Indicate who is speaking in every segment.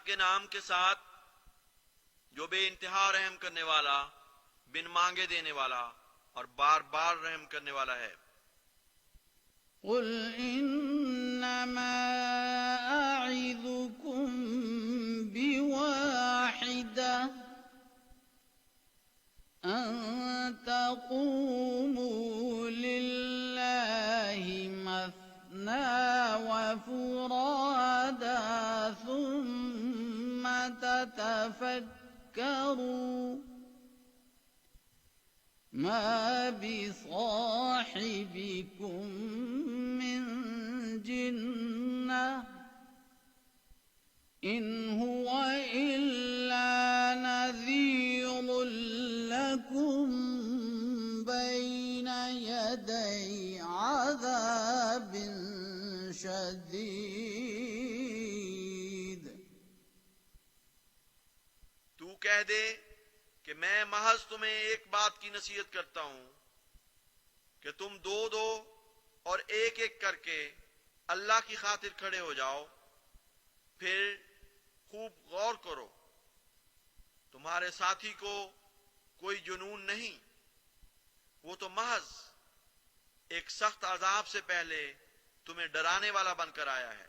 Speaker 1: کے نام کے ساتھ جو بے انتہا رحم کرنے والا، بن مانگے دینے والا اور بار بار رحم کرنے والا ہے۔
Speaker 2: قل انما اعظكم بواحدة ان تقوموا لله مثنى وفرادا ثم تتفكروا ما بصاحبكم من جنة إن هو إلا نذير لكم بين يدي عذاب شديد۔
Speaker 1: تو کہہ دے کہ میں محض تمہیں ایک بات کی نصیحت کرتا ہوں کہ تم دو دو اور ایک ایک کر کے اللہ کی خاطر کھڑے ہو جاؤ، پھر خوب غور کرو، تمہارے ساتھی کو کوئی جنون نہیں، وہ تو محض ایک سخت عذاب سے پہلے تمہیں ڈرانے والا بن کر آیا ہے۔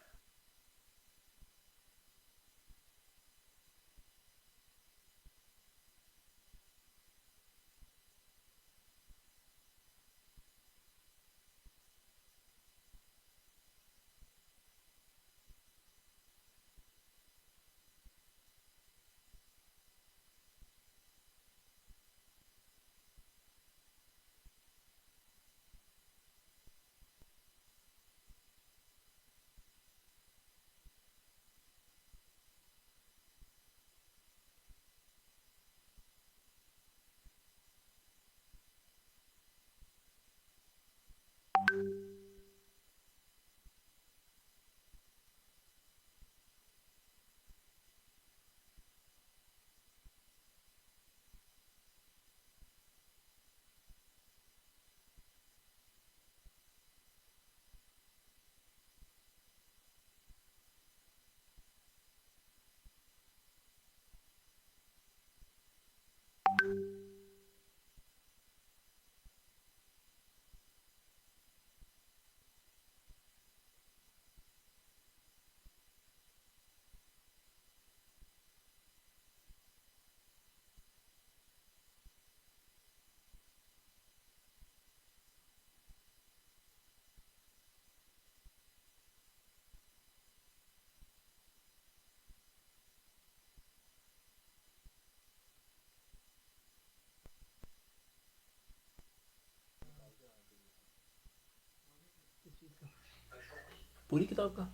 Speaker 3: پوری کتاب کا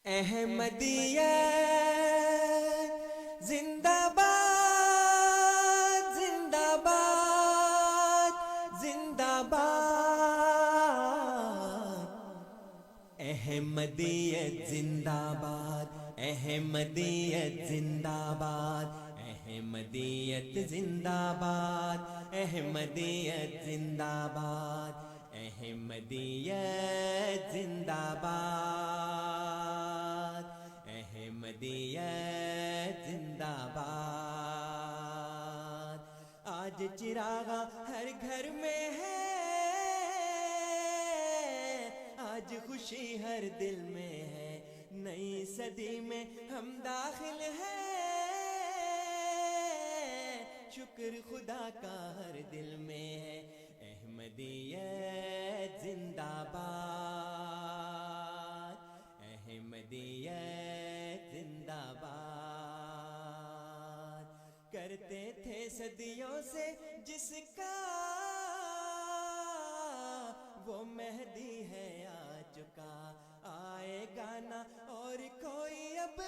Speaker 3: احمدیت زندہ باد زندہ باد زندہ باد احمدیت زندہ باد احمدیت زندہ باد احمدیت زندہ باد احمدیت زندہ باد احمدیت زندہ باد احمدیت زندہ باد آج چراغاں ہر گھر میں ہے آج خوشی ہر دل میں ہے نئی صدی میں ہم داخل ہیں شکر خدا کا ہر دل میں ہے احمدیت زندہ باد احمدیت زندہ باد کرتے تھے صدیوں سے جس کا وہ مہدی ہے آ چکا آئے گا نہ اور کوئی اب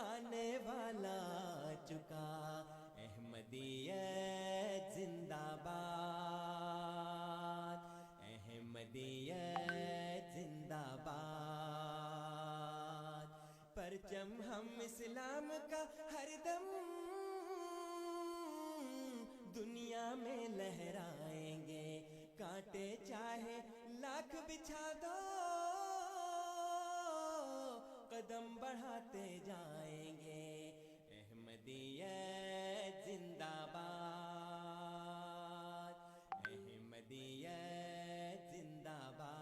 Speaker 3: آنے والا آ چکا احمدیت زندہ باد احمدیت زندہ باد پرچم ہم اسلام کا ہر دم دنیا میں لہرائیں گے کانٹے چاہے لاکھ بچھا دو قدم بڑھاتے جائیں گے احمدیت زندہ باد احمدیت زندہ باد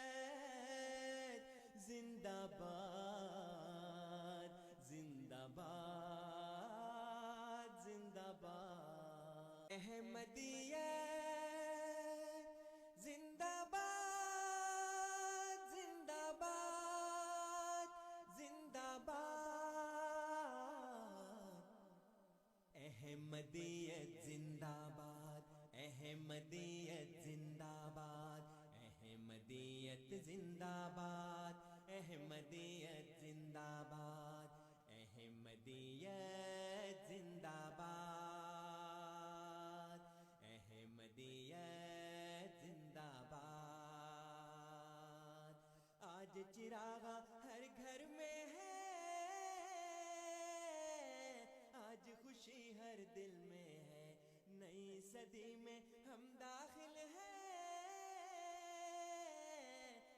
Speaker 3: احمدیت زندہ باد زندہ باد زندہ باد احمدیت زندہ باد زندہ باد زندہ باد احمدیت زندہ باد احمدیت زندہ باد احمدیت زندہ باد احمدیت زندہ باد احمدیت زندہ باد احمدیت زندہ باد آج چراغاں ہر گھر میں ہے آج خوشی ہر دل میں ہے نئی صدی میں ہم داخل ہیں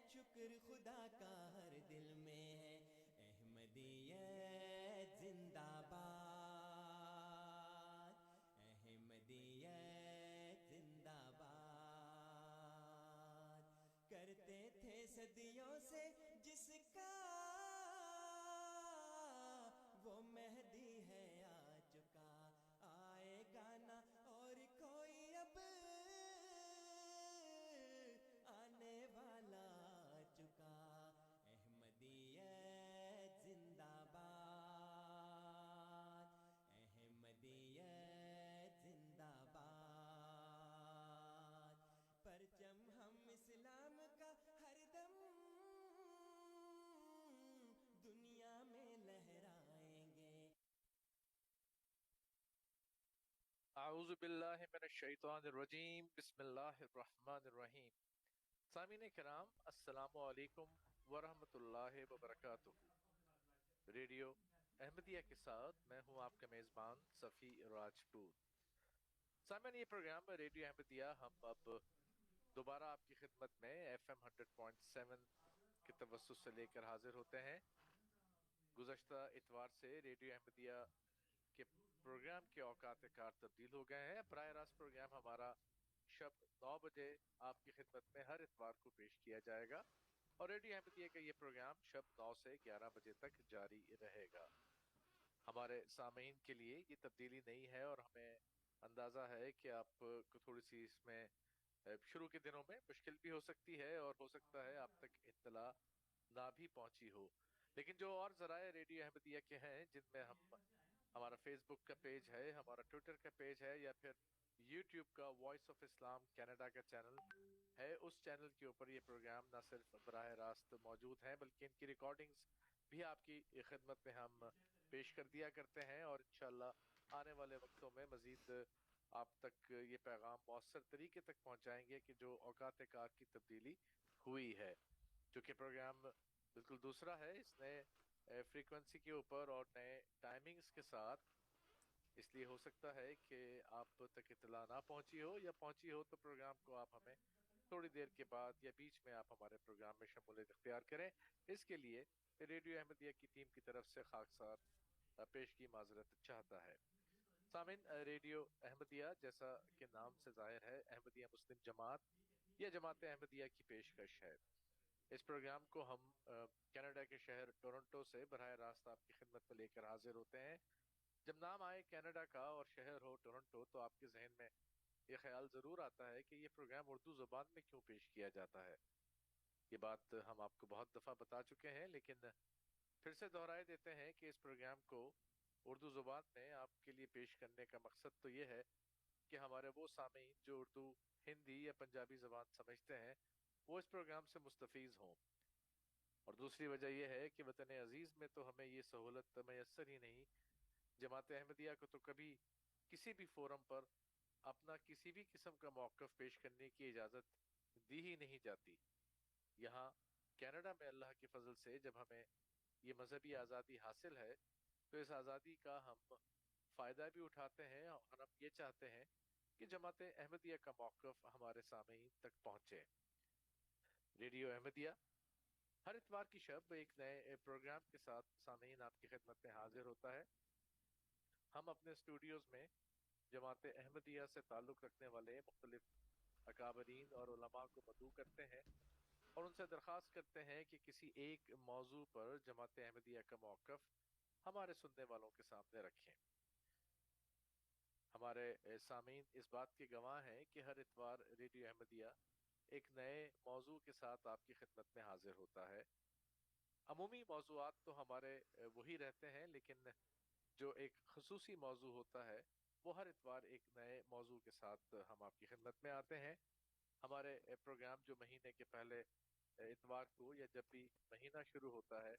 Speaker 3: شکر خدا کا ہر دل میں ہے احمدیت زندہ باد احمدیت زندہ باد کرتے تھے صدیوں سے جس کا وہ مہدی ہے آ چکا آئے گا نہ اور کوئی اب آنے والا آ چکا احمدیت زندہ باد احمدیت زندہ باد پرچم ہم اسلام کا ہر دم دنیا میں لہرائیں گے
Speaker 4: اعوذ باللہ من الشیطان الرجیم بسم اللہ الرحمن الرحیم سامعین کرام السلام علیکم ورحمۃ اللہ وبرکاتہ ریڈیو احمدیہ کے ساتھ میں ہوں آپ کا میزبان صفی راجپوت سامعین یہ پروگرام ریڈیو احمدیہ ہم اب دوبارہ آپ کی خدمت میں FM 100.7 کے توسط سے لے کر حاضر ہوتے ہیں گزشتہ اتوار سے ریڈیو احمدیہ کے پروگرام کے اوقات کار تبدیل ہو گئے ہیں براہ راست پروگرام ہمارا شب 9 بجے آپ کی خدمت میں ہر اتوار کو پیش کیا جائے گا اور ریڈیو احمدیہ کا یہ پروگرام شب 9 سے 11 بجے تک جاری رہے گا ہمارے سامعین کے لیے یہ تبدیلی نہیں ہے اور ہمیں اندازہ ہے کہ آپ کو تھوڑی سی اس میں شروع کے دنوں میں مشکل بھی ہو سکتی ہے اور ہو سکتا ہے آپ تک اطلاع نہ بھی پہنچی ہو لیکن جو اور ذرائع ریڈیو احمدیہ کے ہیں جن میں ہمارا فیس بک کا پیج ہے ہمارا ٹویٹر کا پیج ہے یا پھر یوٹیوب کا وائس آف اسلام کینیڈا کا چینل ہے، اس چینل کے اوپر یہ پروگرام نہ صرف براہ راست موجود ہیں بلکہ ان کی ریکارڈنگز بھی آپ کی خدمت میں ہم پیش کر دیا کرتے ہیں، اور انشاءاللہ آنے والے وقتوں میں مزید آپ تک یہ پیغام مؤثر طریقے تک پہنچائیں گے کہ جو اوقات کار کی تبدیلی ہوئی ہے، جو کہ پروگرام بالکل دوسرا ہے اس نئے فریکوینسی کے اوپر اور نئے ٹائمنگز کے ساتھ۔ اس لیے ہو سکتا ہے کہ آپ تک اطلاع نہ پہنچی ہو، یا پہنچی ہو تو پروگرام کو آپ ہمیں تھوڑی دیر کے بعد یا بیچ میں آپ ہمارے پروگرام میں شمولیت اختیار کریں۔ اس کے لیے ریڈیو احمدیہ کی ٹیم کی طرف سے خاکسار پیش کی معذرت چاہتا ہے۔ سامعین، ریڈیو احمدیہ جیسا کہ نام سے ظاہر ہے احمدیہ مسلم جماعت یا جماعت احمدیہ کی پیشکش ہے۔ اس پروگرام کو ہم کینیڈا کے شہر ٹورنٹو سے براہ راست آپ کی خدمت میں لے کر حاضر ہوتے ہیں۔ جب نام آئے کینیڈا کا اور شہر ہو ٹورنٹو تو آپ کے ذہن میں یہ خیال ضرور آتا ہے کہ یہ پروگرام اردو زبان میں کیوں پیش کیا جاتا ہے۔ یہ بات ہم آپ کو بہت دفعہ بتا چکے ہیں، لیکن پھر سے دہرائے دیتے ہیں کہ اس پروگرام کو اردو زبان میں آپ کے لیے پیش کرنے کا مقصد تو یہ ہے کہ ہمارے وہ سامعین جو اردو، ہندی یا پنجابی زبان سمجھتے ہیں وہ اس پروگرام سے مستفیض ہوں، اور دوسری وجہ یہ ہے کہ وطن عزیز میں تو ہمیں یہ سہولت میسر ہی نہیں۔ جماعت احمدیہ کو تو کبھی کسی بھی فورم پر اپنا کسی بھی قسم کا موقف پیش کرنے کی اجازت دی ہی نہیں جاتی۔ یہاں کینیڈا میں اللہ کے فضل سے جب ہمیں یہ مذہبی آزادی حاصل ہے تو اس آزادی کا ہم فائدہ بھی اٹھاتے ہیں، اور ہم یہ چاہتے ہیں کہ جماعت احمدیہ کا موقف ہمارے سامعین تک پہنچے۔ ریڈیو احمدیہ ہر اتوار کی شب ایک نئے پروگرام کے ساتھ سامعین آپ کی خدمت میں حاضر ہوتا ہے۔ ہم اپنے اسٹوڈیوز میں جماعت احمدیہ سے تعلق رکھنے والے مختلف اکابرین اور علماء کو مدعو کرتے ہیں اور ان سے درخواست کرتے ہیں کہ کسی ایک موضوع پر جماعت احمدیہ کا موقف ہمارے سننے والوں کے سامنے رکھیں۔ ہمارے سامعین اس بات کے گواہ ہیں کہ ہر اتوار ریڈیو احمدیہ ایک نئے موضوع کے ساتھ آپ کی خدمت میں حاضر ہوتا ہے۔ عمومی موضوعات تو ہمارے وہی رہتے ہیں، لیکن جو ایک خصوصی موضوع ہوتا ہے وہ ہر اتوار ایک نئے موضوع کے ساتھ ہم آپ کی خدمت میں آتے ہیں۔ ہمارے پروگرام جو مہینے کے پہلے اتوار کو یا جب بھی مہینہ شروع ہوتا ہے،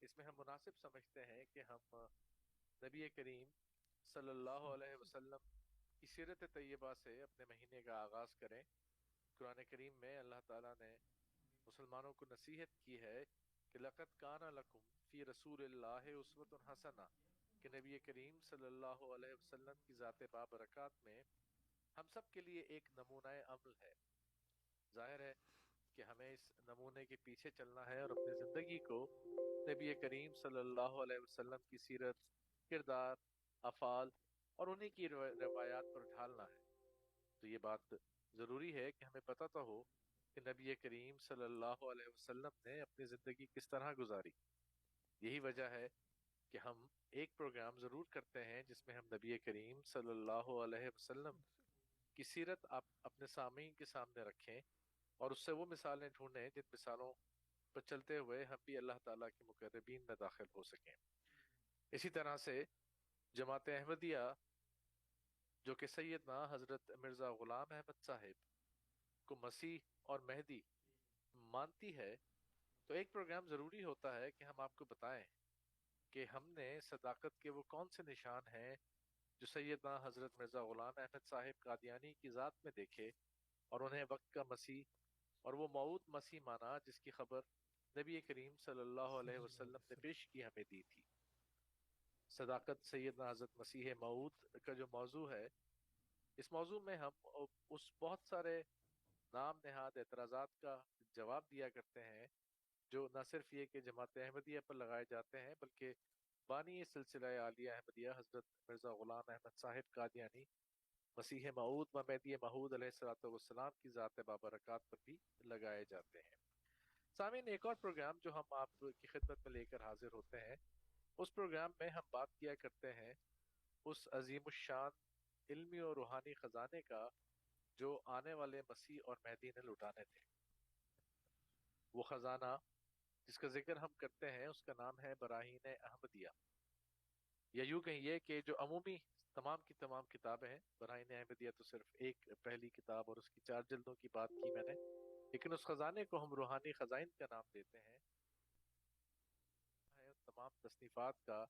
Speaker 4: اس میں ہم مناسب سمجھتے ہیں کہ ہم نبی کریم صلی اللہ علیہ وسلم کی سیرت طیبہ سے اپنے مہینے کا آغاز کریں۔ قرآن کریم میں اللہ تعالیٰ نے مسلمانوں کو نصیحت کی ہے کہ لَقَدْ كَانَ لَكُمْ فِي رَسُولِ اللَّهِ أُسْوَةٌ حَسَنَةٌ، کہ نبی کریم صلی اللہ علیہ وسلم کی ذات بابرکات میں ہم سب کے لیے ایک نمونہ عمل ہے۔ ظاہر ہے کہ ہمیں اس نمونے کے پیچھے چلنا ہے اور اپنی زندگی کو نبی کریم صلی اللہ علیہ وسلم کی سیرت، کردار، افعال اور انہی کی روایات پر ڈھالنا ہے۔ تو یہ بات ضروری ہے کہ ہمیں پتہ تو ہو کہ نبی کریم صلی اللہ علیہ وسلم نے اپنی زندگی کس طرح گزاری۔ یہی وجہ ہے کہ ہم ایک پروگرام ضرور کرتے ہیں جس میں ہم نبی کریم صلی اللہ علیہ وسلم کی سیرت آپ اپنے سامعین کے سامنے رکھیں اور اس سے وہ مثالیں ڈھونڈیں جن مثالوں پر چلتے ہوئے ہم بھی اللہ تعالیٰ کے مقربین میں داخل ہو سکیں۔ اسی طرح سے جماعت احمدیہ جو کہ سیدنا حضرت مرزا غلام احمد صاحب کو مسیح اور مہدی مانتی ہے، تو ایک پروگرام ضروری ہوتا ہے کہ ہم آپ کو بتائیں کہ ہم نے صداقت کے وہ کون سے نشان ہیں جو سیدنا حضرت مرزا غلام احمد صاحب قادیانی کی ذات میں دیکھے اور انہیں وقت کا مسیح اور وہ موعود مسیح مانا جس کی خبر نبی کریم صلی اللہ علیہ وسلم نے پیش کی ہمیں دی تھی۔ صداقت سیدنا حضرت مسیح موعود کا جو موضوع ہے، اس موضوع میں ہم اس بہت سارے نام نہاد اعتراضات کا جواب دیا کرتے ہیں جو نہ صرف یہ کہ جماعت احمدیہ پر لگائے جاتے ہیں بلکہ بانی سلسلہ عالیہ احمدیہ حضرت مرزا غلام احمد صاحب قادیانی مسیح موعود و مہدی موعود علیہ الصلوۃ والسلام کی ذات بابرکات پر بھی لگائے جاتے ہیں۔ سامعین، ایک اور پروگرام جو ہم آپ کی خدمت میں لے کر حاضر ہوتے ہیں، اس پروگرام میں ہم بات کیا کرتے ہیں اس عظیم الشان علمی اور روحانی خزانے کا جو آنے والے مسیح اور مہدی نے لٹانے تھے۔ وہ خزانہ جس کا ذکر ہم کرتے ہیں اس کا نام ہے براہین احمدیہ، یا یوں کہیے کہ جو عمومی تمام کی تمام کتابیں ہیں. براہین احمدیہ تو صرف ایک پہلی کتاب اور اس کی 4 جلدوں کی بات کی میں نے، لیکن اس خزانے کو ہم روحانی خزائن کا نام دیتے ہیں. ہے تمام تصنیفات کا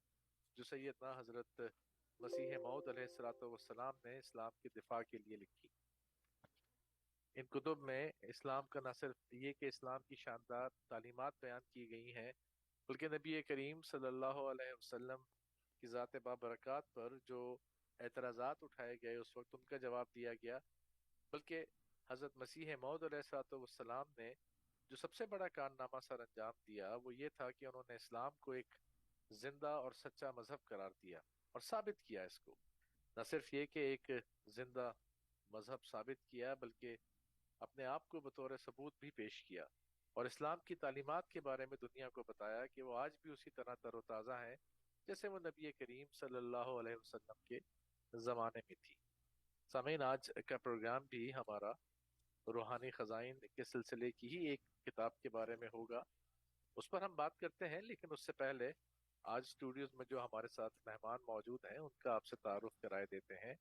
Speaker 4: جو سیدنا حضرت مسیح موعود علیہ الصلوۃ والسلام نے اسلام کے دفاع کے لیے لکھی. ان کتب میں اسلام کا نہ صرف یہ کہ اسلام کی شاندار تعلیمات بیان کی گئی ہیں، بلکہ نبی کریم صلی اللہ علیہ وسلم کی ذات بابرکات پر جو اعتراضات اٹھائے گئے اس وقت ان کا جواب دیا گیا. بلکہ حضرت مسیح موعود علیہ الصلوۃ والسلام نے جو سب سے بڑا کارنامہ سر انجام دیا وہ یہ تھا کہ انہوں نے اسلام کو ایک زندہ اور سچا مذہب قرار دیا اور ثابت کیا اس کو. نہ صرف یہ کہ ایک زندہ مذہب ثابت کیا بلکہ اپنے آپ کو بطور ثبوت بھی پیش کیا اور اسلام کی تعلیمات کے بارے میں دنیا کو بتایا کہ وہ آج بھی اسی طرح تر و تازہ ہیں جیسے وہ نبی کریم صلی اللہ علیہ وسلم کے زمانے میں تھی. سامعین، آج کا پروگرام بھی ہمارا روحانی خزائن کے سلسلے کی ہی ایک کتاب کے بارے میں ہوگا. اس پر ہم بات کرتے ہیں، لیکن اس سے پہلے آج اسٹوڈیوز میں جو ہمارے ساتھ مہمان موجود ہیں ان کا آپ سے تعارف کرائے دیتے ہیں.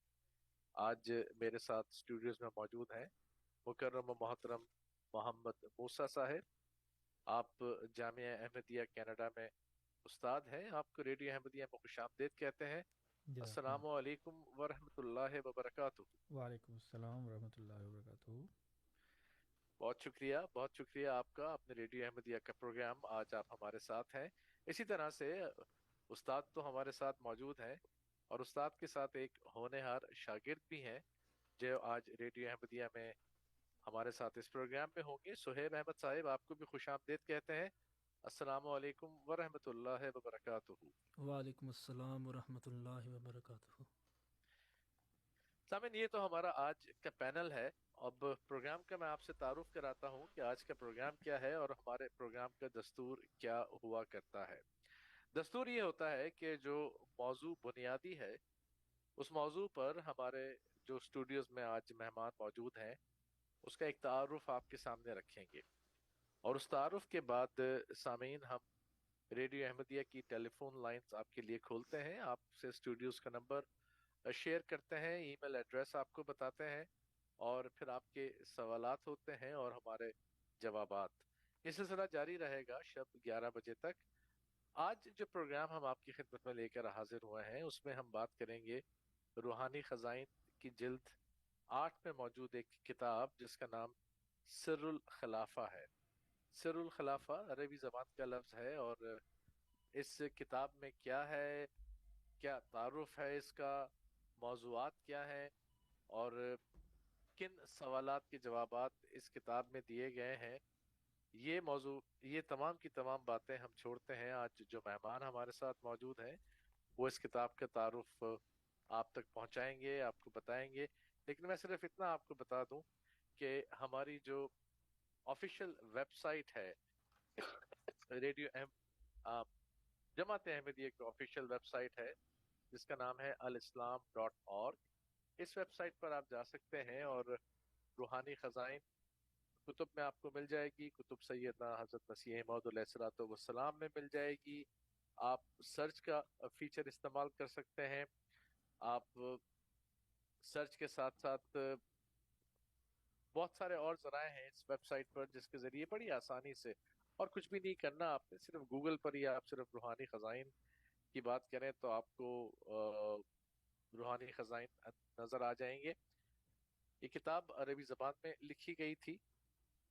Speaker 4: آج میرے ساتھ اسٹوڈیوز میں موجود ہیں مکرم و محترم محمد موسیٰ صاحب. آپ جامعہ احمدیہ کینیڈا میں استاد ہیں. آپ کو ریڈیو احمدیہ میں خوش آمدید کہتے ہیں. السلام علیکم ورحمۃ اللہ وبرکاتہ.
Speaker 5: وعلیکم السلام ورحمۃ اللہ وبرکاتہ.
Speaker 4: بہت شکریہ آپ کا. اپنے ریڈیو احمدیہ کا پروگرام آج آپ ہمارے ساتھ ہیں. اسی طرح سے استاد تو ہمارے ساتھ موجود ہیں اور استاد کے ساتھ ایک ہونہار شاگرد بھی ہیں جو آج ریڈیو احمدیہ میں ہمارے ساتھ اس پروگرام میں ہوں گے. سہیب احمد صاحب، آپ کو بھی خوش آمدید کہتے ہیں. السلام علیکم ورحمۃ اللہ وبرکاتہ.
Speaker 5: وعلیکم السلام ورحمۃ اللہ وبرکاتہ.
Speaker 4: سامعین، یہ تو ہمارا آج کا پینل ہے. اب پروگرام کا میں آپ سے تعارف کراتا ہوں کہ آج کا پروگرام کیا ہے اور ہمارے پروگرام کا دستور کیا ہوا کرتا ہے. دستور یہ ہوتا ہے کہ جو موضوع بنیادی ہے اس موضوع پر ہمارے جو اسٹوڈیوز میں آج مہمان موجود ہیں اس کا ایک تعارف آپ کے سامنے رکھیں گے اور اس تعارف کے بعد سامعین ہم ریڈیو احمدیہ کی ٹیلی فون لائنز آپ کے لیے کھولتے ہیں. آپ سے اسٹوڈیوز کا نمبر شیئر کرتے ہیں، ای میل ایڈریس آپ کو بتاتے ہیں اور پھر آپ کے سوالات ہوتے ہیں اور ہمارے جوابات. یہ سلسلہ جاری رہے گا شب 11 بجے تک. آج جو پروگرام ہم آپ کی خدمت میں لے کر حاضر ہوئے ہیں اس میں ہم بات کریں گے روحانی خزائن کی جلد 8 میں موجود ایک کتاب جس کا نام سر الخلافہ ہے. سر الخلافہ عربی زبان کا لفظ ہے اور اس کتاب میں کیا ہے، کیا تعارف ہے اس کا، موضوعات کیا ہیں اور کن سوالات کے جوابات اس کتاب میں دیے گئے ہیں، یہ تمام کی تمام باتیں ہم چھوڑتے ہیں. آج جو مہمان ہمارے ساتھ موجود ہیں وہ اس کتاب کا تعارف آپ تک پہنچائیں گے، آپ کو بتائیں گے. لیکن میں صرف اتنا آپ کو بتا دوں کہ ہماری جو آفیشیل ویب سائٹ ہے ریڈیو جماعت احمدیہ کی آفیشیل ویب سائٹ ہے جس کا نام ہے الاسلام.org. اس ویب سائٹ پر آپ جا سکتے ہیں اور روحانی خزائن کتب میں آپ کو مل جائے گی. کتب سیدنا حضرت مسیح موعود علیہ الصلوۃ والسلام میں مل جائے گی. آپ سرچ کا فیچر استعمال کر سکتے ہیں. آپ سرچ کے ساتھ ساتھ بہت سارے اور ذرائع ہیں اس ویب سائٹ پر جس کے ذریعے بڑی آسانی سے، اور کچھ بھی نہیں کرنا آپ نے، صرف گوگل پر یا آپ صرف روحانی خزائن کی بات کریں تو آپ کو روحانی خزائن نظر آ جائیں گے. یہ کتاب عربی زبان میں لکھی گئی تھی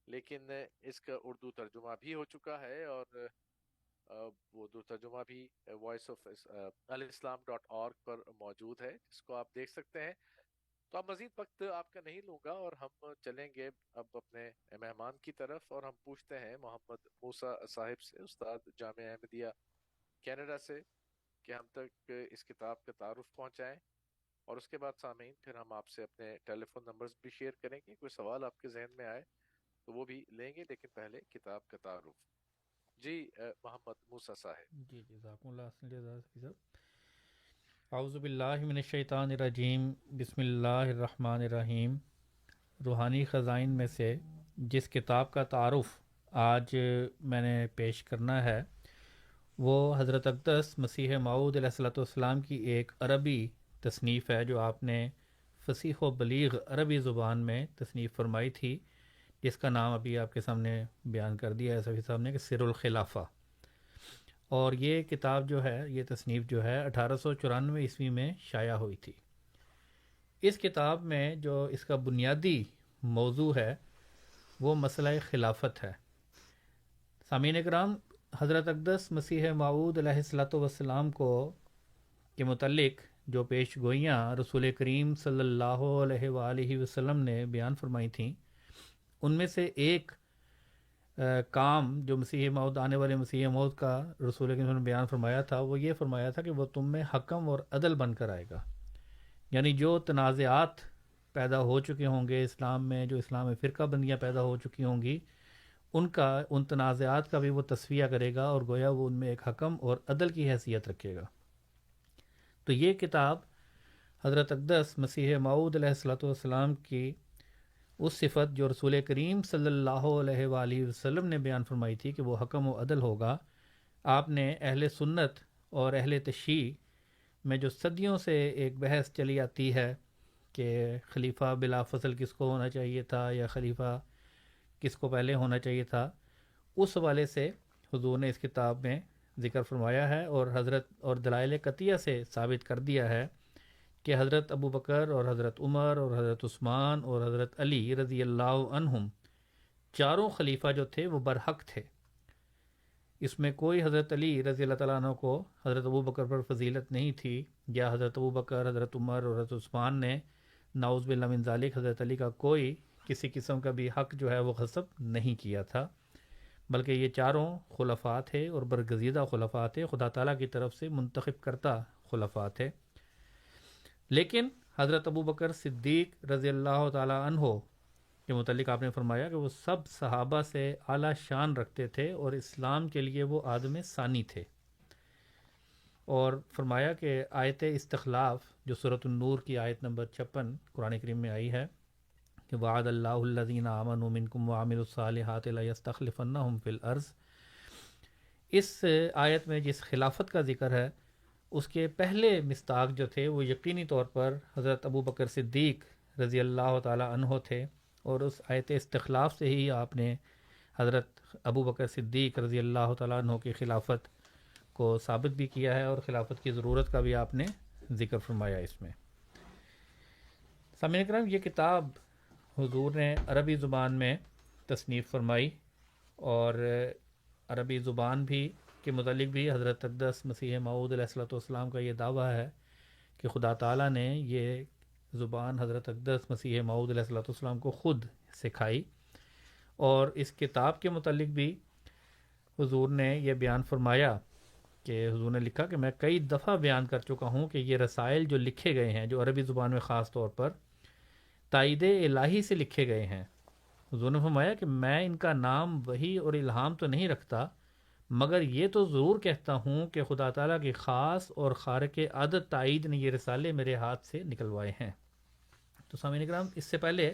Speaker 4: لیکن اس کا اردو ترجمہ بھی ہو چکا ہے اور وہ اردو ترجمہ بھی وائس آف الاسلام.org پر موجود ہے جس کو آپ دیکھ سکتے ہیں. تو اب مزید وقت آپ کا نہیں لوں گا اور ہم چلیں گے اب اپنے مہمان کی طرف اور ہم پوچھتے ہیں محمد موسیٰ صاحب سے، استاد جامعہ احمدیہ کینیڈا سے، کہ ہم تک اس کتاب کا تعارف پہنچائیں اور اس کے بعد سامعین پھر ہم آپ سے اپنے ٹیلی فون نمبرز بھی شیئر کریں گے. کوئی سوال آپ کے ذہن میں آئے تو وہ بھی لیں گے، لیکن پہلے کتاب کا تعارف. جی محمد موسیٰ صاحب.
Speaker 5: جی جزاکم اللہ خیر. اعوذ باللہ من الشیطان الرجیم، بسم اللہ الرحمن الرحیم. روحانی خزائن میں سے جس کتاب کا تعارف آج میں نے پیش کرنا ہے وہ حضرت اقدس مسیح موعود علیہ الصلوۃ والسلام کی ایک عربی تصنیف ہے جو آپ نے فصیح و بلیغ عربی زبان میں تصنیف فرمائی تھی، جس کا نام ابھی آپ کے سامنے بیان کر دیا ہے صفی صاحب نے کہ سر الخلافہ. اور یہ کتاب جو ہے، یہ تصنیف جو ہے 1894 عیسوی میں شائع ہوئی تھی. اس کتاب میں جو اس کا بنیادی موضوع ہے وہ مسئلہ خلافت ہے. سامعین کرام، حضرت اقدس مسیح موعود علیہ الصلوۃ والسلام کو کے متعلق جو پیش گوئیاں رسول کریم صلی اللہ علیہ وآلہ وسلم نے بیان فرمائی تھیں، ان میں سے ایک کام جو مسیح موعود، آنے والے مسیح موعود کا رسول کریم نے بیان فرمایا تھا، وہ یہ فرمایا تھا کہ وہ تم میں حکم اور عدل بن کر آئے گا. یعنی جو تنازعات پیدا ہو چکے ہوں گے اسلام میں، جو اسلام میں فرقہ بندیاں پیدا ہو چکی ہوں گی، ان تنازعات کا بھی وہ تصفیہ کرے گا اور گویا وہ ان میں ایک حکم اور عدل کی حیثیت رکھے گا. تو یہ کتاب حضرت اقدس مسیح موعود علیہ الصلوۃ والسلام کی اس صفت جو رسول کریم صلی اللہ علیہ وآلہ وسلم نے بیان فرمائی تھی کہ وہ حکم و عدل ہوگا، آپ نے اہل سنت اور اہل تشیع میں جو صدیوں سے ایک بحث چلی آتی ہے کہ خلیفہ بلا فصل کس کو ہونا چاہیے تھا یا خلیفہ کس کو پہلے ہونا چاہیے تھا، اس حوالے سے حضور نے اس کتاب میں ذکر فرمایا ہے اور دلائل قطعیہ سے ثابت کر دیا ہے کہ حضرت ابو بکر اور حضرت عمر اور حضرت عثمان اور حضرت علی رضی اللہ عنہم چاروں خلیفہ جو تھے وہ برحق تھے. اس میں کوئی حضرت علی رضی اللہ تعالیٰ عنہ کو حضرت ابو بکر پر فضیلت نہیں تھی، یا حضرت ابو بکر، حضرت عمر اور حضرت عثمان نے نعوذ باللہ من ذالک حضرت علی کا کوئی کسی قسم کا بھی حق جو ہے وہ غصب نہیں کیا تھا، بلکہ یہ چاروں خلفاء تھے اور برگزیدہ خلفاء تھے، خدا تعالیٰ کی طرف سے منتخب کرتا خلفاء تھے. لیکن حضرت ابو بکر صدیق رضی اللہ تعالیٰ عنہ کے متعلق آپ نے فرمایا کہ وہ سب صحابہ سے اعلیٰ شان رکھتے تھے اور اسلام کے لیے وہ آدم ثانی تھے. اور فرمایا کہ آیت استخلاف جو سورۃ النور کی آیت نمبر 56 قرآن کریم میں آئی ہے کہ وعد اللہ الذین آمنوا منکم وعملوا الصالحات لیستخلفنہم فی الارض، اس آیت میں جس خلافت کا ذکر ہے اس کے پہلے مصداق جو تھے وہ یقینی طور پر حضرت ابو بکر صدیق رضی اللہ تعالی عنہ تھے، اور اس آیت استخلاف سے ہی آپ نے حضرت ابو بکر صدیق رضی اللہ تعالیٰ عنہ کی خلافت کو ثابت بھی کیا ہے اور خلافت کی ضرورت کا بھی آپ نے ذکر فرمایا اس میں. سامعین کرام، یہ کتاب حضور نے عربی زبان میں تصنیف فرمائی، اور عربی زبان بھی کے متعلق بھی حضرت اقدس مسیح موعود علیہ الصلوۃ والسلام کا یہ دعویٰ ہے کہ خدا تعالیٰ نے یہ زبان حضرت اقدس مسیح موعود علیہ الصلوۃ والسلام کو خود سکھائی. اور اس کتاب کے متعلق بھی حضور نے یہ بیان فرمایا کہ حضور نے لکھا کہ میں کئی دفعہ بیان کر چکا ہوں کہ یہ رسائل جو لکھے گئے ہیں، جو عربی زبان میں خاص طور پر تائید الہی سے لکھے گئے ہیں، حضور نے فرمایا کہ میں ان کا نام وحی اور الہام تو نہیں رکھتا، مگر یہ تو ضرور کہتا ہوں کہ خدا تعالیٰ کی خاص اور خارق عادت تائید نے یہ رسالے میرے ہاتھ سے نکلوائے ہیں. تو سامعین کرام، اس سے پہلے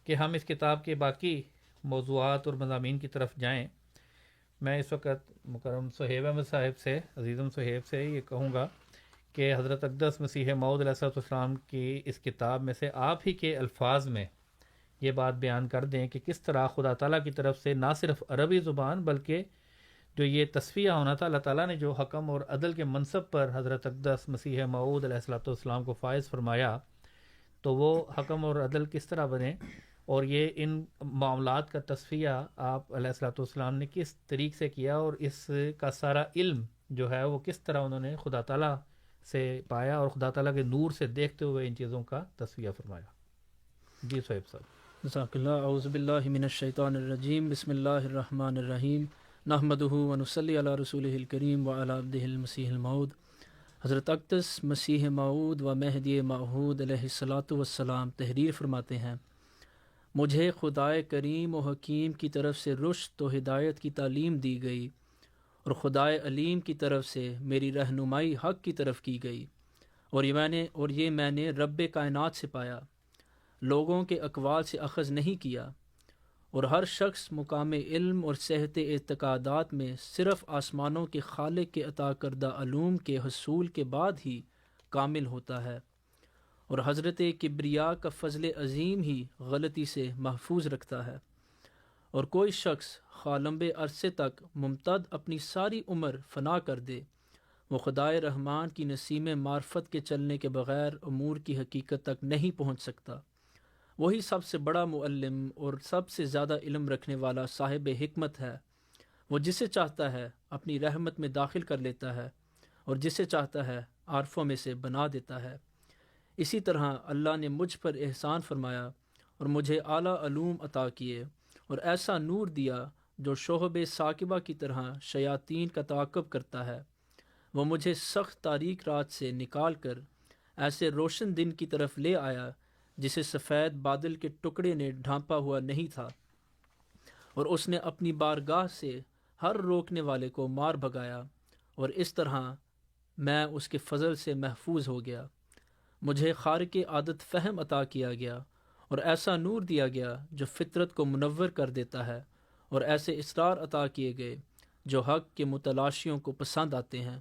Speaker 5: کہ ہم اس کتاب کے باقی موضوعات اور مضامین کی طرف جائیں، میں اس وقت مکرم صہیب احمد صاحب سے، عزیزم صہیب سے یہ کہوں گا کہ حضرت اقدس مسیح موعود علیہ السلام کی اس کتاب میں سے آپ ہی کے الفاظ میں یہ بات بیان کر دیں کہ کس طرح خدا تعالیٰ کی طرف سے نہ صرف عربی زبان بلکہ جو یہ تصفیہ ہونا تھا، اللہ تعالیٰ نے جو حکم اور عدل کے منصب پر حضرت اقدس مسیح موعود علیہ السلام کو فائز فرمایا، تو وہ حکم اور عدل کس طرح بنے، اور یہ ان معاملات کا تصفیہ آپ علیہ السلام نے کس طریق سے کیا، اور اس کا سارا علم جو ہے وہ کس طرح انہوں نے خدا تعالیٰ سے پایا اور خدا تعالیٰ کے نور سے دیکھتے ہوئے ان چیزوں کا تصفیہ فرمایا. جی صاحب صاحب.
Speaker 6: جزاک اللہ. اعوذ باللہ من الشیطان الرجیم. بسم اللہ الرحمن الرحیم. نحمدہ ونصلی علی رسولہ الکریم وعلی عبدہ المسیح الموعود. حضرت اقدس مسیح موعود و مہدی موعود علیہ الصلاۃ والسلام تحریر فرماتے ہیں، مجھے خدائے کریم و حکیم کی طرف سے رشد و ہدایت کی تعلیم دی گئی، اور خدائے علیم کی طرف سے میری رہنمائی حق کی طرف کی گئی، اور یہ میں نے رب کائنات سے پایا، لوگوں کے اقوال سے اخذ نہیں کیا، اور ہر شخص مقام علم اور صحت اعتقادات میں صرف آسمانوں کے خالق کے عطا کردہ علوم کے حصول کے بعد ہی کامل ہوتا ہے، اور حضرت کبریا کا فضل عظیم ہی غلطی سے محفوظ رکھتا ہے، اور کوئی شخص خواہ لمبے عرصے تک ممتد اپنی ساری عمر فنا کر دے، وہ خدائے رحمان کی نسیم معرفت کے چلنے کے بغیر امور کی حقیقت تک نہیں پہنچ سکتا۔ وہی سب سے بڑا معلم اور سب سے زیادہ علم رکھنے والا صاحب حکمت ہے۔ وہ جسے چاہتا ہے اپنی رحمت میں داخل کر لیتا ہے، اور جسے چاہتا ہے عارفوں میں سے بنا دیتا ہے۔ اسی طرح اللہ نے مجھ پر احسان فرمایا اور مجھے اعلیٰ علوم عطا کیے، اور ایسا نور دیا جو شہب ثاقبہ کی طرح شیاطین کا تعاقب کرتا ہے۔ وہ مجھے سخت تاریک رات سے نکال کر ایسے روشن دن کی طرف لے آیا جسے سفید بادل کے ٹکڑے نے ڈھانپا ہوا نہیں تھا، اور اس نے اپنی بارگاہ سے ہر روکنے والے کو مار بھگایا، اور اس طرح میں اس کے فضل سے محفوظ ہو گیا۔ مجھے خارق عادت فہم عطا کیا گیا، اور ایسا نور دیا گیا جو فطرت کو منور کر دیتا ہے، اور ایسے اسرار عطا کیے گئے جو حق کے متلاشیوں کو پسند آتے ہیں،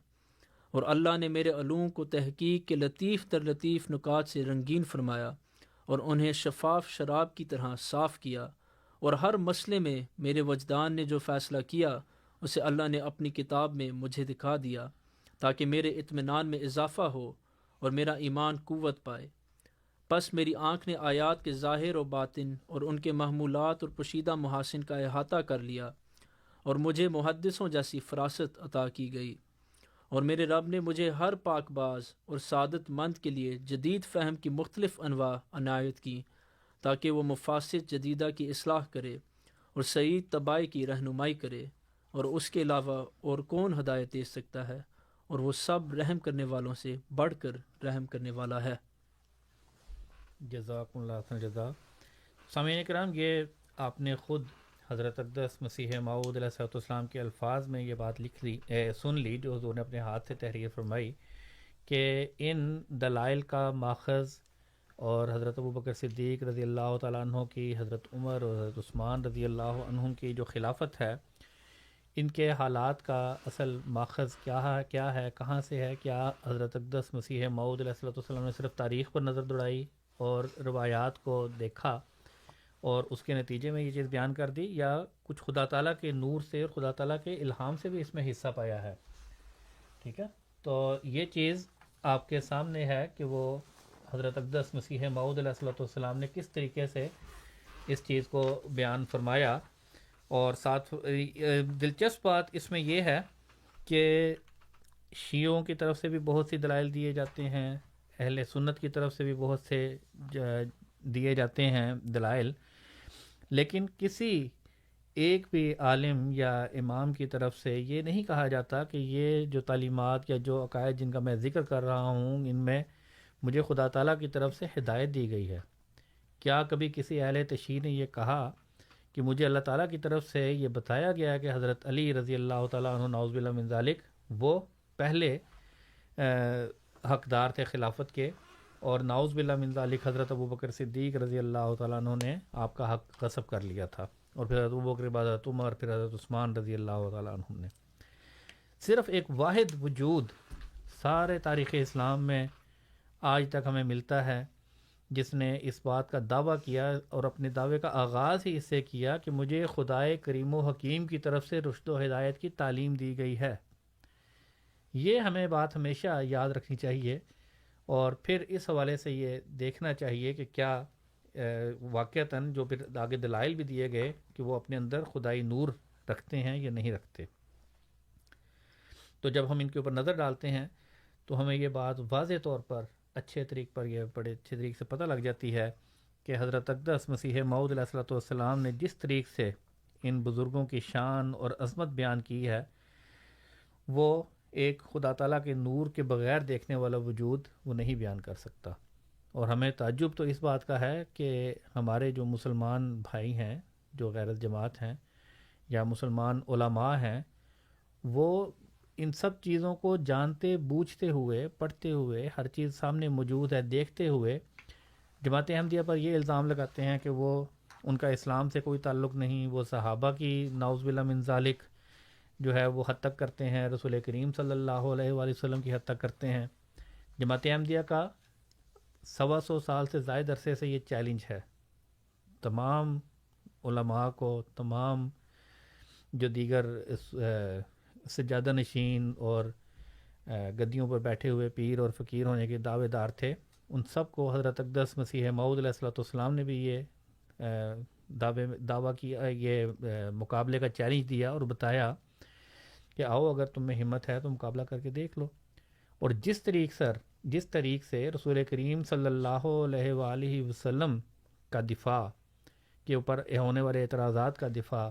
Speaker 6: اور اللہ نے میرے علوم کو تحقیق کے لطیف تر لطیف نکات سے رنگین فرمایا، اور انہیں شفاف شراب کی طرح صاف کیا، اور ہر مسئلے میں میرے وجدان نے جو فیصلہ کیا اسے اللہ نے اپنی کتاب میں مجھے دکھا دیا، تاکہ میرے اطمینان میں اضافہ ہو اور میرا ایمان قوت پائے۔ پس میری آنکھ نے آیات کے ظاہر و باطن اور ان کے محمولات اور پوشیدہ محاسن کا احاطہ کر لیا، اور مجھے محدثوں جیسی فراست عطا کی گئی، اور میرے رب نے مجھے ہر پاک باز اور سعادت مند کے لیے جدید فہم کی مختلف انواع عنایت کی، تاکہ وہ مفاسد جدیدہ کی اصلاح کرے اور سعید طباع کی رہنمائی کرے، اور اس کے علاوہ اور کون ہدایت دے سکتا ہے، اور وہ سب رحم کرنے والوں سے بڑھ کر رحم کرنے والا ہے۔
Speaker 5: جزاکم اللہ خیر جزا۔ سامعین کرام، یہ آپ نے خود حضرت اقدس مسیح موعود علیہ الصلوۃ والسلام کے الفاظ میں یہ بات سن لی جو حضور نے اپنے ہاتھ سے تحریر فرمائی کہ ان دلائل کا ماخذ اور حضرت ابوبکر صدیق رضی اللہ تعالیٰ عنہ کی، حضرت عمر اور حضرت عثمان رضی اللہ عنہ کی جو خلافت ہے، ان کے حالات کا اصل ماخذ کیا ہے، کہاں سے ہے؟ کیا حضرت اقدس مسیح موعود علیہ الصلوۃ والسلام نے صرف تاریخ پر نظر دوڑائی اور روایات کو دیکھا اور اس کے نتیجے میں یہ چیز بیان کر دی، یا کچھ خدا تعالیٰ کے نور سے اور خدا تعالیٰ کے الہام سے بھی اس میں حصہ پایا ہے؟ ٹھیک ہے، تو یہ چیز آپ کے سامنے ہے کہ وہ حضرت اقدس مسیح موعود علیہ الصلوۃ والسلام نے کس طریقے سے اس چیز کو بیان فرمایا۔ اور ساتھ دلچسپ بات اس میں یہ ہے کہ شیعوں کی طرف سے بھی بہت سی دلائل دیے جاتے ہیں، اہل سنت کی طرف سے بھی بہت سے دیے جاتے ہیں دلائل، لیکن کسی ایک بھی عالم یا امام کی طرف سے یہ نہیں کہا جاتا کہ یہ جو تعلیمات یا جو عقائد جن کا میں ذکر کر رہا ہوں ان میں مجھے خدا تعالیٰ کی طرف سے ہدایت دی گئی ہے۔ کیا کبھی کسی اہل تشیع نے یہ کہا کہ مجھے اللہ تعالیٰ کی طرف سے یہ بتایا گیا ہے کہ حضرت علی رضی اللہ تعالیٰ عنہ نعوذ باللہ من ذالک وہ پہلے حقدار تھے خلافت کے، اور نعوذ باللہ من ذالک حضرت ابوبکر صدیق رضی اللہ تعالیٰ عنہ نے آپ کا حق غصب کر لیا تھا، اور پھر حضرت ابوبکر بعد حضرت عمر، پھر حضرت عثمان رضی اللہ تعالیٰ عنہ نے؟ صرف ایک واحد وجود سارے تاریخ اسلام میں آج تک ہمیں ملتا ہے جس نے اس بات کا دعویٰ کیا اور اپنے دعوے کا آغاز ہی اس سے کیا کہ مجھے خدائے کریم و حکیم کی طرف سے رشد و ہدایت کی تعلیم دی گئی ہے۔ یہ ہمیں بات ہمیشہ یاد رکھنی چاہیے، اور پھر اس حوالے سے یہ دیکھنا چاہیے کہ کیا واقعتاً جو پھر آگے دلائل بھی دیے گئے کہ وہ اپنے اندر خدائی نور رکھتے ہیں یا نہیں رکھتے۔ تو جب ہم ان کے اوپر نظر ڈالتے ہیں تو ہمیں یہ بات واضح طور پر اچھے طریق پر یہ بڑے اچھے طریقے سے پتہ لگ جاتی ہے کہ حضرت اقدس مسیح موعود علیہ الصلوۃ والسلام نے جس طریق سے ان بزرگوں کی شان اور عظمت بیان کی ہے وہ ایک خدا تعالیٰ کے نور کے بغیر دیکھنے والا وجود وہ نہیں بیان کر سکتا۔ اور ہمیں تعجب تو اس بات کا ہے کہ ہمارے جو مسلمان بھائی ہیں جو غیر الجماعت ہیں یا مسلمان علماء ہیں وہ ان سب چیزوں کو جانتے بوجھتے ہوئے، پڑھتے ہوئے، ہر چیز سامنے موجود ہے دیکھتے ہوئے جماعت احمدیہ پر یہ الزام لگاتے ہیں کہ وہ ان کا اسلام سے کوئی تعلق نہیں، وہ صحابہ کی نعوذ باللہ من ذالک جو ہے وہ حد تک کرتے ہیں، رسول کریم صلی اللہ علیہ وآلہ وسلم کی حد تک کرتے ہیں، جماعت احمدیہ کا 125 سال سے زائد عرصے سے یہ چیلنج ہے تمام علماء کو، تمام جو دیگر سجادہ نشین اور گدیوں پر بیٹھے ہوئے پیر اور فقیر ہونے کے دعوے دار تھے، ان سب کو حضرت اقدس مسیح موعود علیہ الصلوۃ والسلام نے بھی یہ دعویٰ کیا، یہ مقابلے کا چیلنج دیا اور بتایا کہ آؤ اگر تم میں ہمت ہے تو مقابلہ کر کے دیکھ لو۔ اور جس طریق سے رسول کریم صلی اللہ علیہ وآلہ وسلم کا دفاع کے اوپر ہونے والے اعتراضات کا دفاع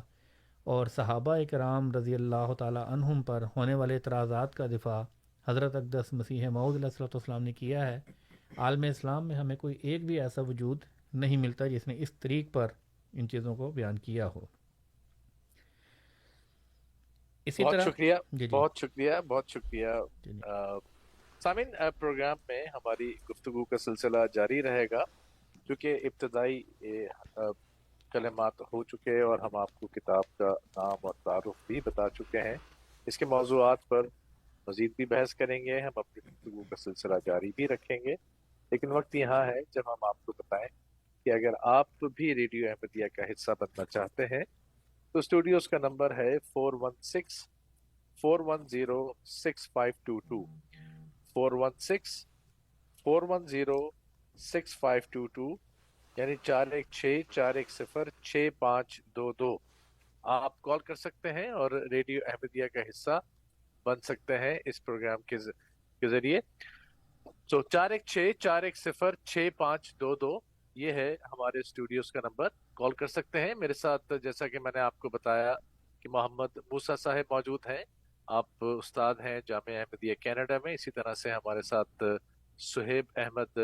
Speaker 5: اور صحابہ کرام رضی اللہ تعالی عنہم پر ہونے والے اعتراضات کا دفاع حضرت اقدس مسیح موعود علیہ الصلوۃ والسلام نے کیا ہے، عالم اسلام میں ہمیں کوئی ایک بھی ایسا وجود نہیں ملتا جس نے اس طریق پر ان چیزوں کو بیان کیا ہو۔ اسی
Speaker 4: بہت
Speaker 5: طرح
Speaker 4: شکریہ،
Speaker 5: جی
Speaker 4: بہت شکریہ، بہت شکریہ۔
Speaker 5: جی
Speaker 4: سامعین، پروگرام میں ہماری گفتگو کا سلسلہ جاری رہے گا، کیونکہ ابتدائی کلمات ہو چکے اور ہم آپ کو کتاب کا نام اور تعارف بھی بتا چکے ہیں۔ اس کے موضوعات پر مزید بھی بحث کریں گے، ہم اپنی گفتگو کا سلسلہ جاری بھی رکھیں گے، لیکن وقت یہاں ہے جب ہم آپ کو بتائیں کہ اگر آپ بھی ریڈیو احمدیہ کا حصہ بننا چاہتے ہیں تو اسٹوڈیوز کا نمبر ہے 416-410-6522 416-410-6522، یعنی 416-410-6522۔ آپ کال کر سکتے ہیں اور ریڈیو احمدیہ کا حصہ بن سکتے ہیں اس پروگرام کے ذریعے۔ تو 416-410-6522 یہ ہے ہمارے اسٹوڈیوز کا نمبر، کال کر سکتے ہیں۔ میرے ساتھ جیسا کہ میں نے آپ کو بتایا کہ محمد موسیٰ صاحب موجود ہیں، آپ استاد ہیں جامعہ احمدیہ کینیڈا میں۔ اسی طرح سے ہمارے ساتھ سہیب احمد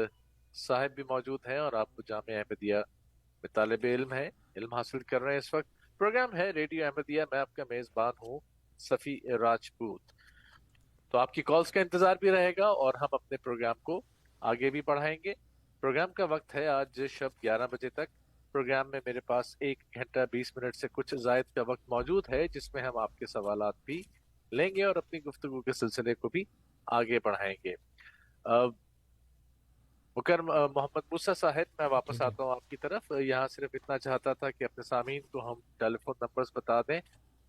Speaker 4: صاحب بھی موجود ہیں اور آپ جامعہ احمدیہ میں طالب علم ہیں، علم حاصل کر رہے ہیں اس وقت۔ پروگرام ہے ریڈیو احمدیہ، میں آپ کا میزبان ہوں صفی راجپوت۔ تو آپ کی کالز کا انتظار بھی رہے گا اور ہم اپنے پروگرام کو آگے بھی بڑھائیں گے۔ پروگرام کا وقت ہے آج شب 11 بجے تک۔ پروگرام میں میرے پاس 1 گھنٹہ 20 منٹ سے کچھ زائد کا وقت موجود ہے، جس میں ہم آپ کے سوالات بھی لیں گے اور اپنی گفتگو کے سلسلے کو بھی آگے بڑھائیں گے۔ مکرم محمد موسیٰ صاحب، میں واپس آتا ہوں آپ کی طرف۔ یہاں صرف اتنا چاہتا تھا کہ اپنے سامعین کو ہم ٹیلی فون نمبرز بتا دیں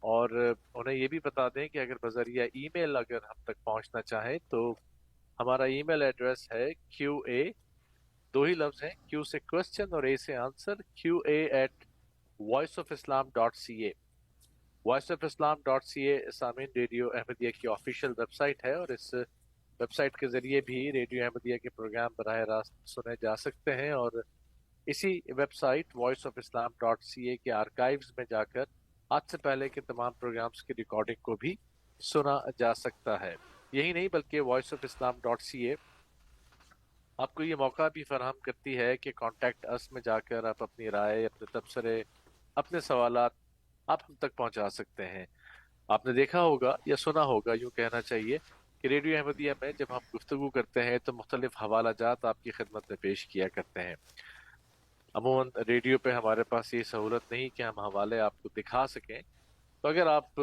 Speaker 4: اور انہیں یہ بھی بتا دیں کہ اگر بذریعہ ای میل اگر ہم تک پہنچنا چاہیں تو ہمارا ای میل ایڈریس ہے QA، 2 ہی لفظ ہیں، Q سے کوسچن اور A سے آنسر، QA@voiceofislam.ca۔ voiceofislam.ca سامعین ریڈیو احمدیہ کی آفیشیل ویب سائٹ ہے، اور اس ویب سائٹ کے ذریعے بھی ریڈیو احمدیہ کے پروگرام براہ راست سنے جا سکتے ہیں، اور اسی ویب سائٹ voiceofislam.ca کے آرکائیوز میں جا کر آج سے پہلے کے تمام پروگرامز کی ریکارڈنگ کو بھی سنا جا سکتا ہے۔ یہی نہیں بلکہ voiceofislam.ca آپ کو یہ موقع بھی فراہم کرتی ہے کہ کانٹیکٹ اس میں جا کر آپ اپنی رائے، اپنے تبصرے، اپنے سوالات آپ ہم تک پہنچا سکتے ہیں۔ آپ نے دیکھا ہوگا یا سنا ہوگا، یوں کہنا چاہیے، کہ ریڈیو احمدیہ میں جب ہم گفتگو کرتے ہیں تو مختلف حوالہ جات آپ کی خدمت میں پیش کیا کرتے ہیں۔ عموماً ریڈیو پہ ہمارے پاس یہ سہولت نہیں کہ ہم حوالے آپ کو دکھا سکیں، تو اگر آپ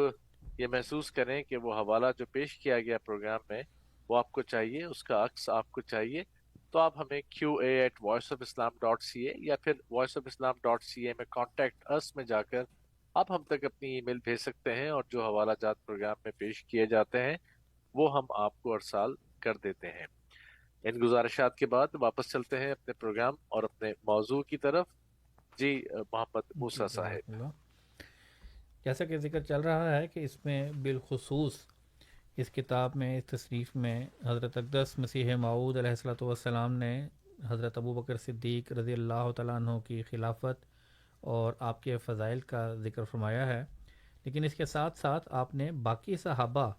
Speaker 4: یہ محسوس کریں کہ وہ حوالہ جو پیش کیا گیا پروگرام میں وہ آپ کو چاہیے، اس کا عکس آپ کو چاہیے، تو آپ ہمیں QA@voiceofislam.ca یا پھر voiceofislam.ca میں کانٹیکٹ اس میں جا کر آپ ہم تک اپنی ای میل بھیج سکتے ہیں، اور جو حوالہ جات پروگرام میں پیش کیے جاتے ہیں وہ ہم آپ کو ارسال کر دیتے ہیں۔ ان گزارشات کے بعد واپس چلتے ہیں اپنے پروگرام اور اپنے موضوع کی طرف۔ جی محمد موسیٰ صاحب،
Speaker 5: جیسا کہ ذکر چل رہا ہے کہ اس میں بالخصوص اس کتاب میں، اس تصنیف میں حضرت اقدس مسیح موعود علیہ الصلوۃ والسلام نے حضرت ابوبکر صدیق رضی اللہ تعالیٰ عنہ کی خلافت اور آپ کے فضائل کا ذکر فرمایا ہے، لیکن اس کے ساتھ ساتھ آپ نے باقی صحابہ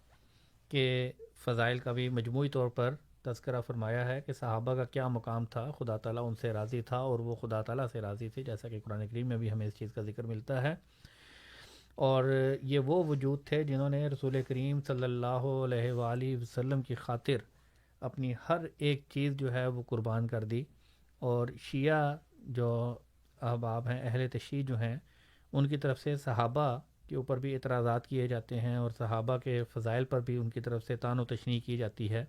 Speaker 5: کے فضائل کا بھی مجموعی طور پر تذکرہ فرمایا ہے کہ صحابہ کا کیا مقام تھا، خدا تعالیٰ ان سے راضی تھا اور وہ خدا تعالیٰ سے راضی تھے، جیسا کہ قرآن کریم میں بھی ہمیں اس چیز کا ذکر ملتا ہے۔ اور یہ وہ وجود تھے جنہوں نے رسول کریم صلی اللہ علیہ وآلہ وسلم کی خاطر اپنی ہر ایک چیز جو ہے وہ قربان کر دی۔ اور شیعہ جو احباب ہیں، اہل تشیع جو ہیں، ان کی طرف سے صحابہ کے اوپر بھی اعتراضات کیے جاتے ہیں اور صحابہ کے فضائل پر بھی ان کی طرف سے طعن و تشنیع کی جاتی ہے۔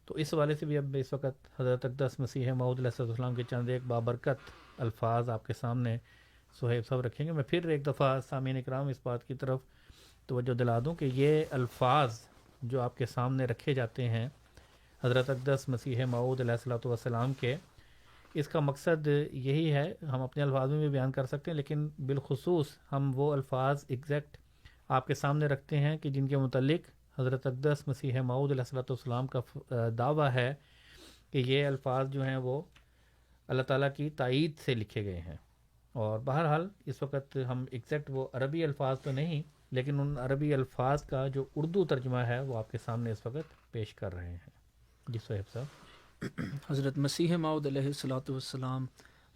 Speaker 5: تو اس حوالے سے بھی اب اس وقت حضرت اقدس مسیح موعود علیہ السلام کے چند ایک بابرکت الفاظ آپ کے سامنے صہیب صاحب رکھیں گے. میں پھر ایک دفعہ سامعین اکرام اس بات کی طرف توجہ دلا دوں کہ یہ الفاظ جو آپ کے سامنے رکھے جاتے ہیں حضرت اقدس مسیح موعود علیہ الصلوۃ والسلام کے، اس کا مقصد یہی ہے، ہم اپنے الفاظ میں بھی بیان کر سکتے ہیں لیکن بالخصوص ہم وہ الفاظ ایگزیکٹ آپ کے سامنے رکھتے ہیں کہ جن کے متعلق حضرت اقدس مسیح موعود علیہ الصلوۃ والسلام کا دعویٰ ہے کہ یہ الفاظ جو ہیں وہ اللہ تعالیٰ کی تائید سے لکھے گئے ہیں. اور بہرحال اس وقت ہم ایگزیکٹ وہ عربی الفاظ تو نہیں، لیکن ان عربی الفاظ کا جو اردو ترجمہ ہے وہ آپ کے سامنے اس وقت پیش کر رہے ہیں. جی صہیب صاحب.
Speaker 6: حضرت مسیح موعود علیہ الصلوۃ والسلام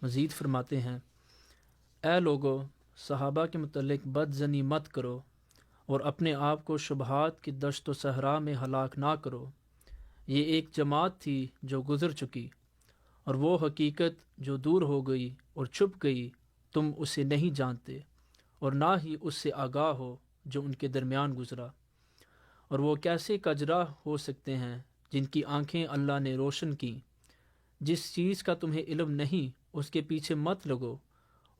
Speaker 6: مزید فرماتے ہیں، اے لوگو، صحابہ کے متعلق بد زنی مت کرو اور اپنے آپ کو شبہات کی دشت و صحرا میں ہلاک نہ کرو. یہ ایک جماعت تھی جو گزر چکی، اور وہ حقیقت جو دور ہو گئی اور چھپ گئی تم اسے نہیں جانتے، اور نہ ہی اس سے آگاہ ہو جو ان کے درمیان گزرا. اور وہ کیسے کجرا ہو سکتے ہیں جن کی آنکھیں اللہ نے روشن کی. جس چیز کا تمہیں علم نہیں اس کے پیچھے مت لگو،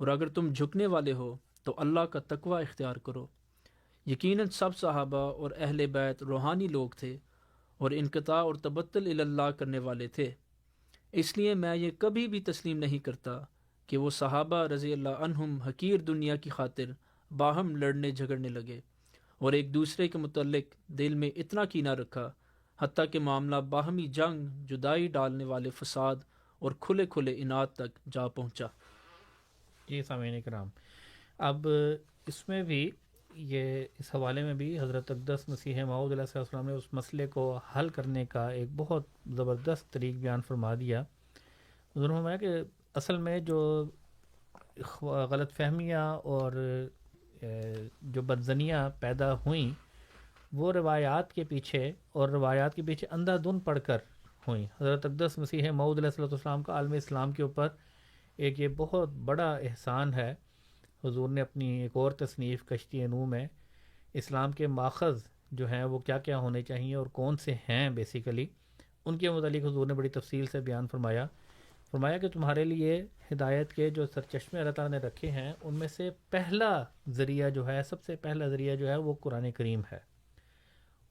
Speaker 6: اور اگر تم جھکنے والے ہو تو اللہ کا تقوی اختیار کرو. یقیناً سب صحابہ اور اہل بیت روحانی لوگ تھے اور انقطاع اور تبتل الی اللہ کرنے والے تھے. اس لیے میں یہ کبھی بھی تسلیم نہیں کرتا کہ وہ صحابہ رضی اللہ عنہم حقیر دنیا کی خاطر باہم لڑنے جھگڑنے لگے اور ایک دوسرے کے متعلق دل میں اتنا کینہ رکھا حتیٰ کہ معاملہ باہمی جنگ، جدائی ڈالنے والے فساد اور کھلے کھلے اناد تک جا پہنچا.
Speaker 5: جی سامعین کرام، اب اس میں بھی یہ اس حوالے میں بھی حضرت اقدس مسیح موعود علیہ السلام نے اس مسئلے کو حل کرنے کا ایک بہت زبردست طریق بیان فرما دیا. حضور نے فرمایا کہ اصل میں جو غلط فہمیاں اور جو بدزنیاں پیدا ہوئیں وہ روایات کے پیچھے اور روایات کے پیچھے اندھا دھند پڑھ کر ہوئیں. حضرت اقدس مسیح موعود علیہ السلام کا عالم اسلام کے اوپر ایک یہ بہت بڑا احسان ہے. حضور نے اپنی ایک اور تصنیف کشتی نوح میں اسلام کے ماخذ جو ہیں وہ کیا کیا ہونے چاہیے اور کون سے ہیں بیسیکلی، ان کے متعلق حضور نے بڑی تفصیل سے بیان فرمایا کہ تمہارے لیے ہدایت کے جو سرچشمے اللہ تعالیٰ نے رکھے ہیں ان میں سے پہلا ذریعہ جو ہے، سب سے پہلا ذریعہ جو ہے وہ قرآن کریم ہے.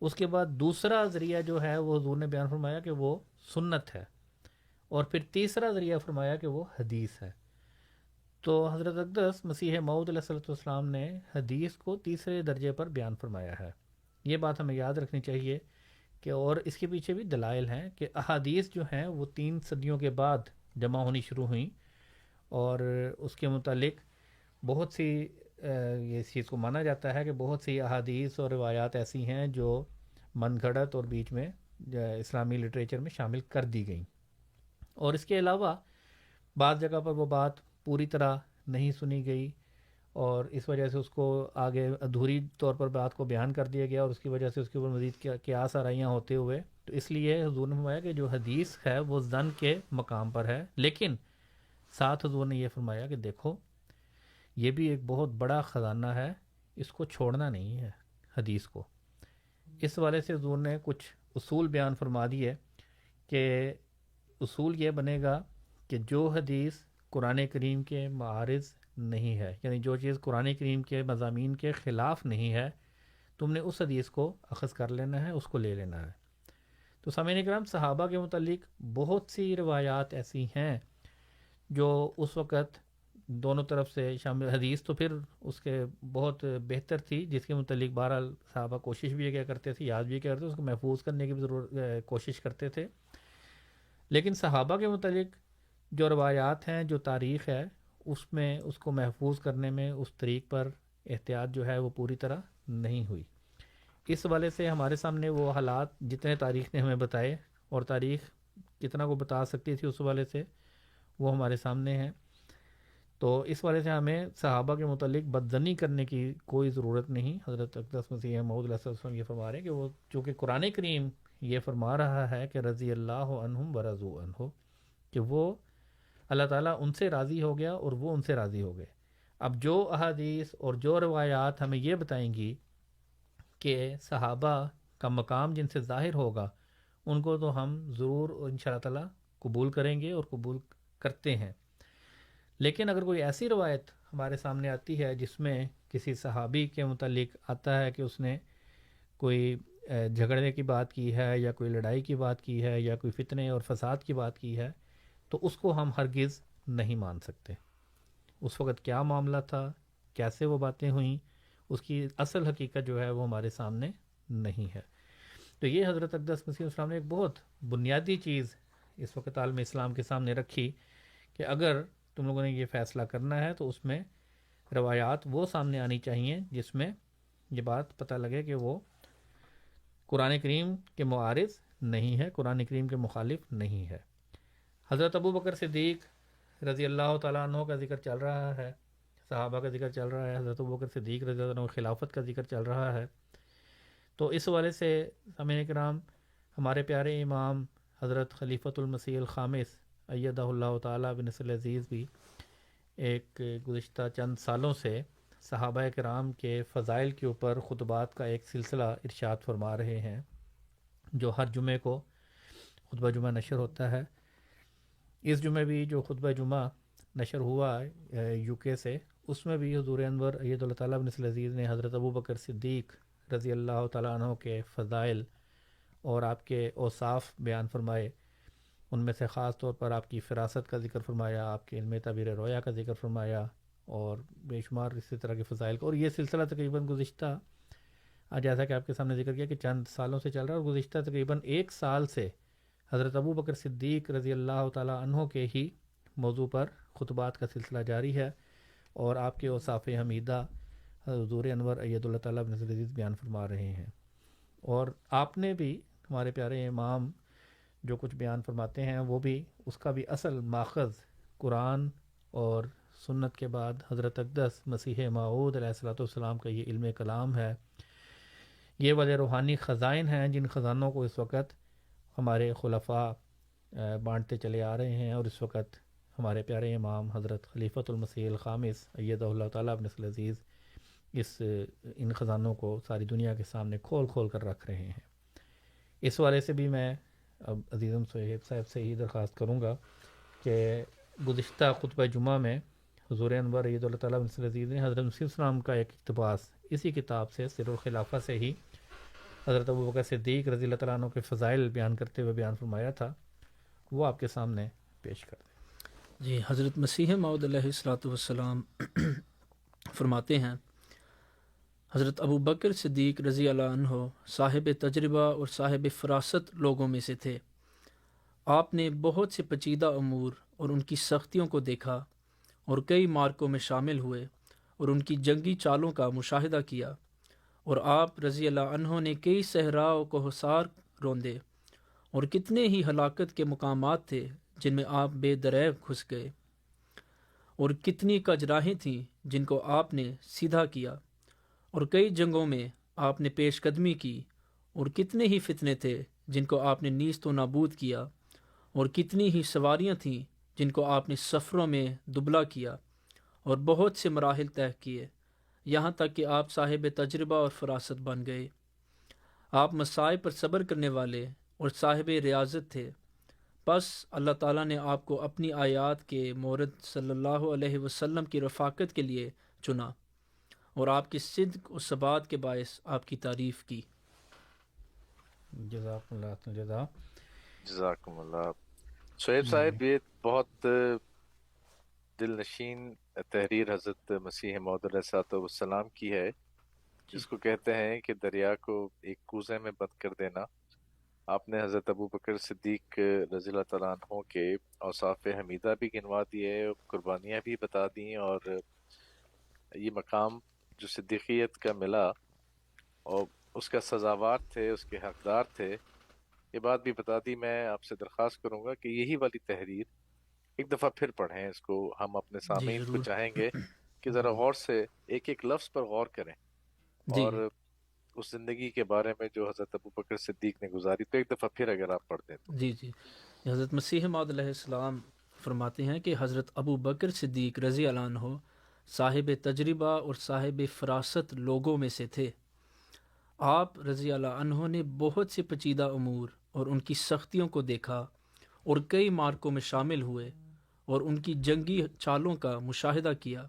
Speaker 5: اس کے بعد دوسرا ذریعہ جو ہے وہ حضور نے بیان فرمایا کہ وہ سنت ہے، اور پھر تیسرا ذریعہ فرمایا کہ وہ حدیث ہے. تو حضرت اقدس مسیح موعود علیہ السلام نے حدیث کو تیسرے درجے پر بیان فرمایا ہے. یہ بات ہمیں یاد رکھنی چاہیے کہ اور اس کے پیچھے بھی دلائل ہیں کہ احادیث جو ہیں وہ 3 صدیوں کے بعد جمع ہونی شروع ہوئیں، اور اس کے متعلق بہت سی یہ اس چیز کو مانا جاتا ہے کہ بہت سی احادیث اور روایات ایسی ہیں جو من گھڑت اور بیچ میں اسلامی لٹریچر میں شامل کر دی گئیں. اور اس کے علاوہ بعض جگہ پر وہ بات پوری طرح نہیں سنی گئی اور اس وجہ سے اس کو آگے ادھوری طور پر بات کو بیان کر دیا گیا، اور اس کی وجہ سے اس کے اوپر مزید قیاس آرائیاں ہوتے ہوئے تو اس لیے حضور نے فرمایا کہ جو حدیث ہے وہ ظن کے مقام پر ہے. لیکن ساتھ حضور نے یہ فرمایا کہ دیکھو یہ بھی ایک بہت بڑا خزانہ ہے، اس کو چھوڑنا نہیں ہے حدیث کو. اس حوالے سے حضور نے کچھ اصول بیان فرما دیے کہ اصول یہ بنے گا کہ جو حدیث قرآن کریم کے معارض نہیں ہے، یعنی جو چیز قرآن کریم کے مضامین کے خلاف نہیں ہے، تم نے اس حدیث کو اخذ کر لینا ہے، اس کو لے لینا ہے. تو سامعین کرام، صحابہ کے متعلق بہت سی روایات ایسی ہیں جو اس وقت دونوں طرف سے شامل، حدیث تو پھر اس کے بہت بہتر تھی جس کے متعلق بہرحال صحابہ کوشش بھی کیا کرتے تھے، یاد بھی کرتے تھے، اس کو محفوظ کرنے کی بھی کوشش کرتے تھے. لیکن صحابہ کے متعلق جو روایات ہیں، جو تاریخ ہے، اس میں اس کو محفوظ کرنے میں اس طریق پر احتیاط جو ہے وہ پوری طرح نہیں ہوئی. اس حوالے سے ہمارے سامنے وہ حالات جتنے تاریخ نے ہمیں بتائے اور تاریخ کتنا کو بتا سکتی تھی اس حوالے سے وہ ہمارے سامنے ہیں. تو اس حوالے سے ہمیں صحابہ کے متعلق بدظنی کرنے کی کوئی ضرورت نہیں. حضرت اقدس مسیح موعود علیہ السلام یہ فرما رہے ہیں کہ وہ چونکہ قرآن کریم یہ فرما رہا ہے کہ رضی اللہ عنہم ورضوا عنہ، کہ وہ اللہ تعالیٰ ان سے راضی ہو گیا اور وہ ان سے راضی ہو گئے. اب جو احادیث اور جو روایات ہمیں یہ بتائیں گی کہ صحابہ کا مقام جن سے ظاہر ہوگا ان کو تو ہم ضرور انشاءاللہ تعالیٰ قبول کریں گے اور قبول کرتے ہیں. لیکن اگر کوئی ایسی روایت ہمارے سامنے آتی ہے جس میں کسی صحابی کے متعلق آتا ہے کہ اس نے کوئی جھگڑے کی بات کی ہے یا کوئی لڑائی کی بات کی ہے یا کوئی فتنے اور فساد کی بات کی ہے، تو اس کو ہم ہرگز نہیں مان سکتے. اس وقت کیا معاملہ تھا، کیسے وہ باتیں ہوئیں، اس کی اصل حقیقت جو ہے وہ ہمارے سامنے نہیں ہے. تو یہ حضرت اقدس مسیح السلام نے ایک بہت بنیادی چیز اس وقت عالم اسلام کے سامنے رکھی کہ اگر تم لوگوں نے یہ فیصلہ کرنا ہے تو اس میں روایات وہ سامنے آنی چاہیے جس میں یہ بات پتہ لگے کہ وہ قرآن کریم کے معارض نہیں ہے، قرآن کریم کے مخالف نہیں ہے. حضرت ابو بکر صدیق رضی اللہ تعالیٰ عنہ کا ذکر چل رہا ہے، صحابہ کا ذکر چل رہا ہے، حضرت ابو بکر صدیق رضی اللہ عنہ خلافت کا ذکر چل رہا ہے. تو اس حوالے سے سامعین کرام، ہمارے پیارے امام حضرت خلیفۃ المسیح الخامس ایدہ اللہ تعالیٰ بنصر العزیز بھی ایک گزشتہ چند سالوں سے صحابہ کرام کے فضائل کے اوپر خطبات کا ایک سلسلہ ارشاد فرما رہے ہیں، جو ہر جمعے کو خطبہ جمعہ نشر ہوتا ہے. اس جمعے بھی جو خطبہ جمعہ نشر ہوا یو کے سے، اس میں بھی حضور انور ایدہ اللہ تعالیٰ بنصر العزیز نے حضرت ابو بکر صدیق رضی اللہ تعالیٰ عنہ کے فضائل اور آپ کے اوصاف بیان فرمائے. ان میں سے خاص طور پر آپ کی فراست کا ذکر فرمایا، آپ کے علم تعبیر رویا کا ذکر فرمایا اور بے شمار اسی طرح کے فضائل کا. اور یہ سلسلہ تقریباً گزشتہ، جیسا کہ آپ کے سامنے ذکر کیا کہ چند سالوں سے چل رہا ہے، اور گزشتہ تقریباً 1 سال سے حضرت ابو بکر صدیق رضی اللہ تعالیٰ عنہ کے ہی موضوع پر خطبات کا سلسلہ جاری ہے، اور آپ کے اوصاف حمیدہ حضور انور ایدہ اللہ تعالیٰ بنصر العزیز بیان فرما رہے ہیں. اور آپ نے بھی، ہمارے پیارے امام جو کچھ بیان فرماتے ہیں وہ بھی، اس کا بھی اصل ماخذ قرآن اور سنت کے بعد حضرت اقدس مسیح موعود علیہ الصلوۃ والسلام کا یہ علم کلام ہے. یہ والے روحانی خزائن ہیں جن خزانوں کو اس وقت ہمارے خلفاء بانٹتے چلے آ رہے ہیں، اور اس وقت ہمارے پیارے امام حضرت خلیفۃ المسیح الخامس ایدہ اللہ تعالیٰ بنصر العزیز ان خزانوں کو ساری دنیا کے سامنے کھول کھول کر رکھ رہے ہیں. اس والے سے بھی میں اب عزیزم صہیب صاحب سے ہی درخواست کروں گا کہ گزشتہ خطبہ جمعہ میں حضور انور ایدہ اللہ تعالیٰ بنصر العزیز نے حضرت مسیح السلام کا ایک اقتباس اسی کتاب سے سر الخلافہ سے ہی حضرت ابو بکر صدیق رضی اللہ تعالیٰ عنہ کے فضائل بیان کرتے ہوئے بیان فرمایا تھا، وہ آپ کے سامنے پیش کر دیں.
Speaker 6: جی، حضرت مسیح موعود علیہ الصلوۃ والسلام فرماتے ہیں، حضرت ابو بکر صدیق رضی اللہ عنہ صاحب تجربہ اور صاحب فراست لوگوں میں سے تھے. آپ نے بہت سے پیچیدہ امور اور ان کی سختیوں کو دیکھا اور کئی مارکوں میں شامل ہوئے اور ان کی جنگی چالوں کا مشاہدہ کیا، اور آپ رضی اللہ عنہ نے کئی صحراؤں کو حصار روندے، اور کتنے ہی ہلاکت کے مقامات تھے جن میں آپ بے دریغ گھس گئے، اور کتنی کجراہیں تھیں جن کو آپ نے سیدھا کیا، اور کئی جنگوں میں آپ نے پیش قدمی کی، اور کتنے ہی فتنے تھے جن کو آپ نے نیست و نابود کیا، اور کتنی ہی سواریاں تھیں جن کو آپ نے سفروں میں دبلا کیا، اور بہت سے مراحل طے کیے، یہاں تک کہ آپ صاحب تجربہ اور فراست بن گئے. آپ مسائب پر صبر کرنے والے اور صاحب ریاضت تھے. پس اللہ تعالیٰ نے آپ کو اپنی آیات کے مورد صلی اللہ علیہ وسلم کی رفاقت کے لیے چنا، اور آپ کی صدق و ثبات کے باعث آپ کی تعریف کی.
Speaker 5: جزاکم اللہ جزا.
Speaker 4: جزاکم اللہ. شعیب صاحب، یہ بہت دل نشین تحریر حضرت مسیح موعود علیہ السلام کی ہے، جس کو کہتے ہیں کہ دریا کو ایک کوزے میں بند کر دینا. آپ نے حضرت ابو بکر صدیق رضی اللہ تعالیٰ عنہ کے اوصاف حمیدہ بھی گنوا دیے، قربانیاں بھی بتا دیں، اور یہ مقام جو صدیقیت کا ملا اور اس کا سزاوار تھے، اس کے حقدار تھے، یہ بات بھی بتا دی. میں آپ سے درخواست کروں گا کہ یہی والی تحریر ایک دفعہ پھر پڑھیں. اس کو ہم اپنے سامعین کو چاہیں گے کہ ذرا غور سے ایک ایک لفظ پر غور کریں، اور اس زندگی کے بارے میں جو حضرت ابو بکر صدیق نے گزاری، تو ایک دفعہ پھر اگر آپ پڑھ دیں تو.
Speaker 6: جی، حضرت مسیح موعود علیہ السلام فرماتے ہیں کہ حضرت ابو بکر صدیق رضی اللہ عنہ صاحب تجربہ اور صاحب فراست لوگوں میں سے تھے. آپ رضی اللہ عنہ نے بہت سے پیچیدہ امور اور ان کی سختیوں کو دیکھا اور کئی معرکوں میں شامل ہوئے اور ان کی جنگی چالوں کا مشاہدہ کیا،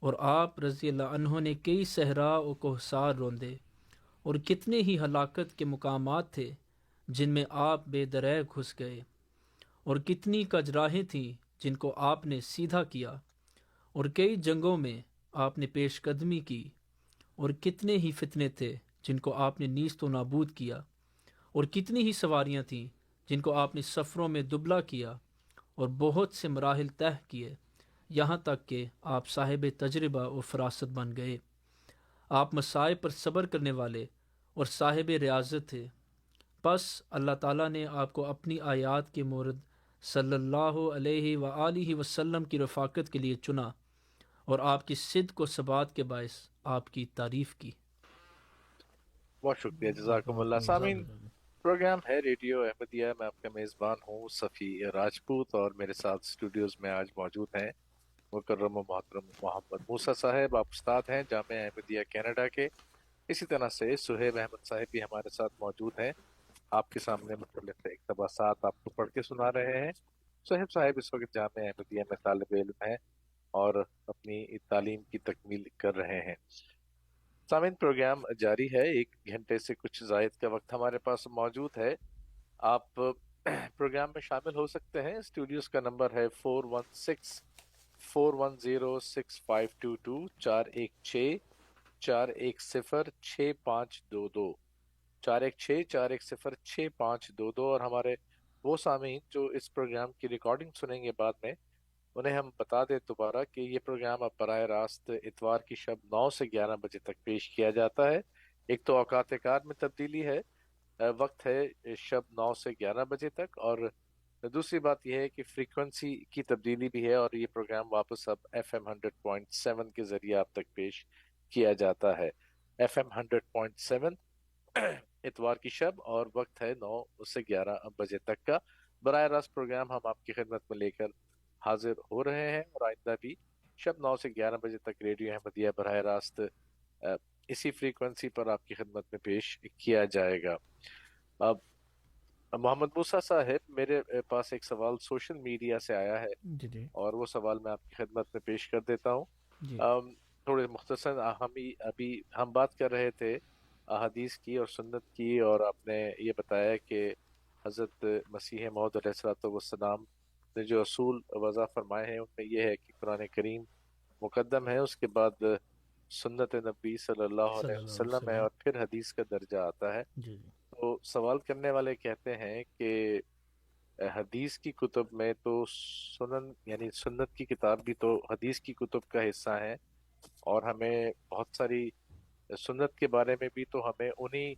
Speaker 6: اور آپ رضی اللہ عنہ نے کئی صحرا و کوہسار روندے، اور کتنے ہی ہلاکت کے مقامات تھے جن میں آپ بے دریغ گھس گئے، اور کتنی کجراہیں تھیں جن کو آپ نے سیدھا کیا، اور کئی جنگوں میں آپ نے پیش قدمی کی، اور کتنے ہی فتنے تھے جن کو آپ نے نیست و نابود کیا، اور کتنی ہی سواریاں تھیں جن کو آپ نے سفروں میں دبلا کیا، اور بہت سے مراحل طے کیے، یہاں تک کہ آپ صاحب تجربہ و فراست بن گئے۔ آپ مصائب پر صبر کرنے والے اور صاحب ریاضت تھے، پس اللہ تعالیٰ نے آپ کو اپنی آیات کے مورد صلی اللہ علیہ وآلہ وسلم کی رفاقت کے لیے چنا، اور آپ کی صدق و ثبات کے باعث آپ کی تعریف کی۔
Speaker 4: بہت شکریہ، جزاکم اللہ۔ سامعین، پروگرام ہے ریڈیو احمدیہ، میں آپ کا میزبان ہوں صفی راجپوت، اور میرے ساتھ اسٹوڈیوز میں آج موجود ہیں مکرم و محترم محمد موسیٰ صاحب، آپ استاد ہیں جامعہ احمدیہ کینیڈا کے۔ اسی طرح سے سہیب احمد صاحب بھی ہمارے ساتھ موجود ہیں، آپ کے سامنے مختلف اقتباسات آپ کو پڑھ کے سنا رہے ہیں۔ سہیب صاحب اس وقت جامعہ احمدیہ میں طالب علم ہیں اور اپنی تعلیم کی تکمیل کر رہے ہیں۔ سامعین، پروگرام جاری ہے، 1 گھنٹے سے کچھ زائد کا وقت ہمارے پاس موجود ہے۔ آپ پروگرام میں شامل ہو سکتے ہیں۔ اسٹوڈیوز کا نمبر ہے 416-410-6522، 416-410-6522، 416-410-6522۔ اور ہمارے وہ سامعین جو اس پروگرام کی ریکارڈنگ سنیں گے بعد میں، انہیں ہم بتا دیں دوبارہ کہ یہ پروگرام اب براہ راست اتوار کی شب 9 سے 11 بجے تک پیش کیا جاتا ہے۔ ایک تو اوقات کار میں تبدیلی ہے، وقت ہے شب 9 سے 11 بجے تک، اور دوسری بات یہ ہے کہ فریکوینسی کی تبدیلی بھی ہے، اور یہ پروگرام واپس اب FM 100.7 کے ذریعے آپ تک پیش کیا جاتا ہے۔ FM 100.7 اتوار کی شب، اور وقت ہے 9 سے 11 بجے تک کا۔ براہ راست پروگرام ہم آپ کی خدمت میں لے کر حاضر ہو رہے ہیں، اور آئندہ بھی شب 9 سے 11 بجے تک ریڈیو احمدیہ براہ راست اسی فریکوینسی پر آپ کی خدمت میں پیش کیا جائے گا۔ اب محمد موسیٰ صاحب، میرے پاس ایک سوال سوشل میڈیا سے آیا ہے،
Speaker 5: جی
Speaker 4: اور وہ سوال میں آپ کی خدمت میں پیش کر دیتا ہوں۔
Speaker 5: جی
Speaker 4: تھوڑے مختصر، ابھی ہم بات کر رہے تھے احادیث کی اور سنت کی، اور آپ نے یہ بتایا کہ حضرت مسیح موعود علیہ الصلوۃ والسلام نے جو اصول وضع فرمائے ہیں ان میں یہ ہے کہ قرآن کریم مقدم ہے، اس کے بعد سنت نبی صلی اللہ علیہ وسلم ہے، اور پھر حدیث کا درجہ آتا ہے۔
Speaker 5: جی
Speaker 4: تو سوال کرنے والے کہتے ہیں کہ حدیث کی کتب میں تو سنن یعنی سنت کی کتاب بھی تو حدیث کی کتب کا حصہ ہے، اور ہمیں بہت ساری سنت کے بارے میں بھی تو ہمیں انہی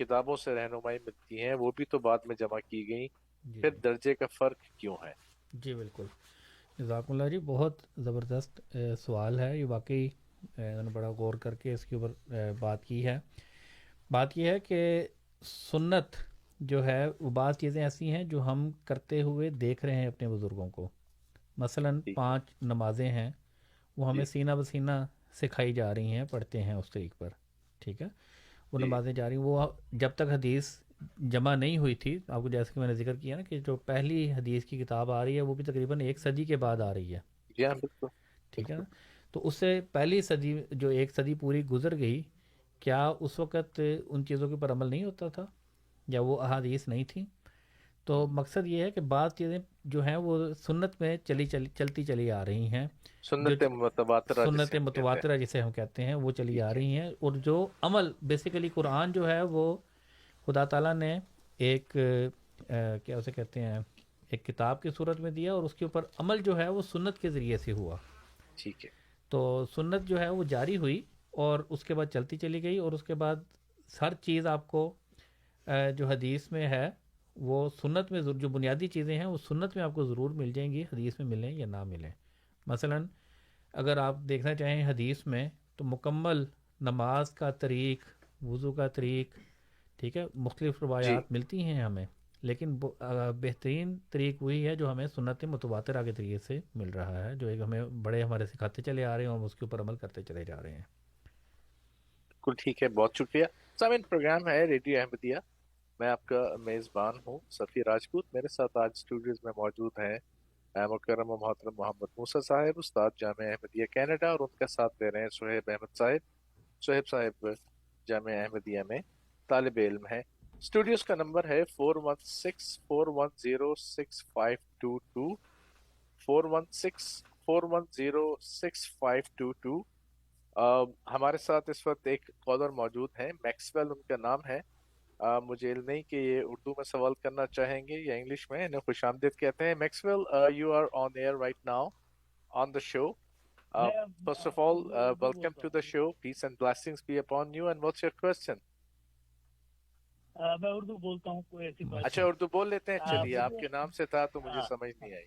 Speaker 4: کتابوں سے رہنمائی ملتی ہیں، وہ بھی تو بعد میں جمع کی گئیں، پھر درجے کا فرق کیوں ہے؟
Speaker 5: جی بالکل، جزاک اللہ جی، بہت زبردست سوال ہے یہ، واقعی انہوں نے بڑا غور کر کے اس کے اوپر بات کی ہے۔ بات یہ ہے کہ سنت جو ہے وہ بعض چیزیں ایسی ہیں جو ہم کرتے ہوئے دیکھ رہے ہیں اپنے بزرگوں کو، مثلا 5 نمازیں ہیں، وہ ہمیں سینہ بسینہ سکھائی جا رہی ہیں، پڑھتے ہیں اس طریق پر، ٹھیک ہے، وہ نمازیں جا رہی ہیں، وہ جب تک حدیث جمع نہیں ہوئی تھی، آپ کو جیسے کہ میں نے ذکر کیا نا کہ جو پہلی حدیث کی کتاب آ رہی ہے وہ بھی تقریباً 1 صدی کے بعد آ رہی ہے، ٹھیک ہے نا، تو اس سے پہلی صدی جو 1 صدی پوری گزر گئی، کیا اس وقت ان چیزوں کے اوپر عمل نہیں ہوتا تھا یا وہ احادیث نہیں تھیں؟ تو مقصد یہ ہے کہ بعض چیزیں جو ہیں وہ سنت میں چلتی چلی آ رہی ہیں،
Speaker 4: سنت
Speaker 5: متواترہ جسے ہم کہتے ہیں، وہ چلی آ رہی ہیں، اور جو عمل بیسیکلی قرآن جو ہے وہ خدا تعالیٰ نے ایک کیا اسے کہتے ہیں ایک کتاب کی صورت میں دیا، اور اس کے اوپر عمل جو ہے وہ سنت کے ذریعے سے ہوا،
Speaker 4: ٹھیک ہے۔
Speaker 5: تو سنت جو ہے وہ جاری ہوئی اور اس کے بعد چلتی چلی گئی، اور اس کے بعد ہر چیز آپ کو جو حدیث میں ہے وہ سنت میں جو بنیادی چیزیں ہیں وہ سنت میں آپ کو ضرور مل جائیں گی، حدیث میں ملیں یا نہ ملیں۔ مثلا اگر آپ دیکھنا چاہیں حدیث میں تو مکمل نماز کا طریق، وضو کا طریق، ٹھیک ہے، مختلف روایات ملتی ہیں ہمیں، لیکن بہترین طریق وہی ہے جو ہمیں سنت متواترہ کے طریقے سے مل رہا ہے، جو ایک ہمیں بڑے ہمارے سکھاتے چلے آ رہے ہیں، ہم اس کے اوپر عمل کرتے چلے جا رہے ہیں۔
Speaker 4: بالکل ٹھیک ہے، بہت شکریہ۔ سامعین، پروگرام ہے ریڈیو احمدیہ میں آپ کا میزبان ہوں صفی راجپوت. میرے ساتھ آج اسٹوڈیوز میں موجود ہیں مکرم و محترم محمد موسیٰ صاحب استاد جامعہ احمدیہ کینیڈا، اور ان کا ساتھ دے رہے ہیں صہیب احمد صاحب. صہیب صاحب جامعہ احمدیہ میں طالب علم ہیں. اسٹوڈیوز کا نمبر ہے 416-410-6522 416-410-6522. ہمارے ساتھ اس وقت ایک کالر موجود ہیں، میکسویل ان کا نام ہے. مجھے علم نہیں کہ یہ اردو میں سوال کرنا چاہیں گے یا انگلش میں. انہیں خوش آمدید کہتے ہیں. Maxwell, you are on air right now on the show. First of all, welcome to the show. Peace and blessings be upon you. And what's your question?
Speaker 7: میں اردو بولتا ہوں، کوئی ایسی بات
Speaker 4: اچھا اردو بول لیتے ہیں. چلیے، آپ کے نام سے تھا تو مجھے سمجھ نہیں آئی.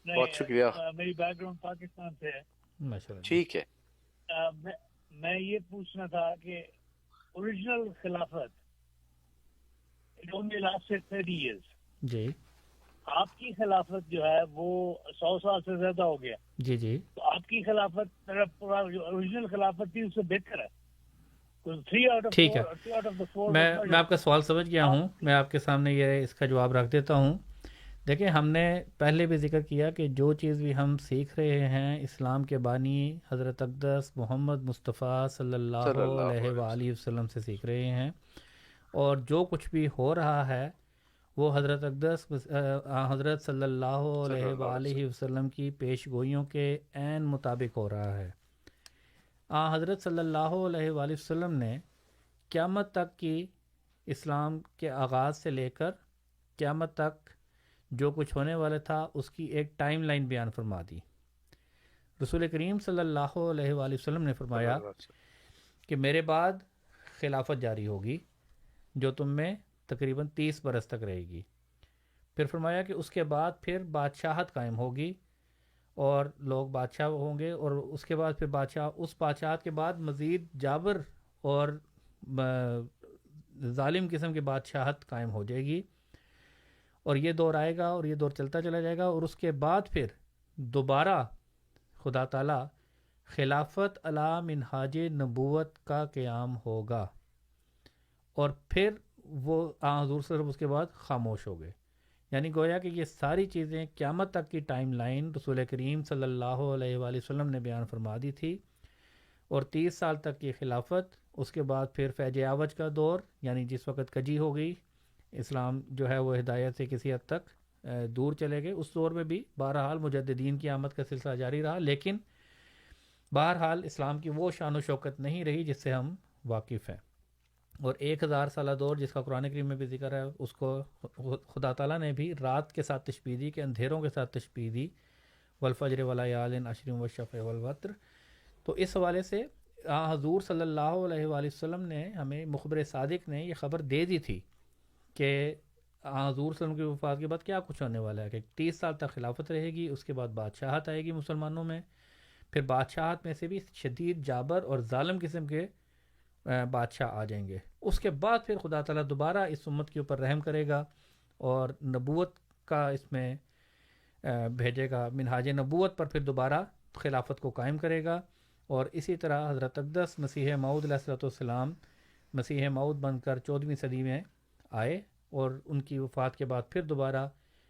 Speaker 4: بہت شکریہ.
Speaker 7: میری بیک گراؤنڈ پاکستان سے ہے.
Speaker 4: ٹھیک ہے.
Speaker 7: میں یہ پوچھنا تھا کہ اوریجنل خلافت only lasted 30 years.
Speaker 5: جی.
Speaker 7: آپ کی خلافت جو ہے وہ 100 سال سے زیادہ ہو گیا.
Speaker 5: جی جی.
Speaker 7: تو آپ کی خلافت اوریجنل خلافت تھی اس سے بہتر ہے.
Speaker 5: ٹھیک ہے، میں آپ کا سوال سمجھ گیا ہوں. میں آپ کے سامنے یہ اس کا جواب رکھ دیتا ہوں. دیکھیں، ہم نے پہلے بھی ذکر کیا کہ جو چیز بھی ہم سیکھ رہے ہیں اسلام کے بانی حضرت اقدس محمد مصطفیٰ صلی اللہ علیہ وآلہ وسلم سے سیکھ رہے ہیں، اور جو کچھ بھی ہو رہا ہے وہ حضرت اقدس حضرت صلی اللہ علیہ وآلہ وسلم کی پیش گوئیوں کے عین مطابق ہو رہا ہے. حضرت صلی اللہ علیہ وآلہ وسلم نے قیامت تک کی اسلام کے آغاز سے لے کر قیامت تک جو کچھ ہونے والا تھا اس کی ایک ٹائم لائن بیان فرما دی. رسول کریم صلی اللہ علیہ وآلہ وسلم نے فرمایا کہ میرے بعد خلافت جاری ہوگی جو تم میں تقریباً 30 برس تک رہے گی. پھر فرمایا کہ اس کے بعد پھر بادشاہت قائم ہوگی اور لوگ بادشاہ ہوں گے، اور اس کے بعد پھر اس بادشاہت کے بعد مزید جابر اور ظالم قسم کی بادشاہت قائم ہو جائے گی، اور یہ دور آئے گا اور یہ دور چلتا چلا جائے گا. اور اس کے بعد پھر دوبارہ خدا تعالیٰ خلافت علی منہاج نبوت کا قیام ہوگا، اور پھر وہ حضور صلی اللہ علیہ وسلم اس کے بعد خاموش ہو گئے. یعنی گویا کہ یہ ساری چیزیں قیامت تک کی ٹائم لائن رسول کریم صلی اللہ علیہ وآلہ وسلم نے بیان فرما دی تھی. اور 30 سال تک کی خلافت، اس کے بعد پھر فیض عوج کا دور، یعنی جس وقت کجی ہو گئی، اسلام جو ہے وہ ہدایت سے کسی حد تک دور چلے گئے. اس دور میں بھی بہرحال مجددین کی آمد کا سلسلہ جاری رہا، لیکن بہرحال اسلام کی وہ شان و شوکت نہیں رہی جس سے ہم واقف ہیں. اور 1000 سالہ دور جس کا قرآن کریم میں بھی ذکر ہے، اس کو خدا تعالیٰ نے بھی رات کے ساتھ تشبیہ دی، کہ اندھیروں کے ساتھ تشبیہ دی، والفجر ولیال عشر والشفع والوتر. تو اس حوالے سے حضور صلی اللہ علیہ وآلہ وسلم نے ہمیں، مخبر صادق نے یہ خبر دے دی تھی کہ حضور صلی اللہ علیہ وسلم کی وفات کے بعد کیا کچھ ہونے والا ہے، کہ 30 سال تک خلافت رہے گی، اس کے بعد بادشاہت آئے گی مسلمانوں میں. پھر بادشاہت میں سے بھی شدید جابر اور ظالم قسم کے بادشاہ آ جائیں گے. اس کے بعد پھر خدا تعالیٰ دوبارہ اس امت کے اوپر رحم کرے گا اور نبوت کا اس میں بھیجے گا، منہاج نبوت پر پھر دوبارہ خلافت کو قائم کرے گا. اور اسی طرح حضرت اقدس مسیح موعود علیہ السلام مسیح موعود بن کر 14ویں صدی میں آئے، اور ان کی وفات کے بعد پھر دوبارہ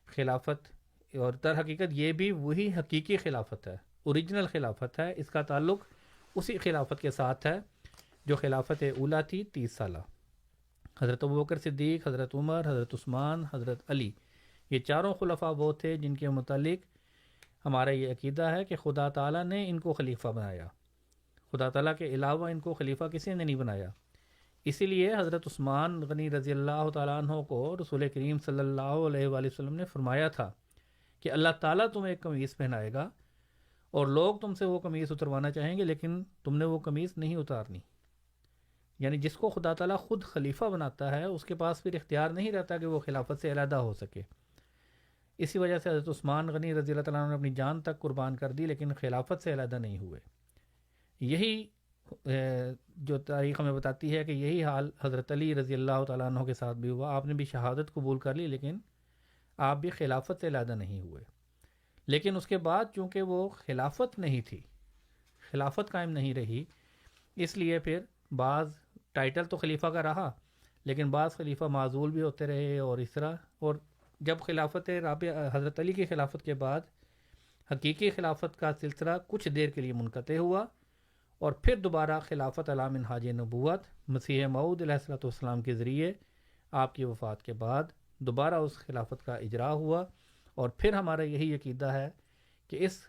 Speaker 5: خلافت. اور در حقیقت یہ بھی وہی حقیقی خلافت ہے، اوریجنل خلافت ہے. اس کا تعلق اسی خلافت کے ساتھ ہے جو خلافت اولیٰ تھی 30 سالہ. حضرت ابوبکر صدیق، حضرت عمر، حضرت عثمان، حضرت علی، یہ چاروں خلفاء وہ تھے جن کے متعلق ہمارا یہ عقیدہ ہے کہ خدا تعالیٰ نے ان کو خلیفہ بنایا. خدا تعالیٰ کے علاوہ ان کو خلیفہ کسی نے نہیں بنایا. اسی لیے حضرت عثمان غنی رضی اللہ تعالیٰ عنہ کو رسول کریم صلی اللہ علیہ وآلہ وسلم نے فرمایا تھا کہ اللہ تعالیٰ تمہیں ایک قمیص پہنائے گا، اور لوگ تم سے وہ قمیص اتروانا چاہیں گے، لیکن تم نے وہ قمیص نہیں اتارنی. یعنی جس کو خدا تعالیٰ خود خلیفہ بناتا ہے اس کے پاس پھر اختیار نہیں رہتا کہ وہ خلافت سے علیحدہ ہو سکے. اسی وجہ سے حضرت عثمان غنی رضی اللہ تعالیٰ عنہ نے اپنی جان تک قربان کر دی، لیکن خلافت سے علیحدہ نہیں ہوئے. یہی جو تاریخ ہمیں بتاتی ہے کہ یہی حال حضرت علی رضی اللہ تعالیٰ عنہ کے ساتھ بھی ہوا. آپ نے بھی شہادت قبول کر لی، لیکن آپ بھی خلافت سے علیحدہ نہیں ہوئے. لیکن اس کے بعد چونکہ وہ خلافت نہیں تھی، خلافت قائم نہیں رہی، اس لیے پھر بعض ٹائٹل تو خلیفہ کا رہا، لیکن بعض خلیفہ معزول بھی ہوتے رہے اور اس طرح. اور جب خلافت رابعہ حضرت علی کی خلافت کے بعد حقیقی خلافت کا سلسلہ کچھ دیر کے لیے منقطع ہوا اور پھر دوبارہ خلافت علی منہاج نبوت مسیح موعود علیہ الصلوۃ والسلام کے ذریعے آپ کی وفات کے بعد دوبارہ اس خلافت کا اجرا ہوا. اور پھر ہمارا یہی عقیدہ ہے کہ اس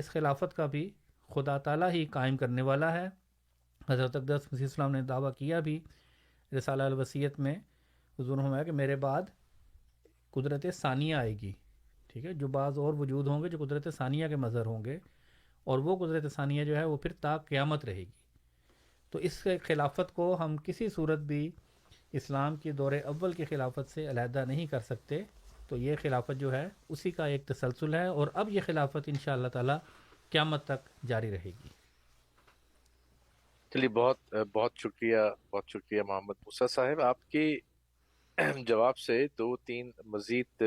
Speaker 5: خلافت کا بھی خدا تعالیٰ ہی قائم کرنے والا ہے. حضرت اقدس مسیح السلام نے دعویٰ کیا بھی رسالہ الوصیت میں، حضور نے فرمایا کہ میرے بعد قدرت ثانیہ آئے گی، ٹھیک ہے، جو بعض اور وجود ہوں گے جو قدرت ثانیہ کے مظہر ہوں گے، اور وہ قدرت ثانیہ جو ہے وہ پھر تا قیامت رہے گی. تو اس خلافت کو ہم کسی صورت بھی اسلام کی دور اول کی خلافت سے علیحدہ نہیں کر سکتے. تو یہ خلافت جو ہے اسی کا ایک تسلسل ہے، اور اب یہ خلافت انشاءاللہ تعالی قیامت تک جاری رہے گی.
Speaker 8: چلیے بہت شکریہ محمد موسیٰ صاحب. آپ کے جواب سے 2-3 مزید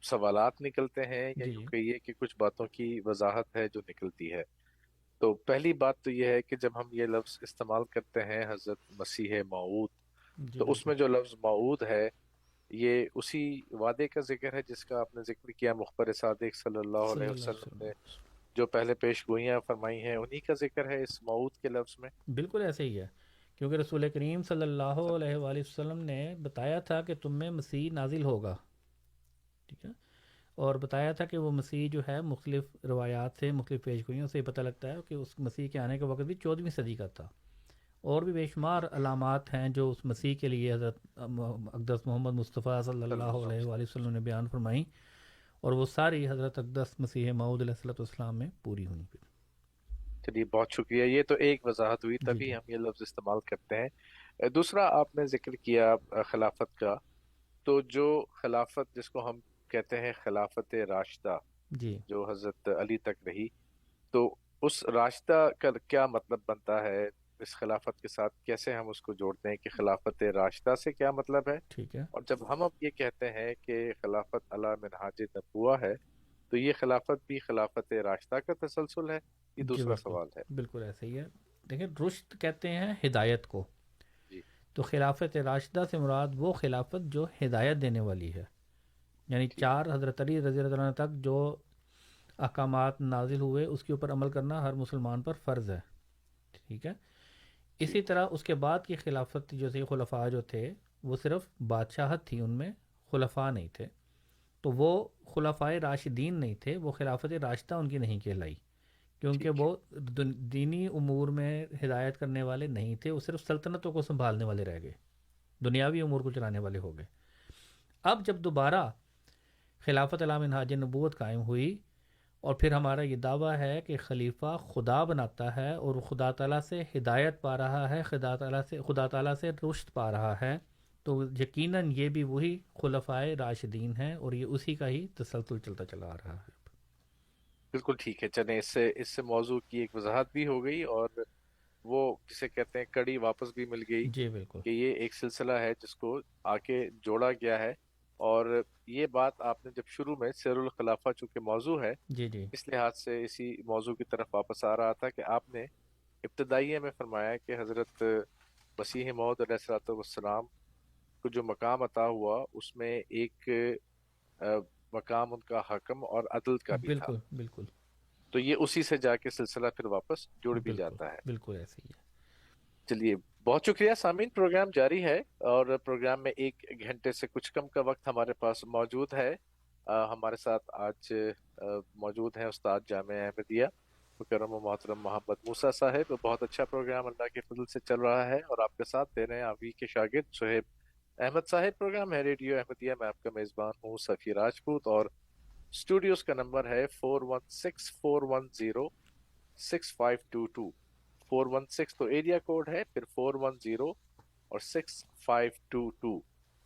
Speaker 8: سوالات نکلتے ہیں، یا یوں کہیے کہ کچھ باتوں کی وضاحت ہے جو نکلتی ہے. تو پہلی بات تو یہ ہے کہ جب ہم یہ لفظ استعمال کرتے ہیں حضرت مسیح موعود، تو اس میں جو لفظ موعود ہے یہ اسی وعدے کا ذکر ہے جس کا آپ نے ذکر کیا مخبر صادق صلی اللہ علیہ وسلم نے جو پہلے پیش گوئیاں فرمائی ہیں، انہی کا ذکر ہے اس موعود کے لفظ میں؟
Speaker 5: بالکل ایسے ہی ہے، کیونکہ رسول کریم صلی اللہ علیہ وآلہ وسلم نے بتایا تھا کہ تم میں مسیح نازل ہوگا، ٹھیک ہے، اور بتایا تھا کہ وہ مسیح جو ہے مختلف روایات سے مختلف پیش گوئیوں سے پتہ لگتا ہے کہ اس مسیح کے آنے کا وقت بھی 14ویں صدی کا تھا. اور بھی بے شمار علامات ہیں جو اس مسیح کے لیے حضرت اقدس محمد مصطفیٰ صلی اللہ علیہ وآلہ وسلم نے بیان فرمائیں، اور وہ ساری حضرت اقدس مسیح موعود علیہ الصلوۃ والسلام میں پوری ہوئیں.
Speaker 8: چلیے بہت شکریہ، یہ تو ایک وضاحت ہوئی، تبھی ہم یہ لفظ استعمال کرتے ہیں. دوسرا آپ نے ذکر کیا خلافت کا، تو جو خلافت جس کو ہم کہتے ہیں خلافت راشدہ جو حضرت علی تک رہی، تو اس راشدہ کا کیا مطلب بنتا ہے اس خلافت کے ساتھ؟ کیسے ہم اس کو جوڑتے ہیں کہ خلافت راشدہ سے کیا مطلب ہے؟
Speaker 5: ٹھیک ہے.
Speaker 8: اور جب ہم اب یہ کہتے ہیں کہ خلافت علی منہاج نبوہ ہے، تو یہ خلافت بھی خلافت راشدہ کا تسلسل ہے؟ یہ دوسرا سوال ہے.
Speaker 5: بالکل ایسے ہی ہے. دیکھیں، رشد کہتے ہیں ہدایت کو،
Speaker 8: جی.
Speaker 5: تو خلافت راشدہ سے مراد وہ خلافت جو ہدایت دینے والی ہے، یعنی 4 حضرت علی رضی اللہ عنہ تک جو احکامات نازل ہوئے اس کے اوپر عمل کرنا ہر مسلمان پر فرض ہے، ٹھیک ہے. اسی طرح اس کے بعد کی خلافت جو تھی، خلفاء جو تھے وہ صرف بادشاہت تھی، ان میں خلفاء نہیں تھے، تو وہ خلفاء راشدین نہیں تھے، وہ خلافت راشدہ ان کی نہیں کہلائی، کیونکہ وہ دینی امور میں ہدایت کرنے والے نہیں تھے، وہ صرف سلطنتوں کو سنبھالنے والے رہ گئے، دنیاوی امور کو چلانے والے ہو گئے. اب جب دوبارہ خلافت علی منہاج نبوت قائم ہوئی، اور پھر ہمارا یہ دعویٰ ہے کہ خلیفہ خدا بناتا ہے اور وہ خدا تعالیٰ سے ہدایت پا رہا ہے، خدا تعالیٰ سے رشد پا رہا ہے، تو یقیناً یہ بھی وہی خلفائے راشدین ہیں، اور یہ اسی کا ہی تسلسل چلتا چلا آ رہا ہے.
Speaker 8: بالکل ٹھیک ہے. چلیں اس سے موضوع کی ایک وضاحت بھی ہو گئی، اور وہ جسے کہتے ہیں کڑی واپس بھی مل گئی.
Speaker 5: جی بالکل،
Speaker 8: کہ یہ ایک سلسلہ ہے جس کو آ کے جوڑا گیا ہے. اور یہ بات آپ نے جب شروع میں سیر الخلافہ چونکہ موضوع ہے،
Speaker 5: جی جی،
Speaker 8: اس لحاظ سے اسی موضوع کی طرف واپس آ رہا تھا کہ آپ نے ابتدائیے میں فرمایا کہ حضرت مسیح موعود علیہ الصلوۃ والسلام کو جو مقام عطا ہوا اس میں ایک مقام ان کا حکم اور عدل کا بھی تھا.
Speaker 5: بالکل بالکل.
Speaker 8: تو یہ اسی سے جا کے سلسلہ پھر واپس جڑ بھی جاتا ہے.
Speaker 5: بالکل ایسے ہی ہے.
Speaker 8: چلیے بہت شکریہ سامعین، پروگرام جاری ہے، اور پروگرام میں 1 گھنٹے سے کچھ کم کا وقت ہمارے پاس موجود ہے. ہمارے ساتھ آج موجود ہیں استاد جامعہ احمدیہ مکرم و محترم محمد موسیٰ صاحب. بہت اچھا پروگرام اللہ کے فضل سے چل رہا ہے، اور آپ کے ساتھ دے رہے ہیں آپ ہی کے شاگرد صہیب احمد صاحب. پروگرام ہے ریڈیو احمدیہ، میں آپ کا میزبان ہوں صفی راجپوت، اور اسٹوڈیوز کا نمبر ہے 4164106522. 416 تو ایریا کوڈ ہے، پھر 410 اور 6522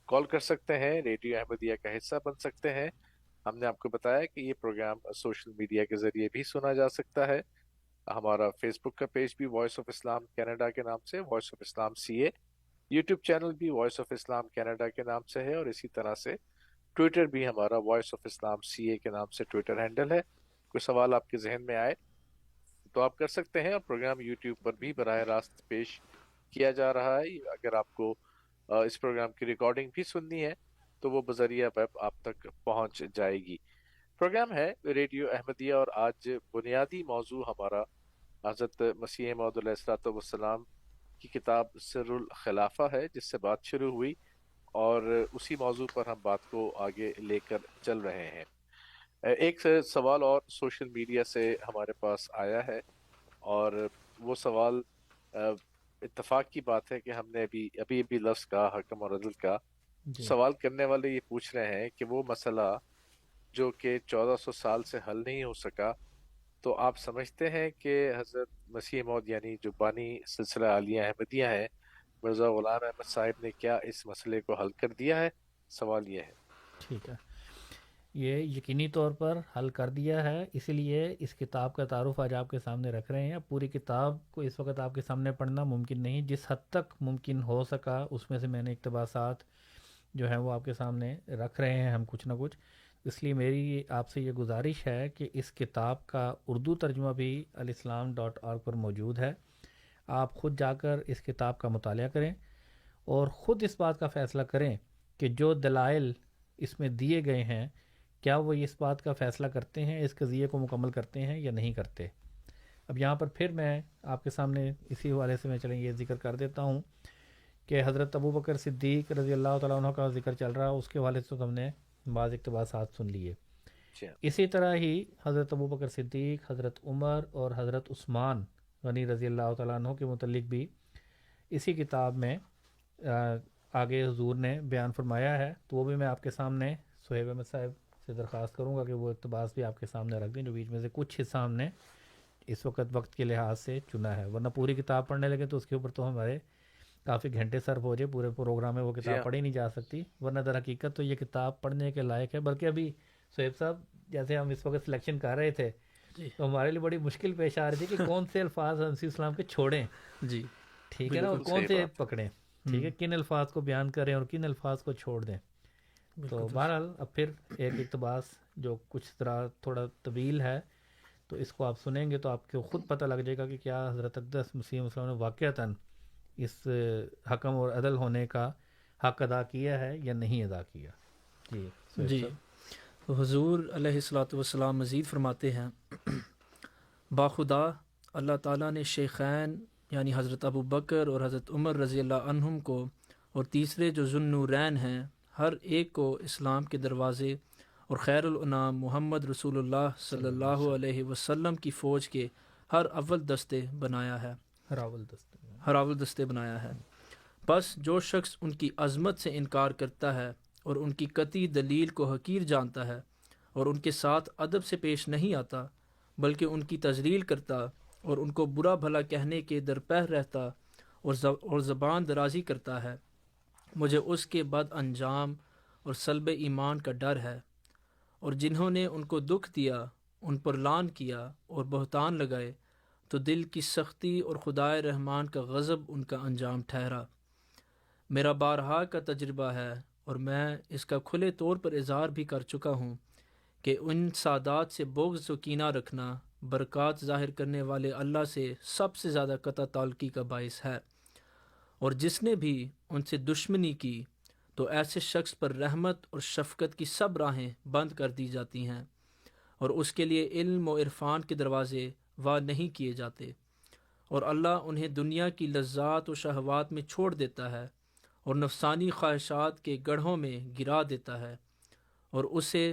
Speaker 8: کال کر سکتے ہیں، ریڈیو احمدیہ کا حصہ بن سکتے ہیں. ہم نے آپ کو بتایا کہ یہ پروگرام سوشل میڈیا کے ذریعے بھی سنا جا سکتا ہے. ہمارا فیس بک کا پیج بھی وائس آف اسلام کینیڈا کے نام سے، voice of Islam CA. YouTube channel بھی وائس آف اسلام کینیڈا کے نام سے ہے، اور اسی طرح سے ٹویٹر بھی ہمارا وائس آف اسلام CA کے نام سے ٹویٹر ہینڈل ہے. کوئی سوال آپ کے ذہن میں آئے تو آپ کر سکتے ہیں، اور پروگرام یوٹیوب پر بھی براہ راست پیش کیا جا رہا ہے. اگر آپ کو اس پروگرام کی ریکارڈنگ بھی سننی ہے تو وہ بذریعہ ویب آپ تک پہنچ جائے گی. پروگرام ہے ریڈیو احمدیہ اور آج بنیادی موضوع ہمارا حضرت مسیح موعود علیہ الصلوۃ والسلام کی کتاب سر الخلافہ ہے جس سے بات شروع ہوئی اور اسی موضوع پر ہم بات کو آگے لے کر چل رہے ہیں. ایک سوال اور سوشل میڈیا سے ہمارے پاس آیا ہے اور وہ سوال اتفاق کی بات ہے کہ ہم نے ابھی لفظ کا حکم اور عدل کا سوال کرنے والے یہ پوچھ رہے ہیں کہ وہ مسئلہ جو کہ 1400 سال سے حل نہیں ہو سکا تو آپ سمجھتے ہیں کہ حضرت مسیح موعود یعنی جو بانی سلسلہ عالیہ احمدیہ ہیں مرزا غلام احمد صاحب نے کیا اس مسئلے کو حل کر دیا ہے؟ سوال یہ ہے.
Speaker 5: ٹھیک ہے، یہ یقینی طور پر حل کر دیا ہے، اسی لیے اس کتاب کا تعارف آج آپ کے سامنے رکھ رہے ہیں. پوری کتاب کو اس وقت آپ کے سامنے پڑھنا ممکن نہیں، جس حد تک ممکن ہو سکا اس میں سے میں نے اقتباسات جو ہیں وہ آپ کے سامنے رکھ رہے ہیں ہم کچھ نہ کچھ. اس لیے میری آپ سے یہ گزارش ہے کہ اس کتاب کا اردو ترجمہ بھی الاسلام.org پر موجود ہے. آپ خود جا کر اس کتاب کا مطالعہ کریں اور خود اس بات کا فیصلہ کریں کہ جو دلائل اس میں دیے گئے ہیں کیا وہ اس بات کا فیصلہ کرتے ہیں، اس قضیے کو مکمل کرتے ہیں یا نہیں کرتے. اب یہاں پر پھر میں آپ کے سامنے اسی حوالے سے میں چلیں یہ ذکر کر دیتا ہوں کہ حضرت ابو بکر صدیق رضی اللہ تعالیٰ عنہ کا ذکر چل رہا ہے، اس کے حوالے سے تو ہم نے بعض اقتباسات سن لیے. اسی طرح ہی حضرت ابو بکر صدیق، حضرت عمر اور حضرت عثمان غنی رضی اللہ تعالیٰ عنہ کے متعلق بھی اسی کتاب میں آگے حضور نے بیان فرمایا ہے. تو وہ بھی میں آپ کے سامنے صہیب احمد صاحب سے درخواست کروں گا کہ وہ اقتباس بھی آپ کے سامنے رکھ دیں، جو بیچ میں سے کچھ حصہ ہم نے اس وقت کے لحاظ سے چنا ہے، ورنہ پوری کتاب پڑھنے لگے تو اس کے اوپر تو ہمارے کافی گھنٹے صرف ہو جائے، پورے پروگرام میں وہ کتاب پڑھی نہیں جا سکتی. ورنہ در حقیقت تو یہ کتاب پڑھنے کے لائق ہے. بلکہ ابھی صہیب صاحب جیسے ہم اس وقت سلیکشن کر رہے تھے تو ہمارے لیے بڑی مشکل پیش آ رہی تھی کہ کون سے الفاظ مسیح اسلام کے چھوڑیں،
Speaker 6: جی
Speaker 5: ٹھیک ہے نا، اور کون سے پکڑیں، ٹھیک ہے، کن الفاظ کو بیان کریں اور کن الفاظ کو چھوڑ دیں. تو بہرحال اب پھر ایک اقتباس جو کچھ طرح تھوڑا طویل ہے تو اس کو آپ سنیں گے تو آپ کو خود پتہ لگ جائے گا کہ کیا حضرت اقدس مسیح السلام نے واقعتاً اس حکم اور عدل ہونے کا حق ادا کیا ہے یا نہیں ادا کیا.
Speaker 6: جی تو حضور علیہ الصلوۃ والسلام مزید فرماتے ہیں، باخدا اللہ تعالیٰ نے شیخین یعنی حضرت ابو بکر اور حضرت عمر رضی اللہ عنہم کو اور تیسرے جو ذوالنورین ہیں ہر ایک کو اسلام کے دروازے اور خیر الانام محمد رسول اللہ صلی اللہ علیہ وسلم کی فوج کے ہر اول دستے بنایا ہے، ہر اول دستے بنایا ہے. بس جو شخص ان کی عظمت سے انکار کرتا ہے اور ان کی قطعی دلیل کو حقیر جانتا ہے اور ان کے ساتھ ادب سے پیش نہیں آتا بلکہ ان کی تذلیل کرتا اور ان کو برا بھلا کہنے کے درپہ رہتا اور زبان درازی کرتا ہے، مجھے اس کے بد انجام اور سلب ایمان کا ڈر ہے. اور جنہوں نے ان کو دکھ دیا، ان پر لعن کیا اور بہتان لگائے تو دل کی سختی اور خدائے رحمان کا غضب ان کا انجام ٹھہرا. میرا بارہا کا تجربہ ہے اور میں اس کا کھلے طور پر اظہار بھی کر چکا ہوں کہ ان سادات سے بغض و کینہ رکھنا برکات ظاہر کرنے والے اللہ سے سب سے زیادہ قطع تعلقی کا باعث ہے، اور جس نے بھی ان سے دشمنی کی تو ایسے شخص پر رحمت اور شفقت کی سب راہیں بند کر دی جاتی ہیں اور اس کے لیے علم و عرفان کے دروازے وا نہیں کیے جاتے، اور اللہ انہیں دنیا کی لذات و شہوات میں چھوڑ دیتا ہے اور نفسانی خواہشات کے گڑھوں میں گرا دیتا ہے اور اسے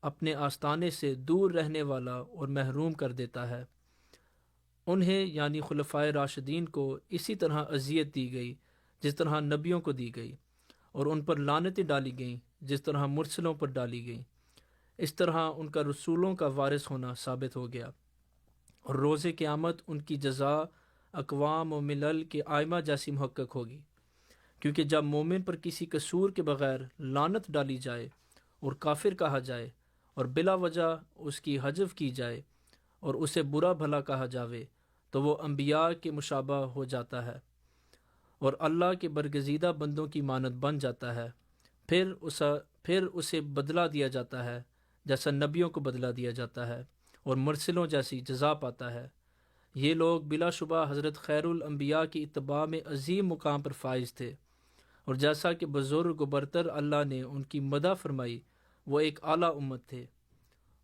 Speaker 6: اپنے آستانے سے دور رہنے والا اور محروم کر دیتا ہے. انہیں یعنی خلفائے راشدین کو اسی طرح اذیت دی گئی جس طرح نبیوں کو دی گئی، اور ان پر لعنتیں ڈالی گئیں جس طرح مرسلوں پر ڈالی گئیں. اس طرح ان کا رسولوں کا وارث ہونا ثابت ہو گیا، اور روز قیامت ان کی جزا اقوام و ملل کے آئمہ جیسی محقق ہوگی، کیونکہ جب مومن پر کسی قصور کے بغیر لعنت ڈالی جائے اور کافر کہا جائے اور بلا وجہ اس کی حذف کی جائے اور اسے برا بھلا کہا جاوے تو وہ انبیاء کے مشابہ ہو جاتا ہے اور اللہ کے برگزیدہ بندوں کی مانند بن جاتا ہے. پھر اسے بدلہ دیا جاتا ہے جیسا نبیوں کو بدلہ دیا جاتا ہے اور مرسلوں جیسی جزا پاتا ہے. یہ لوگ بلا شبہ حضرت خیر الانبیاء کی اتباع میں عظیم مقام پر فائز تھے، اور جیسا کہ بزرگ و برتر اللہ نے ان کی مدح فرمائی، وہ ایک اعلیٰ امت تھے،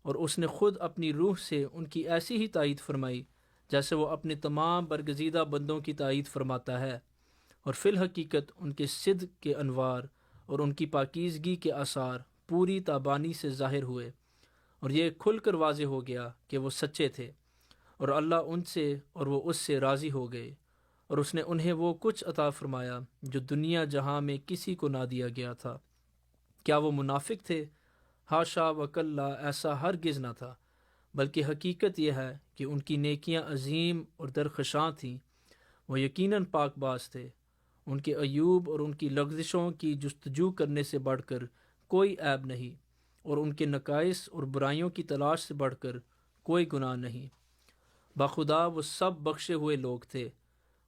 Speaker 6: اور اس نے خود اپنی روح سے ان کی ایسی ہی تائید فرمائی جیسے وہ اپنے تمام برگزیدہ بندوں کی تائید فرماتا ہے، اور فی الحقیقت ان کے صدق کے انوار اور ان کی پاکیزگی کے آثار پوری تابانی سے ظاہر ہوئے، اور یہ کھل کر واضح ہو گیا کہ وہ سچے تھے، اور اللہ ان سے اور وہ اس سے راضی ہو گئے، اور اس نے انہیں وہ کچھ عطا فرمایا جو دنیا جہاں میں کسی کو نہ دیا گیا تھا۔ کیا وہ منافق تھے؟ حاشا وکلا، ایسا ہرگز نہ تھا، بلکہ حقیقت یہ ہے کہ ان کی نیکیاں عظیم اور درخشاں تھیں، وہ یقیناً پاک باز تھے، ان کے عیوب اور ان کی لغزشوں کی جستجو کرنے سے بڑھ کر کوئی عیب نہیں، اور ان کے نقائص اور برائیوں کی تلاش سے بڑھ کر کوئی گناہ نہیں۔ بخدا وہ سب بخشے ہوئے لوگ تھے۔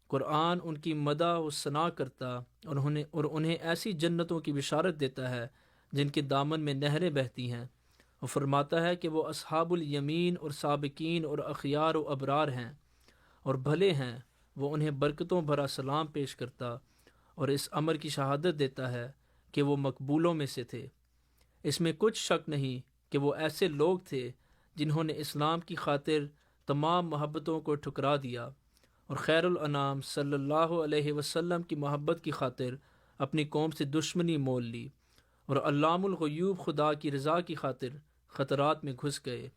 Speaker 6: قرآن ان کی مدح و ثنا کرتا اور انہیں ایسی جنتوں کی بشارت دیتا ہے جن کے دامن میں نہریں بہتی ہیں، اور فرماتا ہے کہ وہ اصحاب الیمین اور سابقین اور اخیار و ابرار ہیں، اور بھلے ہیں۔ وہ انہیں برکتوں بھرا سلام پیش کرتا اور اس امر کی شہادت دیتا ہے کہ وہ مقبولوں میں سے تھے۔ اس میں کچھ شک نہیں کہ وہ ایسے لوگ تھے جنہوں نے اسلام کی خاطر تمام محبتوں کو ٹھکرا دیا، اور خیر الانام صلی اللہ علیہ وسلم کی محبت کی خاطر اپنی قوم سے دشمنی مول لی، اور علام الغیوب خدا کی رضا کی خاطر خطرات میں گھس گئے۔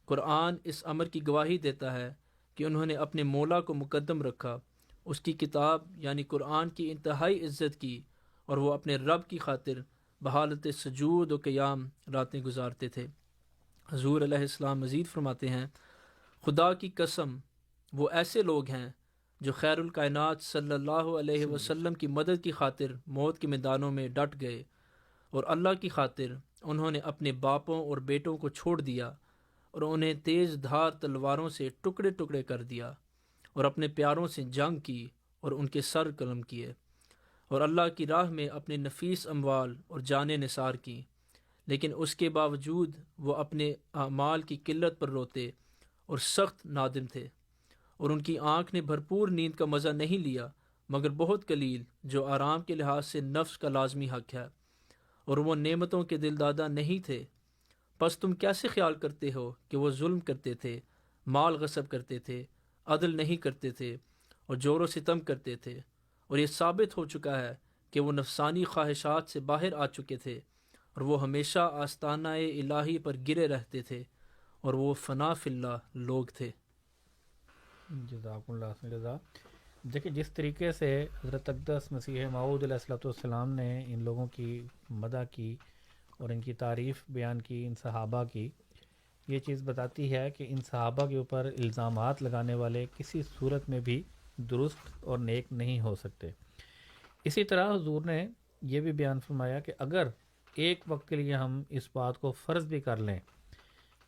Speaker 6: قرآن اس امر کی گواہی دیتا ہے کہ انہوں نے اپنے مولا کو مقدم رکھا، اس کی کتاب یعنی قرآن کی انتہائی عزت کی، اور وہ اپنے رب کی خاطر بحالت سجود و قیام راتیں گزارتے تھے۔ حضور علیہ السلام مزید فرماتے ہیں، خدا کی قسم وہ ایسے لوگ ہیں جو خیر الکائنات صلی اللہ علیہ وسلم کی مدد کی خاطر موت کے میدانوں میں ڈٹ گئے، اور اللہ کی خاطر انہوں نے اپنے باپوں اور بیٹوں کو چھوڑ دیا، اور انہیں تیز دھار تلواروں سے ٹکڑے ٹکڑے کر دیا، اور اپنے پیاروں سے جنگ کی اور ان کے سر قلم کیے، اور اللہ کی راہ میں اپنے نفیس اموال اور جانیں نثار کی، لیکن اس کے باوجود وہ اپنے اعمال کی قلت پر روتے اور سخت نادم تھے، اور ان کی آنکھ نے بھرپور نیند کا مزہ نہیں لیا مگر بہت قلیل جو آرام کے لحاظ سے نفس کا لازمی حق ہے، اور وہ نعمتوں کے دلدادہ نہیں تھے۔ پس تم کیسے خیال کرتے ہو کہ وہ ظلم کرتے تھے، مال غصب کرتے تھے، عدل نہیں کرتے تھے، اور جور و ستم کرتے تھے، اور یہ ثابت ہو چکا ہے کہ وہ نفسانی خواہشات سے باہر آ چکے تھے، اور وہ ہمیشہ آستانہ الہی پر گرے رہتے تھے، اور وہ فنا فی اللہ لوگ تھے۔
Speaker 5: جزاک اللہ خیر جزا۔ دیکھیں جس طریقے سے حضرت اقدس مسیح موعود علیہ الصلوۃ والسلام نے ان لوگوں کی مدح کی اور ان کی تعریف بیان کی، ان صحابہ کی، یہ چیز بتاتی ہے کہ ان صحابہ کے اوپر الزامات لگانے والے کسی صورت میں بھی درست اور نیک نہیں ہو سکتے۔ اسی طرح حضور نے یہ بھی بیان فرمایا کہ اگر ایک وقت کے لیے ہم اس بات کو فرض بھی کر لیں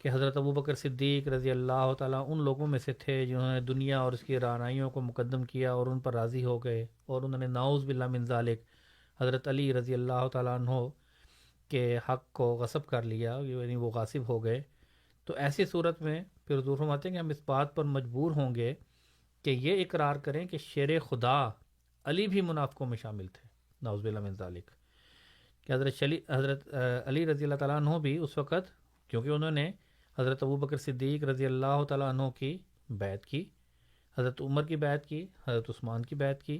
Speaker 5: کہ حضرت ابوبکر صدیق رضی اللہ تعالیٰ ان لوگوں میں سے تھے جنہوں نے دنیا اور اس کی رعنائیوں کو مقدم کیا اور ان پر راضی ہو گئے، اور انہوں نے نعوذ باللہ من ذالک حضرت علی رضی اللہ تعالیٰ عنہ کے حق کو غصب کر لیا، یعنی وہ غاصب ہو گئے، تو ایسی صورت میں پھر حضور فرماتے ہیں کہ ہم اس بات پر مجبور ہوں گے کہ یہ اقرار کریں کہ شیر خدا علی بھی منافقوں میں شامل تھے، نعوذ باللہ من ذالک، کہ حضرت علی رضی اللہ تعالیٰ عنہ بھی اس وقت، کیونکہ انہوں نے حضرت ابوبکر صدیق رضی اللہ تعالیٰ عنہ کی بیعت کی، حضرت عمر کی بیعت کی، حضرت عثمان کی بیعت کی،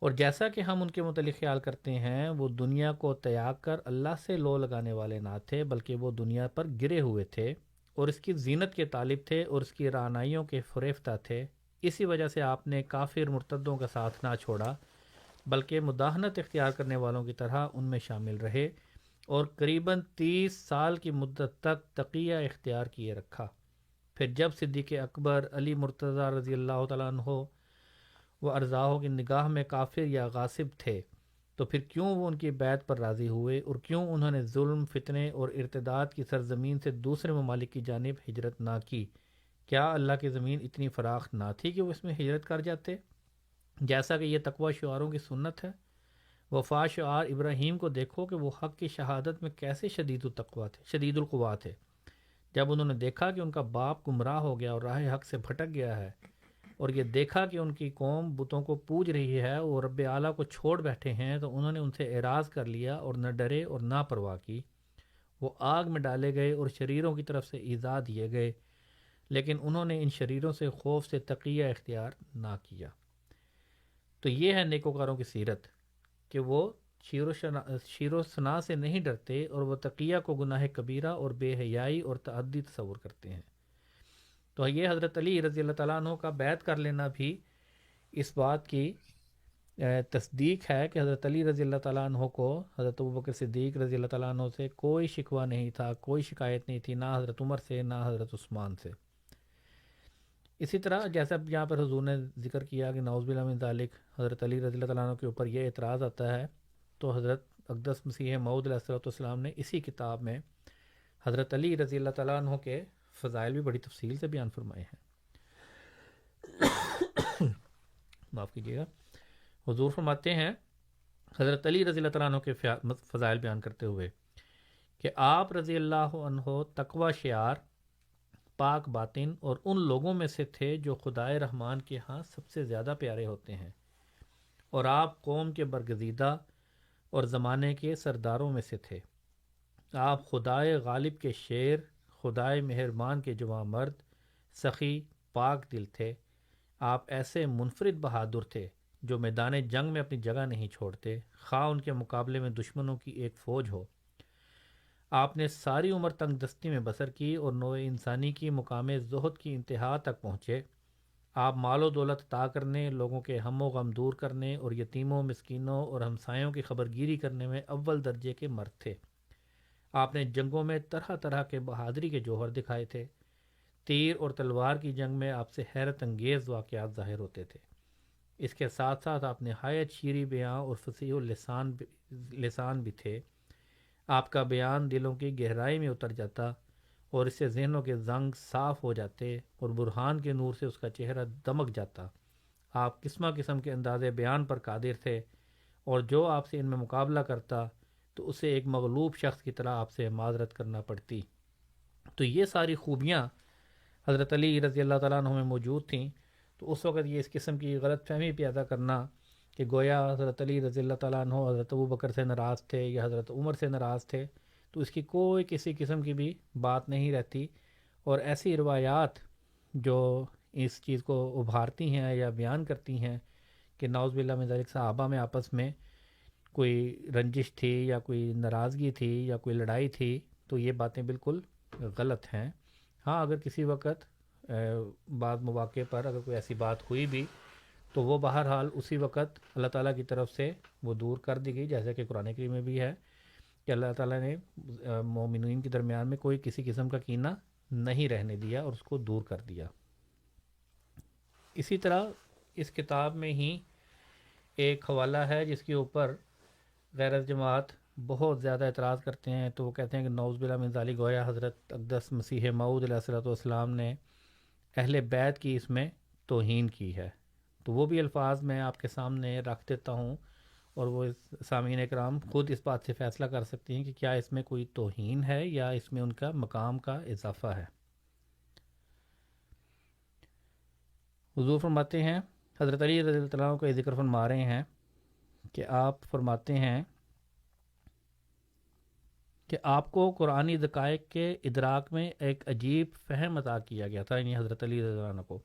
Speaker 5: اور جیسا کہ ہم ان کے متعلق خیال کرتے ہیں وہ دنیا کو تیاگ کر اللہ سے لو لگانے والے نہ تھے، بلکہ وہ دنیا پر گرے ہوئے تھے اور اس کی زینت کے طالب تھے اور اس کی رعنائیوں کے فریفتہ تھے۔ اسی وجہ سے آپ نے کافر مرتدوں کا ساتھ نہ چھوڑا بلکہ مداہنت اختیار کرنے والوں کی طرح ان میں شامل رہے، اور قریباً 30 سال کی مدت تک تقیہ اختیار کیے رکھا۔ پھر جب صدیق اکبر علی مرتضیٰ رضی اللہ تعالیٰ عنہ وہ ارزاہوں کی نگاہ میں کافر یا غاصب تھے، تو پھر کیوں وہ ان کی بیعت پر راضی ہوئے، اور کیوں انہوں نے ظلم، فتنے اور ارتداد کی سرزمین سے دوسرے ممالک کی جانب ہجرت نہ کی؟ کیا اللہ کی زمین اتنی فراخ نہ تھی کہ وہ اس میں ہجرت کر جاتے؟ جیسا کہ یہ تقوی شعاروں کی سنت ہے۔ وفا شعار ابراہیم کو دیکھو کہ وہ حق کی شہادت میں کیسے شدید التقویٰ تھے، شدید القوا تھے۔ جب انہوں نے دیکھا کہ ان کا باپ گمراہ ہو گیا اور راہ حق سے بھٹک گیا ہے، اور یہ دیکھا کہ ان کی قوم بتوں کو پوج رہی ہے اور رب اعلیٰ کو چھوڑ بیٹھے ہیں، تو انہوں نے ان سے اعراض کر لیا اور نہ ڈرے اور نہ پرواہ کی۔ وہ آگ میں ڈالے گئے اور شریروں کی طرف سے ایذا دیے گئے، لیکن انہوں نے ان شریروں سے خوف سے تقیہ اختیار نہ کیا۔ تو یہ ہے نیکوکاروں کی سیرت کہ وہ شیر و ثنا سے نہیں ڈرتے، اور وہ تقیہ کو گناہ کبیرہ اور بے حیائی اور تعدی تصور کرتے ہیں۔ تو یہ حضرت علی رضی اللہ تعالیٰ عنہ کا بیعت کر لینا بھی اس بات کی تصدیق ہے کہ حضرت علی رضی اللہ تعالیٰ عنہ کو حضرت ابوبکر صدیق رضی اللہ تعالیٰ عنہ سے کوئی شکوہ نہیں تھا، کوئی شکایت نہیں تھی، نہ حضرت عمر سے نہ حضرت عثمان سے۔ اسی طرح جیسا یہاں پر حضور نے ذکر کیا کہ نعوذ باللہ من ذالک حضرت علی رضی اللہ تعالیٰ عنہ کے اوپر یہ اعتراض آتا ہے، تو حضرت اقدس مسیح موعود علیہ الصلوۃ والسلام نے اسی کتاب میں حضرت علی رضی اللہ تعالیٰ عنہ کے فضائل بھی بڑی تفصیل سے بیان فرمائے ہیں۔ معاف کیجیے گا۔ حضور فرماتے ہیں حضرت علی رضی اللہ تعالیٰ عنہ کے فضائل بیان کرتے ہوئے کہ آپ رضی اللہ عنہ تقوی شعار، پاک باطن اور ان لوگوں میں سے تھے جو خدائے رحمان کے ہاں سب سے زیادہ پیارے ہوتے ہیں، اور آپ قوم کے برگزیدہ اور زمانے کے سرداروں میں سے تھے۔ آپ خدائے غالب کے شیر، خدائے مہربان کے جواں مرد، سخی پاک دل تھے۔ آپ ایسے منفرد بہادر تھے جو میدان جنگ میں اپنی جگہ نہیں چھوڑتے، خواہ ان کے مقابلے میں دشمنوں کی ایک فوج ہو۔ آپ نے ساری عمر تنگ دستی میں بسر کی اور نوع انسانی کی مقام زہد کی انتہا تک پہنچے۔ آپ مال و دولت عطا کرنے، لوگوں کے ہم و غم دور کرنے اور یتیموں، مسکینوں اور ہمسایوں کی خبرگیری کرنے میں اول درجے کے مرد تھے۔ آپ نے جنگوں میں طرح طرح کے بہادری کے جوہر دکھائے تھے۔ تیر اور تلوار کی جنگ میں آپ سے حیرت انگیز واقعات ظاہر ہوتے تھے۔ اس کے ساتھ ساتھ آپ نہایت شیریں بیاں اور فصیح لسان بھی تھے۔ آپ کا بیان دلوں کی گہرائی میں اتر جاتا اور اس سے ذہنوں کے زنگ صاف ہو جاتے اور برہان کے نور سے اس کا چہرہ دمک جاتا۔ آپ قسمہ قسم کے انداز بیان پر قادر تھے، اور جو آپ سے ان میں مقابلہ کرتا تو اسے ایک مغلوب شخص کی طرح آپ سے معذرت کرنا پڑتی۔ تو یہ ساری خوبیاں حضرت علی رضی اللہ تعالیٰ عنہ میں موجود تھیں۔ تو اس وقت یہ اس قسم کی غلط فہمی پیدا کرنا کہ گویا حضرت علی رضی اللہ تعالیٰ عنہ حضرت ابوبکر سے ناراض تھے یا حضرت عمر سے ناراض تھے، تو اس کی کوئی کسی قسم کی بھی بات نہیں رہتی۔ اور ایسی روایات جو اس چیز کو ابھارتی ہیں یا بیان کرتی ہیں کہ نعوذ باللہ من ذالک صحابہ میں آپس میں کوئی رنجش تھی یا کوئی ناراضگی تھی یا کوئی لڑائی تھی، تو یہ باتیں بالکل غلط ہیں۔ ہاں، اگر کسی وقت بعض مواقع پر اگر کوئی ایسی بات ہوئی بھی تو وہ بہرحال اسی وقت اللہ تعالیٰ کی طرف سے وہ دور کر دی گئی، جیسے کہ قرآن کریم میں بھی ہے کہ اللہ تعالیٰ نے مومنین کے درمیان میں کوئی کسی قسم کا کینہ نہیں رہنے دیا اور اس کو دور کر دیا۔ اسی طرح اس کتاب میں ہی ایک حوالہ ہے جس کے اوپر غیرت جماعت بہت زیادہ اعتراض کرتے ہیں۔ تو وہ کہتے ہیں کہ نعوذ باللہ من ذالک گویا حضرت اقدس مسیح موعود علیہ الصلوۃ والسلام نے اہل بیت کی اس میں توہین کی ہے۔ تو وہ بھی الفاظ میں آپ کے سامنے رکھ دیتا ہوں، اور وہ سامعین کرام خود اس بات سے فیصلہ کر سکتے ہیں کہ کیا اس میں کوئی توہین ہے یا اس میں ان کا مقام کا اضافہ ہے۔ حضور فرماتے ہیں، حضرت علی رضی اللہ عنہ کا ذکر فرما رہے ہیں کہ آپ فرماتے ہیں کہ آپ کو قرآنی دقائق کے ادراک میں ایک عجیب فہم عطا کیا گیا تھا، یعنی حضرت علی رضی اللہ عنہ کو۔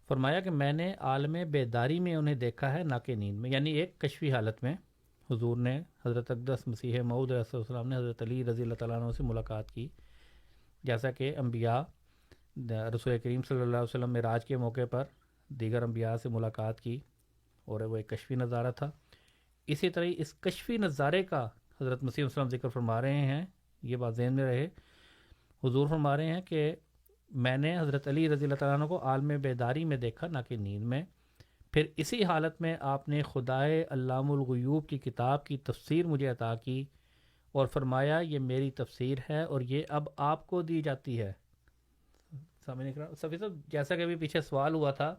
Speaker 5: فرمایا کہ میں نے عالم بیداری میں انہیں دیکھا ہے، نہ کہ نیند میں، یعنی ایک کشفی حالت میں حضور نے حضرت اقدس مسیح موعود علیہ السلام نے حضرت علی رضی اللہ تعالیٰ عنہ سے ملاقات کی، جیسا کہ انبیاء رسول کریم صلی اللہ علیہ وسلم معراج کے موقع پر دیگر انبیاء سے ملاقات کی، اور وہ ایک کشفی نظارہ تھا۔ اسی طرح اس کشفی نظارے کا حضرت مسیح علیہ السلام ذکر فرما رہے ہیں، یہ بات ذہن میں رہے۔ حضور فرما رہے ہیں کہ میں نے حضرت علی رضی اللہ تعالیٰ عنہ کو عالم بیداری میں دیکھا، نہ کہ نیند میں۔ پھر اسی حالت میں آپ نے خدائے علام الغیوب کی کتاب کی تفسیر مجھے عطا کی اور فرمایا یہ میری تفسیر ہے اور یہ اب آپ کو دی جاتی ہے۔ سامعین کرام، صفی صاحب، جیسا کہ ابھی پیچھے سوال ہوا تھا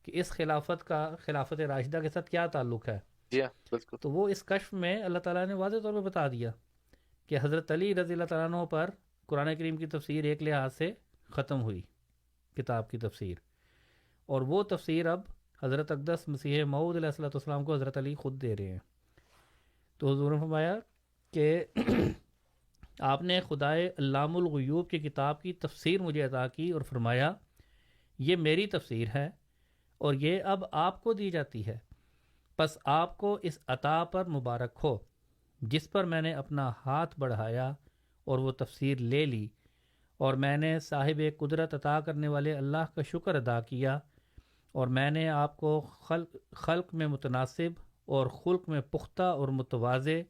Speaker 5: کہ اس خلافت کا خلافت راشدہ کے ساتھ کیا تعلق ہے،
Speaker 8: جی ہاں بالکل،
Speaker 5: تو وہ اس کشف میں اللہ تعالیٰ نے واضح طور پہ بتا دیا کہ حضرت علی رضی اللہ تعالیٰ عنہ پر قرآن کریم کی تفسیر ایک لحاظ سے ختم ہوئی، کتاب کی تفسیر، اور وہ تفسیر اب حضرت اقدس مسیح موعود علیہ الصلوۃ والسلام کو حضرت علی خود دے رہے ہیں۔ تو حضور نے فرمایا کہ آپ نے خدائے علام الغیوب کی کتاب کی تفسیر مجھے عطا کی اور فرمایا یہ میری تفسیر ہے اور یہ اب آپ کو دی جاتی ہے، پس آپ کو اس عطا پر مبارک ہو جس پر میں نے اپنا ہاتھ بڑھایا اور وہ تفسیر لے لی، اور میں نے صاحب قدرت عطا کرنے والے اللہ کا شکر ادا کیا، اور میں نے آپ کو خلق میں متناسب اور خلق میں پختہ اور متواضع،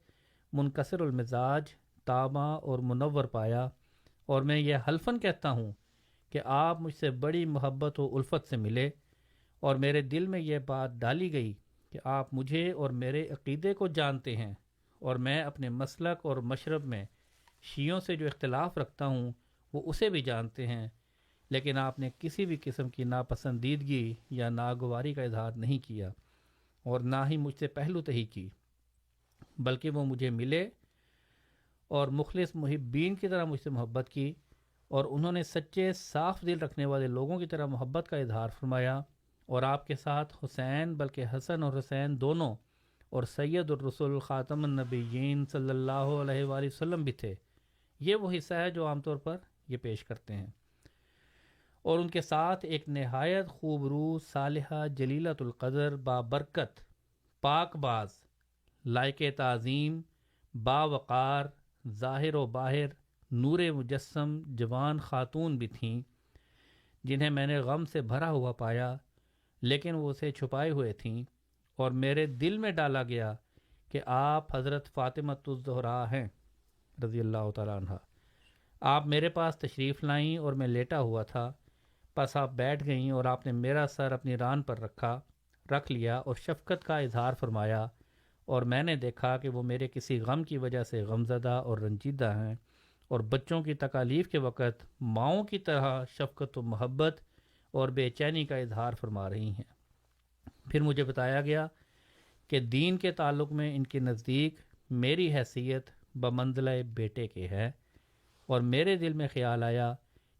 Speaker 5: منکسر المزاج، تابع اور منور پایا، اور میں یہ حلفاً کہتا ہوں کہ آپ مجھ سے بڑی محبت و الفت سے ملے، اور میرے دل میں یہ بات ڈالی گئی کہ آپ مجھے اور میرے عقیدے کو جانتے ہیں، اور میں اپنے مسلک اور مشرب میں شیعوں سے جو اختلاف رکھتا ہوں وہ اسے بھی جانتے ہیں، لیکن آپ نے کسی بھی قسم کی ناپسندیدگی یا ناگواری کا اظہار نہیں کیا، اور نہ ہی مجھ سے پہلو تہی کی، بلکہ وہ مجھے ملے اور مخلص محبین کی طرح مجھ سے محبت کی، اور انہوں نے سچے صاف دل رکھنے والے لوگوں کی طرح محبت کا اظہار فرمایا، اور آپ کے ساتھ حسین بلکہ حسن اور حسین دونوں اور سید الرسول خاتم النبیین صلی اللہ علیہ وآلہ وسلم بھی تھے۔ یہ وہ حصہ ہے جو عام طور پر یہ پیش کرتے ہیں۔ اور ان کے ساتھ ایک نہایت خوب روح، صالحہ، جلیلۃ القدر، بابرکت، پاک باز، لائق تعظیم، باوقار، ظاہر و باہر، نور مجسم جوان خاتون بھی تھیں، جنہیں میں نے غم سے بھرا ہوا پایا لیکن وہ اسے چھپائے ہوئے تھیں، اور میرے دل میں ڈالا گیا کہ آپ حضرت فاطمۃ الزہرا ہیں رضی اللہ تعالیٰ عنہ۔ آپ میرے پاس تشریف لائیں اور میں لیٹا ہوا تھا، پس آپ بیٹھ گئیں اور آپ نے میرا سر اپنی ران پر رکھ لیا اور شفقت کا اظہار فرمایا، اور میں نے دیکھا کہ وہ میرے کسی غم کی وجہ سے غمزدہ اور رنجیدہ ہیں، اور بچوں کی تکالیف کے وقت ماؤں کی طرح شفقت و محبت اور بے چینی کا اظہار فرما رہی ہیں۔ پھر مجھے بتایا گیا کہ دین کے تعلق میں ان کے نزدیک میری حیثیت بمنزلہ بیٹے کے ہے، اور میرے دل میں خیال آیا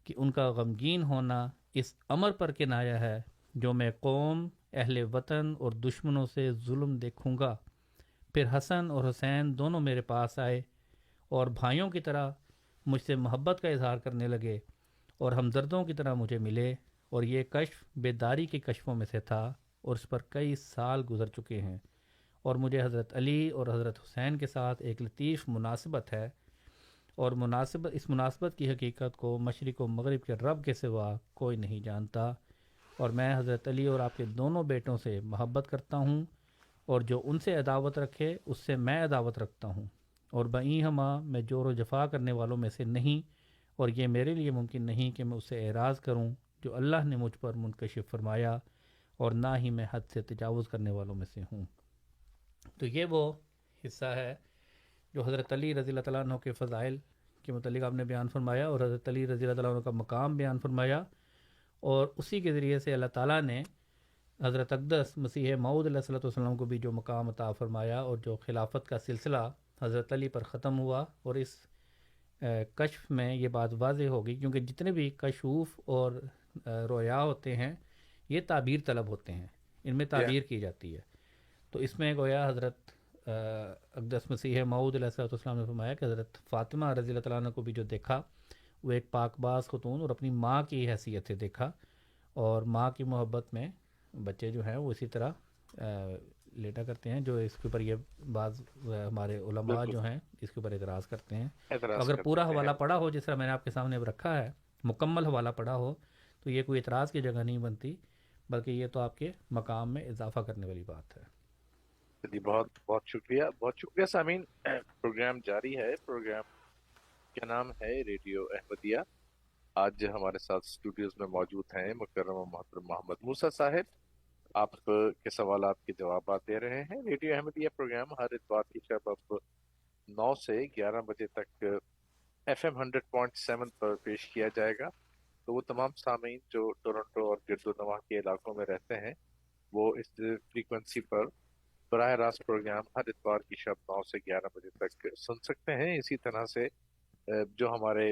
Speaker 5: کہ ان کا غمگین ہونا اس امر پر کنایا ہے جو میں قوم، اہل وطن اور دشمنوں سے ظلم دیکھوں گا۔ پھر حسن اور حسین دونوں میرے پاس آئے اور بھائیوں کی طرح مجھ سے محبت کا اظہار کرنے لگے، اور ہمدردوں کی طرح مجھے ملے، اور یہ کشف بیداری کے کشفوں میں سے تھا، اور اس پر کئی سال گزر چکے ہیں، اور مجھے حضرت علی اور حضرت حسین کے ساتھ ایک لطیف مناسبت ہے، اور اس مناسبت کی حقیقت کو مشرق و مغرب کے رب کے سوا کوئی نہیں جانتا، اور میں حضرت علی اور آپ کے دونوں بیٹوں سے محبت کرتا ہوں، اور جو ان سے عداوت رکھے اس سے میں عداوت رکھتا ہوں، اور بئیں ہما میں جور و جفا کرنے والوں میں سے نہیں، اور یہ میرے لیے ممکن نہیں کہ میں اس سے اعراض کروں جو اللہ نے مجھ پر منکشف فرمایا، اور نہ ہی میں حد سے تجاوز کرنے والوں میں سے ہوں۔ تو یہ وہ حصہ ہے جو حضرت علی رضی اللہ تعالیٰ عنہ کے فضائل کے متعلق آپ نے بیان فرمایا، اور حضرت علی رضی اللہ تعالیٰ عنہ کا مقام بیان فرمایا، اور اسی کے ذریعے سے اللہ تعالیٰ نے حضرت اقدس مسیح موعود علیہ الصلوۃ والسلام کو بھی جو مقام عطا فرمایا، اور جو خلافت کا سلسلہ حضرت علی پر ختم ہوا، اور اس کشف میں یہ بات واضح ہوگی، کیونکہ جتنے بھی کشوف اور رویا ہوتے ہیں یہ تعبیر طلب ہوتے ہیں، ان میں تعبیر کی جاتی ہے، تو اس میں گویا حضرت اقدس مسیح موعود علیہ الصلوۃ والسلام نے فرمایا کہ حضرت فاطمہ رضی اللہ تعالیٰ عنہ کو بھی جو دیکھا وہ ایک پاک باز خاتون اور اپنی ماں کی حیثیت سے دیکھا، اور ماں کی محبت میں بچے جو ہیں وہ اسی طرح لیٹا کرتے ہیں، جو اس کے اوپر یہ بعض ہمارے علماء جو ہیں اس کے اوپر اعتراض کرتے ہیں۔ اگر پورا حوالہ پڑھا ہو جس طرح میں نے آپ کے سامنے رکھا ہے، مکمل حوالہ پڑھا ہو، تو یہ کوئی اعتراض کی جگہ نہیں بنتی، بلکہ یہ تو آپ کے مقام میں اضافہ کرنے والی بات ہے۔
Speaker 8: جی بہت بہت شکریہ، بہت شکریہ سامعین۔ پروگرام جاری ہے، پروگرام کا نام ہے ریڈیو احمدیہ۔ آج ہمارے ساتھ اسٹوڈیوز میں موجود ہیں مکرم و محترم محمد موسیٰ صاحب، آپ کے سوالات کے جوابات دے رہے ہیں۔ ریڈیو احمدیہ پروگرام ہر اتوار کی شب اب 9 سے 11 بجے تک FM 100.7 پر پیش کیا جائے گا، تو وہ تمام سامعین جو ٹورنٹو اور گرد و نواح کے علاقوں میں رہتے ہیں وہ اس فریکوینسی پر براہ راست پروگرام ہر اتوار کی شب 9 سے 11 بجے تک سن سکتے ہیں۔ اسی طرح سے جو ہمارے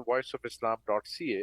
Speaker 8: voiceofislam.ca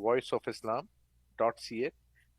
Speaker 8: voiceofislam.ca।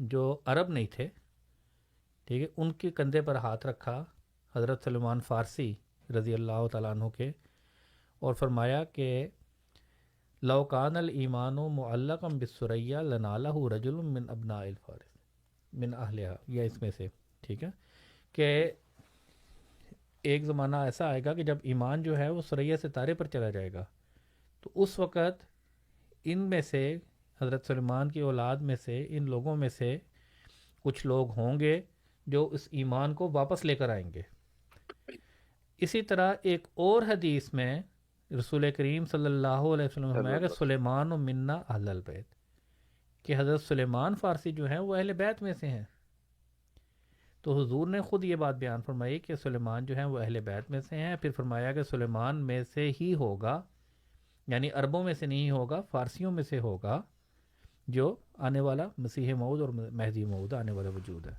Speaker 5: جو عرب نہیں تھے، ٹھیک ہے، ان کے کندھے پر ہاتھ رکھا حضرت سلمان فارسی رضی اللہ تعالیٰ عنہ کے، اور فرمایا کہ لو کان الایمان معلقا بالثریہ لنالہ رجل من ابناء الفارس من اہلہا، یا اس میں سے، ٹھیک ہے، کہ ایک زمانہ ایسا آئے گا کہ جب ایمان جو ہے وہ ثریا ستارے پر چلا جائے گا، تو اس وقت ان میں سے حضرت سلیمان کی اولاد میں سے، ان لوگوں میں سے کچھ لوگ ہوں گے جو اس ایمان کو واپس لے کر آئیں گے۔ اسی طرح ایک اور حدیث میں رسول کریم صلی اللہ علیہ وسلم نے فرمایا کہ سلیمان و منا اہل البیت، کہ حضرت سلیمان فارسی جو ہیں وہ اہل بیت میں سے ہیں۔ تو حضور نے خود یہ بات بیان فرمائی کہ سلیمان جو ہیں وہ اہل بیت میں سے ہیں، پھر فرمایا کہ سلیمان میں سے ہی ہوگا، یعنی عربوں میں سے نہیں ہوگا، فارسیوں میں سے ہوگا جو آنے والا مسیح موعود اور مہدی موعود آنے والا وجود ہے۔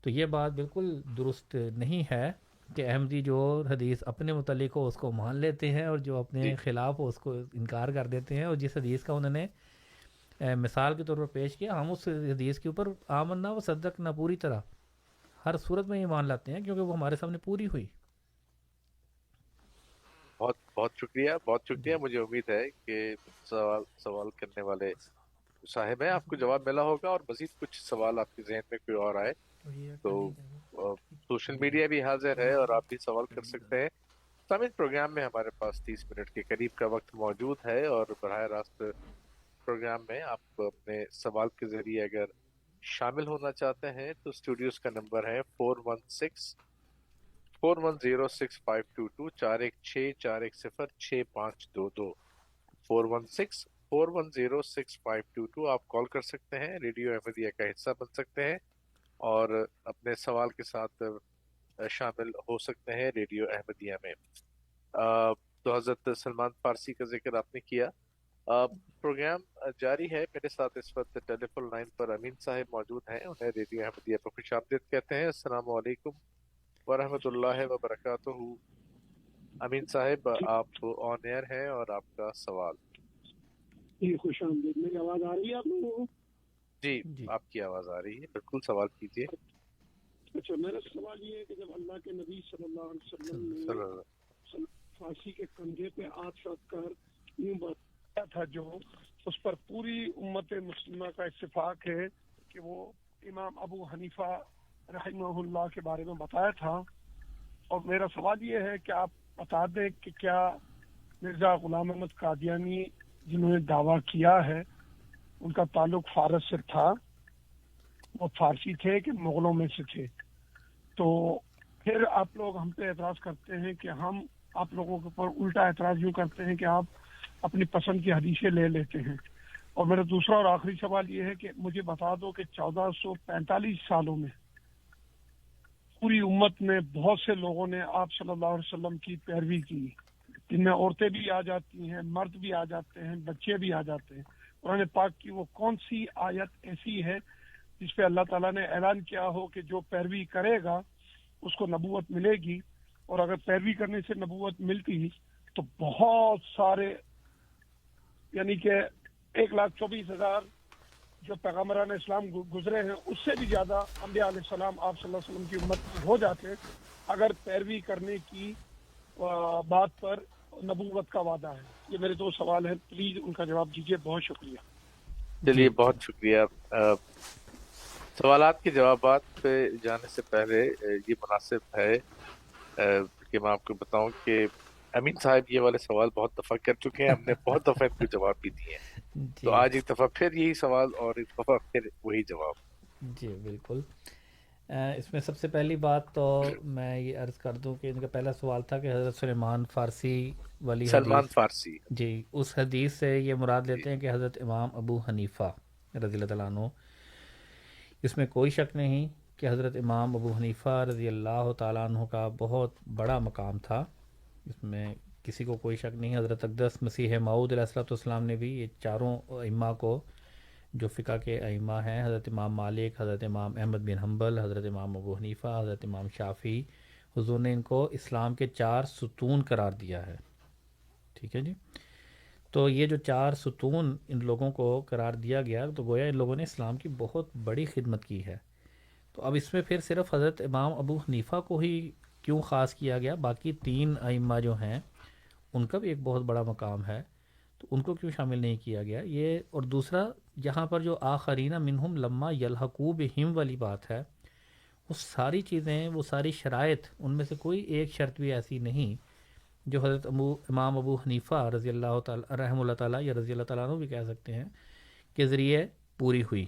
Speaker 5: تو یہ بات بالکل درست نہیں ہے کہ احمدی جو حدیث اپنے متعلق ہو اس کو مان لیتے ہیں، اور جو اپنے خلاف ہو اس کو انکار کر دیتے ہیں، اور جس حدیث کا انہوں نے مثال کے طور پر پیش کیا، ہم اس حدیث کے اوپر آمنا و صدقنا پوری طرح ہر صورت میں ایمان لاتے ہیں، کیونکہ وہ ہمارے سامنے پوری ہوئی۔
Speaker 8: بہت بہت شکریہ، بہت شکریہ۔ مجھے امید ہے کہ سوال کرنے والے صاحب ہیں، آپ کو جواب ملا ہوگا، اور مزید کچھ سوال آپ کے ذہن میں کوئی اور آئے تو سوشل میڈیا بھی حاضر ہے اور آپ بھی سوال کر سکتے ہیں۔ سامعین، پروگرام میں ہمارے پاس 30 منٹ کے قریب کا وقت موجود ہے، اور براہ راست پروگرام میں آپ اپنے سوال کے ذریعے اگر شامل ہونا چاہتے ہیں تو اسٹوڈیوز کا نمبر ہے 416-410-6522 416-410-6522 416-410-6522 آپ کال کر سکتے ہیں، ریڈیو احمدیہ کا حصہ بن سکتے ہیں اور اپنے سوال کے ساتھ شامل ہو سکتے ہیں ریڈیو احمدیہ میں۔ تو حضرت سلمان فارسی کا ذکر آپ نے کیا، پروگرام جاری ہے۔ میرے ساتھ اس وقت ٹیلی فون لائن پر امین صاحب موجود ہیں، انہیں ریڈیو احمدیہ پر خوش آمدید کہتے ہیں۔ السلام علیکم ورحمۃ اللہ وبرکاتہ۔ امین صاحب، آپ آن ایئر ہیں اور آپ کا سوال۔
Speaker 9: جی خوش آمدید، میری آواز آ رہی ہے آپ لوگوں کو؟
Speaker 8: جی آپ کی آواز آ رہی ہے، بالکل سوال کیجیے۔
Speaker 9: اچھا، میرا سوال یہ ہے کہ جب اللہ کے نبی صلی اللہ علیہ وسلم نے فارسی کے کندھے پہ ہاتھ رکھ کر یوں بتایا تھا، جو اس پر پوری امت مسلمہ کا اتفاق ہے کہ وہ امام ابو حنیفہ رحمہ اللہ کے بارے میں بتایا تھا، اور میرا سوال یہ ہے کہ آپ بتا دیں کہ کیا مرزا غلام احمد قادیانی جنہوں نے دعویٰ کیا ہے ان کا تعلق فارس سے تھا، وہ فارسی تھے کہ مغلوں میں سے تھے؟ تو پھر آپ لوگ ہم پہ اعتراض کرتے ہیں کہ ہم آپ لوگوں کے اوپر الٹا اعتراض یوں کرتے ہیں کہ آپ اپنی پسند کی حدیثیں لے لیتے ہیں۔ اور میرا دوسرا اور آخری سوال یہ ہے کہ مجھے بتا دو کہ 1445 سالوں میں پوری امت میں بہت سے لوگوں نے آپ صلی اللہ علیہ وسلم کی پیروی کی، جن میں عورتیں بھی آ جاتی ہیں، مرد بھی آ جاتے ہیں، بچے بھی آ جاتے ہیں۔ قرآن پاک کی وہ کون سی آیت ایسی ہے جس پہ اللہ تعالیٰ نے اعلان کیا ہو کہ جو پیروی کرے گا اس کو نبوت ملے گی؟ اور اگر پیروی کرنے سے نبوت ملتی تو بہت سارے، یعنی کہ 1,24,000 جو پیغمبران اسلام گزرے ہیں اس سے بھی زیادہ انبیاء علیہ السلام آپ صلی اللہ علیہ وسلم کی امت ہو جاتے اگر پیروی کرنے کی بات پر نبوت کا وعدہ ہے۔ یہ میرے دو سوال ہیں، پلیز ان کا جواب دیجیے، بہت شکریہ۔
Speaker 8: چلیے، بہت شکریہ۔ سوالات کے جوابات پہ جانے سے پہلے یہ مناسب ہے کہ میں آپ کو بتاؤں کہ امین صاحب یہ والے سوال بہت دفعہ کر چکے ہیں، ہم نے بہت دفعہ ان کو جواب بھی دیے ہیں، تو آج ایک دفعہ پھر یہی سوال اور ایک دفعہ پھر وہی جواب۔
Speaker 5: جی بالکل۔ اس میں سب سے پہلی بات تو میں یہ عرض کر دوں کہ ان کا پہلا سوال تھا کہ حضرت سلیمان فارسی والی
Speaker 8: سلمان
Speaker 5: حدیث،
Speaker 8: فارسی،
Speaker 5: جی اس حدیث سے یہ مراد لیتے ہیں کہ حضرت امام ابو حنیفہ رضی اللہ تعالیٰ عنہ، اس میں کوئی شک نہیں کہ حضرت امام ابو حنیفہ رضی اللہ تعالیٰ عنہ کا بہت بڑا مقام تھا، اس میں کسی کو کوئی شک نہیں۔ حضرت اقدس مسیح موعود علیہ الصلوۃ والسلام نے بھی یہ چاروں ائمہ کو جو فقہ کے ائمہ ہیں، حضرت امام مالک، حضرت امام احمد بن حنبل، حضرت امام ابو حنیفہ، حضرت امام شافعی، حضور نے ان کو اسلام کے 4 ستون قرار دیا ہے، ٹھیک ہے جی۔ تو یہ جو 4 ستون ان لوگوں کو قرار دیا گیا تو گویا ان لوگوں نے اسلام کی بہت بڑی خدمت کی ہے. تو اب اس میں پھر صرف حضرت امام ابو حنیفہ کو ہی کیوں خاص کیا گیا؟ باقی 3 ائمہ جو ہیں ان کا بھی ایک بہت بڑا مقام ہے، تو ان کو کیوں شامل نہیں کیا گیا یہ؟ اور دوسرا یہاں پر جو آخرین منہم لما یلحقوا بہم والی بات ہے، وہ ساری چیزیں، وہ ساری شرائط، ان میں سے کوئی ایک شرط بھی ایسی نہیں جو حضرت امام ابو حنیفہ رضی اللہ تعالیٰ رحمہ اللہ تعالیٰ یا رضی اللہ تعالیٰ عنہ بھی کہہ سکتے ہیں کے ذریعے پوری ہوئی.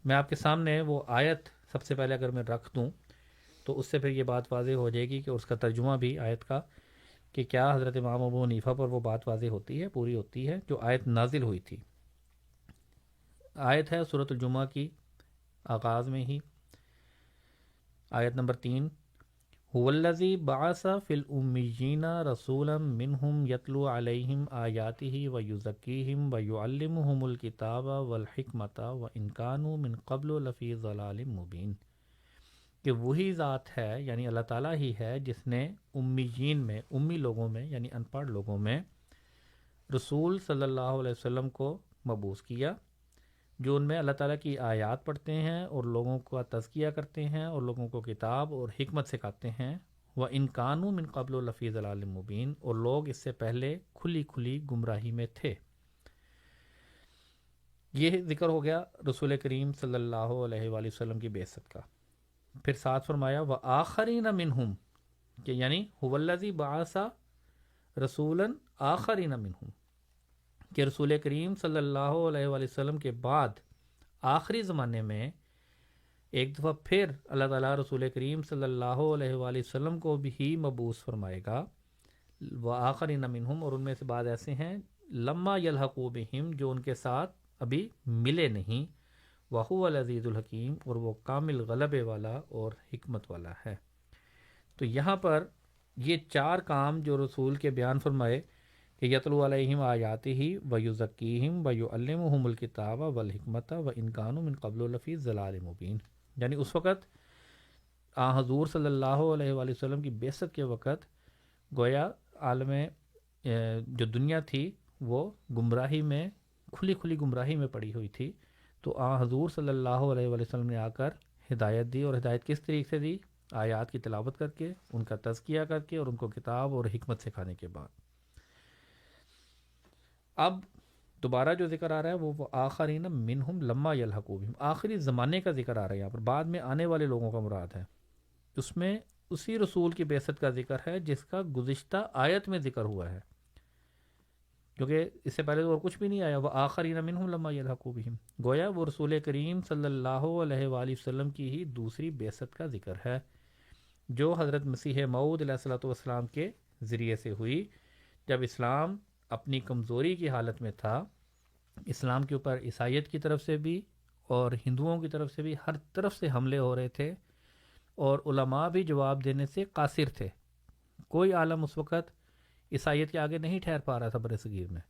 Speaker 5: میں آپ کے سامنے وہ آیت سب سے پہلے اگر میں رکھ دوں تو اس سے پھر یہ بات واضح ہو جائے گی کہ اس کا ترجمہ بھی آیت کا کہ کیا حضرت امام ابو حنیفہ پر وہ بات واضح ہوتی ہے، پوری ہوتی ہے جو آیت نازل ہوئی تھی. آیت ہے سورۃ الجمعہ کی آغاز میں ہی، آیت نمبر 3: هو الذی بعث فی الامیین رسولا منہم یتلو علیہم آیاتہ ویزکیہم ویعلمہم الکتاب والحکمۃ وان کانوا من قبل لفی ضلال مبین. کہ وہی ذات ہے، یعنی اللہ تعالیٰ ہی ہے جس نے امیین میں، امی لوگوں میں یعنی ان پڑھ لوگوں میں رسول صلی اللہ علیہ وسلم کو مبعوث کیا، جو ان میں اللہ تعالیٰ کی آیات پڑھتے ہیں اور لوگوں کا تزکیہ کرتے ہیں اور لوگوں کو کتاب اور حکمت سکھاتے ہیں. وَإِن كَانُوا مِن قَبْلُ لَفِي ضَلَالٍ مُبِينٍ، اور لوگ اس سے پہلے کھلی کھلی گمراہی میں تھے. یہ ذکر ہو گیا رسول کریم صلی اللہ علیہ وآلہ وسلم کی بعثت کا. پھر ساتھ فرمایا وَآخَرِينَ مِنْهُمْ، کہ یعنی هُوَ الَّذِي بَعَثَ رَسُولًا آخَرِينَ مِنْهُمْ، کہ رسول کریم صلی اللہ علیہ وآلہ وسلم کے بعد آخری زمانے میں ایک دفعہ پھر اللہ تعالیٰ رسول کریم صلی اللہ علیہ وآلہ وسلم کو بھی مبعوث فرمائے گا. وآخرین منہم، اور ان میں سے بعض ایسے ہیں لما یلحقوا بہم، جو ان کے ساتھ ابھی ملے نہیں. وہو العزیز الحکیم، اور وہ کامل غلبے والا اور حکمت والا ہے. تو یہاں پر یہ 4 کام جو رسول کے بیان فرمائے کہ یتلو علیہم آیاتہ ویزکیہم ویعلمہم الکتاب والحکمۃ وان کانوا من قبل لفی ضلال مبین، یعنی اس وقت حضور صلی اللہ علیہ وآلہ وسلم کی بعثت کے وقت گویا عالم جو دنیا تھی وہ گمراہی میں، کھلی کھلی گمراہی میں پڑی ہوئی تھی. تو حضور صلی اللہ علیہ وآلہ وسلم نے آ کر ہدایت دی، اور ہدایت کس طریقے سے دی؟ آیات کی تلاوت کر کے، ان کا تزکیہ کر کے، اور ان کو کتاب اور حکمت سکھانے کے بعد. اب دوبارہ جو ذکر آ رہا ہے وہ آخرین منہم لما یلحقوا بہم، آخری زمانے کا ذکر آ رہا ہے یہاں پر، بعد میں آنے والے لوگوں کا مراد ہے. اس میں اسی رسول کی بعثت کا ذکر ہے جس کا گزشتہ آیت میں ذکر ہوا ہے، کیونکہ اس سے پہلے تو اور کچھ بھی نہیں آیا. وہ آخرین منہم لما یلحقوا بہم، گویا وہ رسول کریم صلی اللہ علیہ وآلہ وسلم کی ہی دوسری بعثت کا ذکر ہے، جو حضرت مسیح موعود علیہ الصلوۃ والسلام کے ذریعے سے ہوئی، جب اسلام اپنی کمزوری کی حالت میں تھا. اسلام کے اوپر عیسائیت کی طرف سے بھی اور ہندوؤں کی طرف سے بھی ہر طرف سے حملے ہو رہے تھے، اور علماء بھی جواب دینے سے قاصر تھے. کوئی عالم اس وقت عیسائیت کے آگے نہیں ٹھہر پا رہا تھا برِ صغیر میں.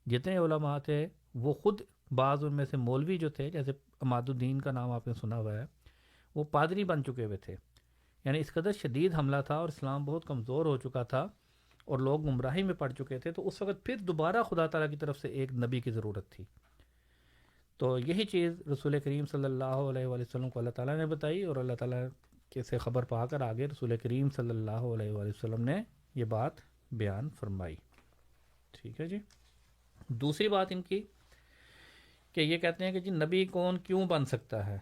Speaker 5: جتنے علماء تھے وہ خود، بعض ان میں سے مولوی جو تھے، جیسے عماد الدین کا نام آپ نے سنا ہوا ہے، وہ پادری بن چکے ہوئے تھے. یعنی اس قدر شدید حملہ تھا اور اسلام بہت کمزور ہو چکا تھا اور لوگ گمراہی میں پڑ چکے تھے. تو اس وقت پھر دوبارہ خدا تعالیٰ کی طرف سے ایک نبی کی ضرورت تھی. تو یہی چیز رسول کریم صلی اللہ علیہ وآلہ وسلم کو اللہ تعالیٰ نے بتائی، اور اللہ تعالیٰ کے سے خبر پا کر آگے رسول کریم صلی اللہ علیہ وآلہ وسلم نے یہ بات بیان فرمائی. ٹھیک ہے جی. دوسری بات ان کی کہ یہ کہتے ہیں کہ جی نبی کون کیوں بن سکتا ہے.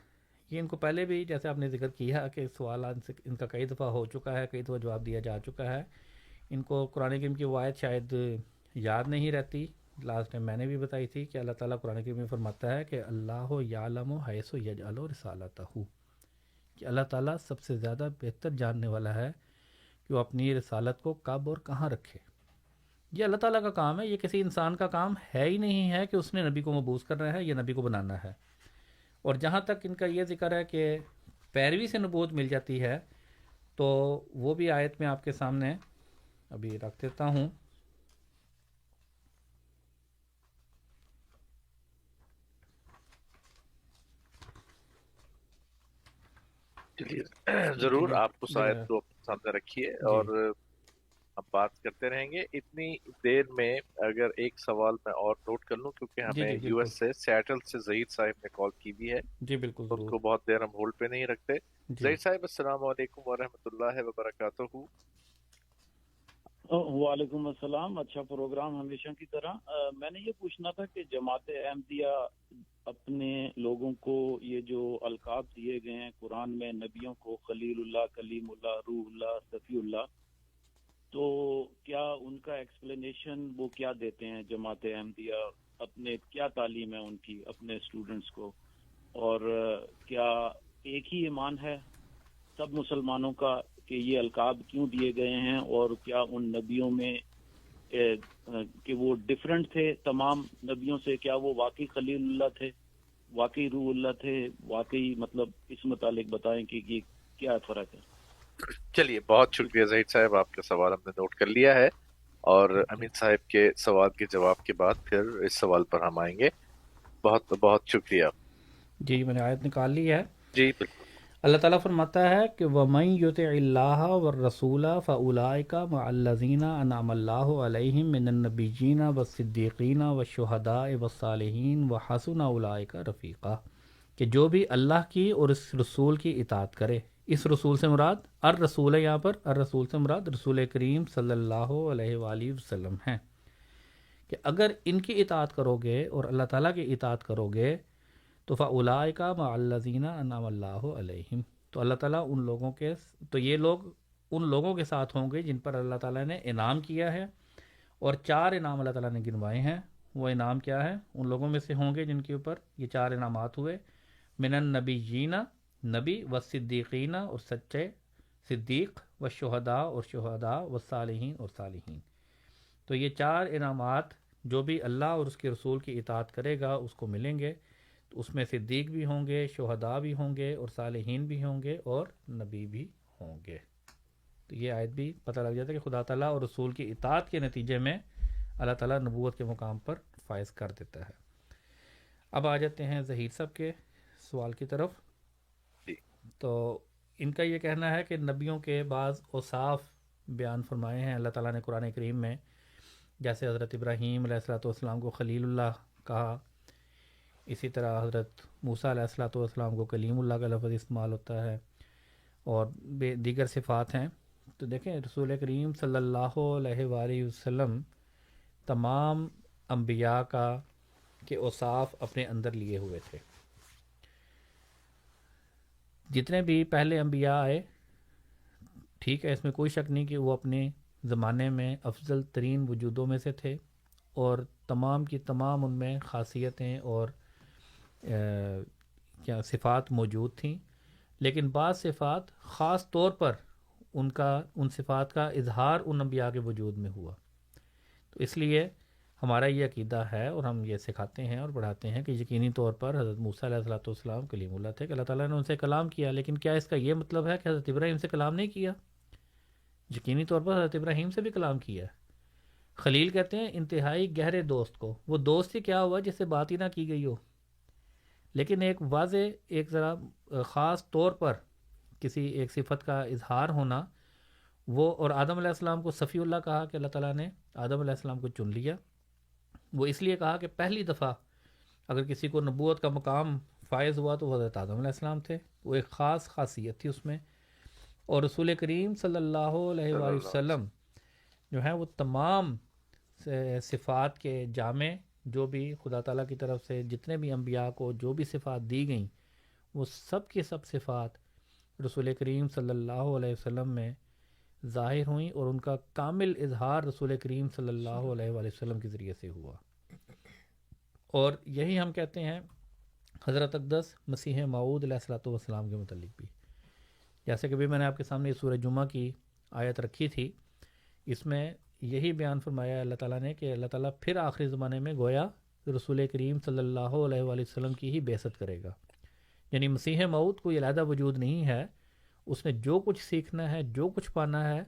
Speaker 5: یہ ان کو پہلے بھی جیسے آپ نے ذکر کیا کہ سوالات ان کا کئی دفعہ ہو چکا ہے، کئی دفعہ جواب دیا جا چکا ہے. ان کو قرآن کریم کی وہ آیت شاید یاد نہیں رہتی. لاسٹ ٹائم میں نے بھی بتائی تھی کہ اللہ تعالیٰ قرآن کریم میں فرماتا ہے کہ اللہ یعلم حیث یجعل رسالتہ، کہ اللہ تعالیٰ سب سے زیادہ بہتر جاننے والا ہے کہ وہ اپنی رسالت کو کب اور کہاں رکھے. یہ اللہ تعالیٰ کا کام ہے، یہ کسی انسان کا کام ہے ہی نہیں ہے کہ اس نے نبی کو مبعوث کرنا ہے یا نبی کو بنانا ہے. اور جہاں تک ان کا یہ ذکر ہے کہ پیروی سے نبوت مل جاتی ہے، تو وہ بھی آیت میں آپ کے سامنے ابھی رکھ دیتا ہوں.
Speaker 8: چلیے ضرور آپ اس آیت کو سامنے رکھیے. اور ہم بات کرتے رہیں گے اتنی دیر میں. اگر ایک سوال میں اور نوٹ کر لوں کیونکہ
Speaker 5: جی
Speaker 8: ہمیں
Speaker 5: جی
Speaker 8: یو
Speaker 5: بالکل.
Speaker 8: ایس سے سیٹل سے زہید صاحب نے کال کی بھی ہے,
Speaker 5: جی بالکل
Speaker 8: ان
Speaker 5: ضرور.
Speaker 8: کو بہت دیر ہم ہولڈ پہ نہیں رکھتے.
Speaker 5: جی
Speaker 8: زہید صاحب السلام علیکم ورحمۃ اللہ وبرکاتہ.
Speaker 7: وعلیکم السلام. اچھا پروگرام ہمیشہ کی طرح. میں نے یہ پوچھنا تھا کہ جماعت احمدیہ اپنے لوگوں کو یہ جو القاب دیے گئے ہیں قرآن میں نبیوں کو, خلیل اللہ, کلیم اللہ, روح اللہ, صفی اللہ, تو کیا ان کا ایکسپلینیشن وہ کیا دیتے ہیں جماعت احمدیہ, اپنے کیا تعلیم ہے ان کی اپنے اسٹوڈنٹس کو, اور کیا ایک ہی ایمان ہے سب مسلمانوں کا کہ یہ القاب کیوں دیے گئے ہیں, اور کیا ان نبیوں میں کہ وہ ڈفرینٹ تھے تمام نبیوں سے, کیا وہ واقعی خلیل اللہ تھے, واقعی روح اللہ تھے, واقعی مطلب اس متعلق بتائیں کہ یہ کیا فرق ہے.
Speaker 8: چلیے بہت شکریہ زہید صاحب, آپ کا سوال ہم نے نوٹ کر لیا ہے, اور امین صاحب کے سوال کے جواب کے بعد پھر اس سوال پر ہم آئیں گے. بہت بہت شکریہ.
Speaker 5: جی میں نے آیت نکال لی ہے.
Speaker 8: جی بالکل.
Speaker 5: اللہ تعالیٰ فرماتا ہے کہ وَمَن يُطِعِ اللَّهَ وَالرَّسُولَ فَأُولَٰئِكَ مَعَ الَّذِينَ أَنْعَمَ اللَّهُ عَلَيْهِم مِّنَ النَّبِيِّينَ وَالصِّدِّيقِينَ وَالشُّهَدَاءِ وَالصَّالِحِينَ وَحَسُنَ أُولَٰئِكَ رَفِيقًا, کہ جو بھی اللہ کی اور اس رسول کی اطاعت کرے. اس رسول سے مراد الرسول, یہاں پر الرسول سے مراد رسول کریم صلی اللہ علیہ وآلہ وسلم ہیں, کہ اگر ان کی اطاعت کرو گے اور اللہ تعالیٰ کی اطاعت کرو گے تو فَأُولَٰئِكَ مَعَ الَّذِينَ أَنْعَمَ اللَّهُ عَلَيْهِمْ, تو اللہ تعالیٰ ان لوگوں کے, تو یہ لوگ ان لوگوں کے ساتھ ہوں گے جن پر اللہ تعالیٰ نے انعام کیا ہے. اور 4 انعام اللہ تعالیٰ نے گنوائے ہیں. وہ انعام کیا ہے؟ ان لوگوں میں سے ہوں گے جن کے اوپر یہ 4 انعامات ہوئے, من النبیین, نبی, والصدیقین, اور سچے صدیق, والشہداء, اور شہداء, والصالحین, اور صالحین. تو یہ 4 انعامات جو بھی اللہ اور اس کے رسول کی اطاعت کرے گا اس کو ملیں گے. تو اس میں صدیق بھی ہوں گے, شہداء بھی ہوں گے, اور صالحین بھی ہوں گے, اور نبی بھی ہوں گے. تو یہ آیت بھی پتہ لگ جاتا ہے کہ خدا تعالیٰ اور رسول کی اطاعت کے نتیجے میں اللہ تعالیٰ نبوت کے مقام پر فائز کر دیتا ہے. اب آ جاتے ہیں ظہیر صاحب کے سوال کی طرف. تو ان کا یہ کہنا ہے کہ نبیوں کے بعض اوصاف بیان فرمائے ہیں اللہ تعالیٰ نے قرآن کریم میں, جیسے حضرت ابراہیم علیہ الصلوۃ والسلام کو خلیل اللہ کہا, اسی طرح حضرت موسیٰ علیہ الصلوۃ والسلام کو کلیم اللہ کا لفظ استعمال ہوتا ہے, اور دیگر صفات ہیں. تو دیکھیں رسول کریم صلی اللہ علیہ وآلہ وسلم تمام انبیاء کے اوصاف اپنے اندر لیے ہوئے تھے. جتنے بھی پہلے انبیاء آئے, ٹھیک ہے, اس میں کوئی شک نہیں کہ وہ اپنے زمانے میں افضل ترین وجودوں میں سے تھے, اور تمام کی تمام ان میں خاصیتیں اور کیا صفات موجود تھیں. لیکن بعض صفات خاص طور پر ان صفات کا اظہار ان انبیاء کے وجود میں ہوا. تو اس لیے ہمارا یہ عقیدہ ہے اور ہم یہ سکھاتے ہیں اور پڑھاتے ہیں کہ یقینی طور پر حضرت موسیٰ علیہ الصلوۃ والسلام کلیم اللہ تھے, کہ اللہ تعالیٰ نے ان سے کلام کیا. لیکن کیا اس کا یہ مطلب ہے کہ حضرت ابراہیم سے کلام نہیں کیا؟ یقینی طور پر حضرت ابراہیم سے بھی کلام کیا ہے. خلیل کہتے ہیں انتہائی گہرے دوست کو. وہ دوست ہی کیا ہوا جس سے بات ہی نہ کی گئی ہو, لیکن ایک واضح, ایک ذرا خاص طور پر کسی ایک صفت کا اظہار ہونا, وہ. اور آدم علیہ السلام کو صفی اللہ کہا کہ اللہ تعالیٰ نے آدم علیہ السلام کو چن لیا. وہ اس لیے کہا کہ پہلی دفعہ اگر کسی کو نبوت کا مقام فائز ہوا تو حضرت آدم علیہ السلام تھے. وہ ایک خاص خاصیت تھی اس میں. اور رسول کریم صلی اللہ علیہ وآلہ وسلم جو ہیں وہ تمام صفات کے جامع, جو بھی خدا تعالیٰ کی طرف سے جتنے بھی انبیاء کو جو بھی صفات دی گئیں, وہ سب کی سب صفات رسول کریم صلی اللہ علیہ وسلم میں ظاہر ہوئیں, اور ان کا کامل اظہار رسول کریم صلی اللہ علیہ وآلہ وسلم کے ذریعے سے ہوا. اور یہی ہم کہتے ہیں حضرت اقدس مسیح موعود علیہ الصلوۃ والسلام کے متعلق بھی. جیسے کہ بھی میں نے آپ کے سامنے سورہ جمعہ کی آیت رکھی تھی, اس میں یہی بیان فرمایا اللہ تعالیٰ نے کہ اللہ تعالیٰ پھر آخری زمانے میں گویا رسول کریم صلی اللہ علیہ وآلہ وسلم کی ہی بعثت کرے گا. یعنی مسیح موعود کوئی علیحدہ وجود نہیں ہے, اس نے جو کچھ سیکھنا ہے, جو کچھ پانا ہے,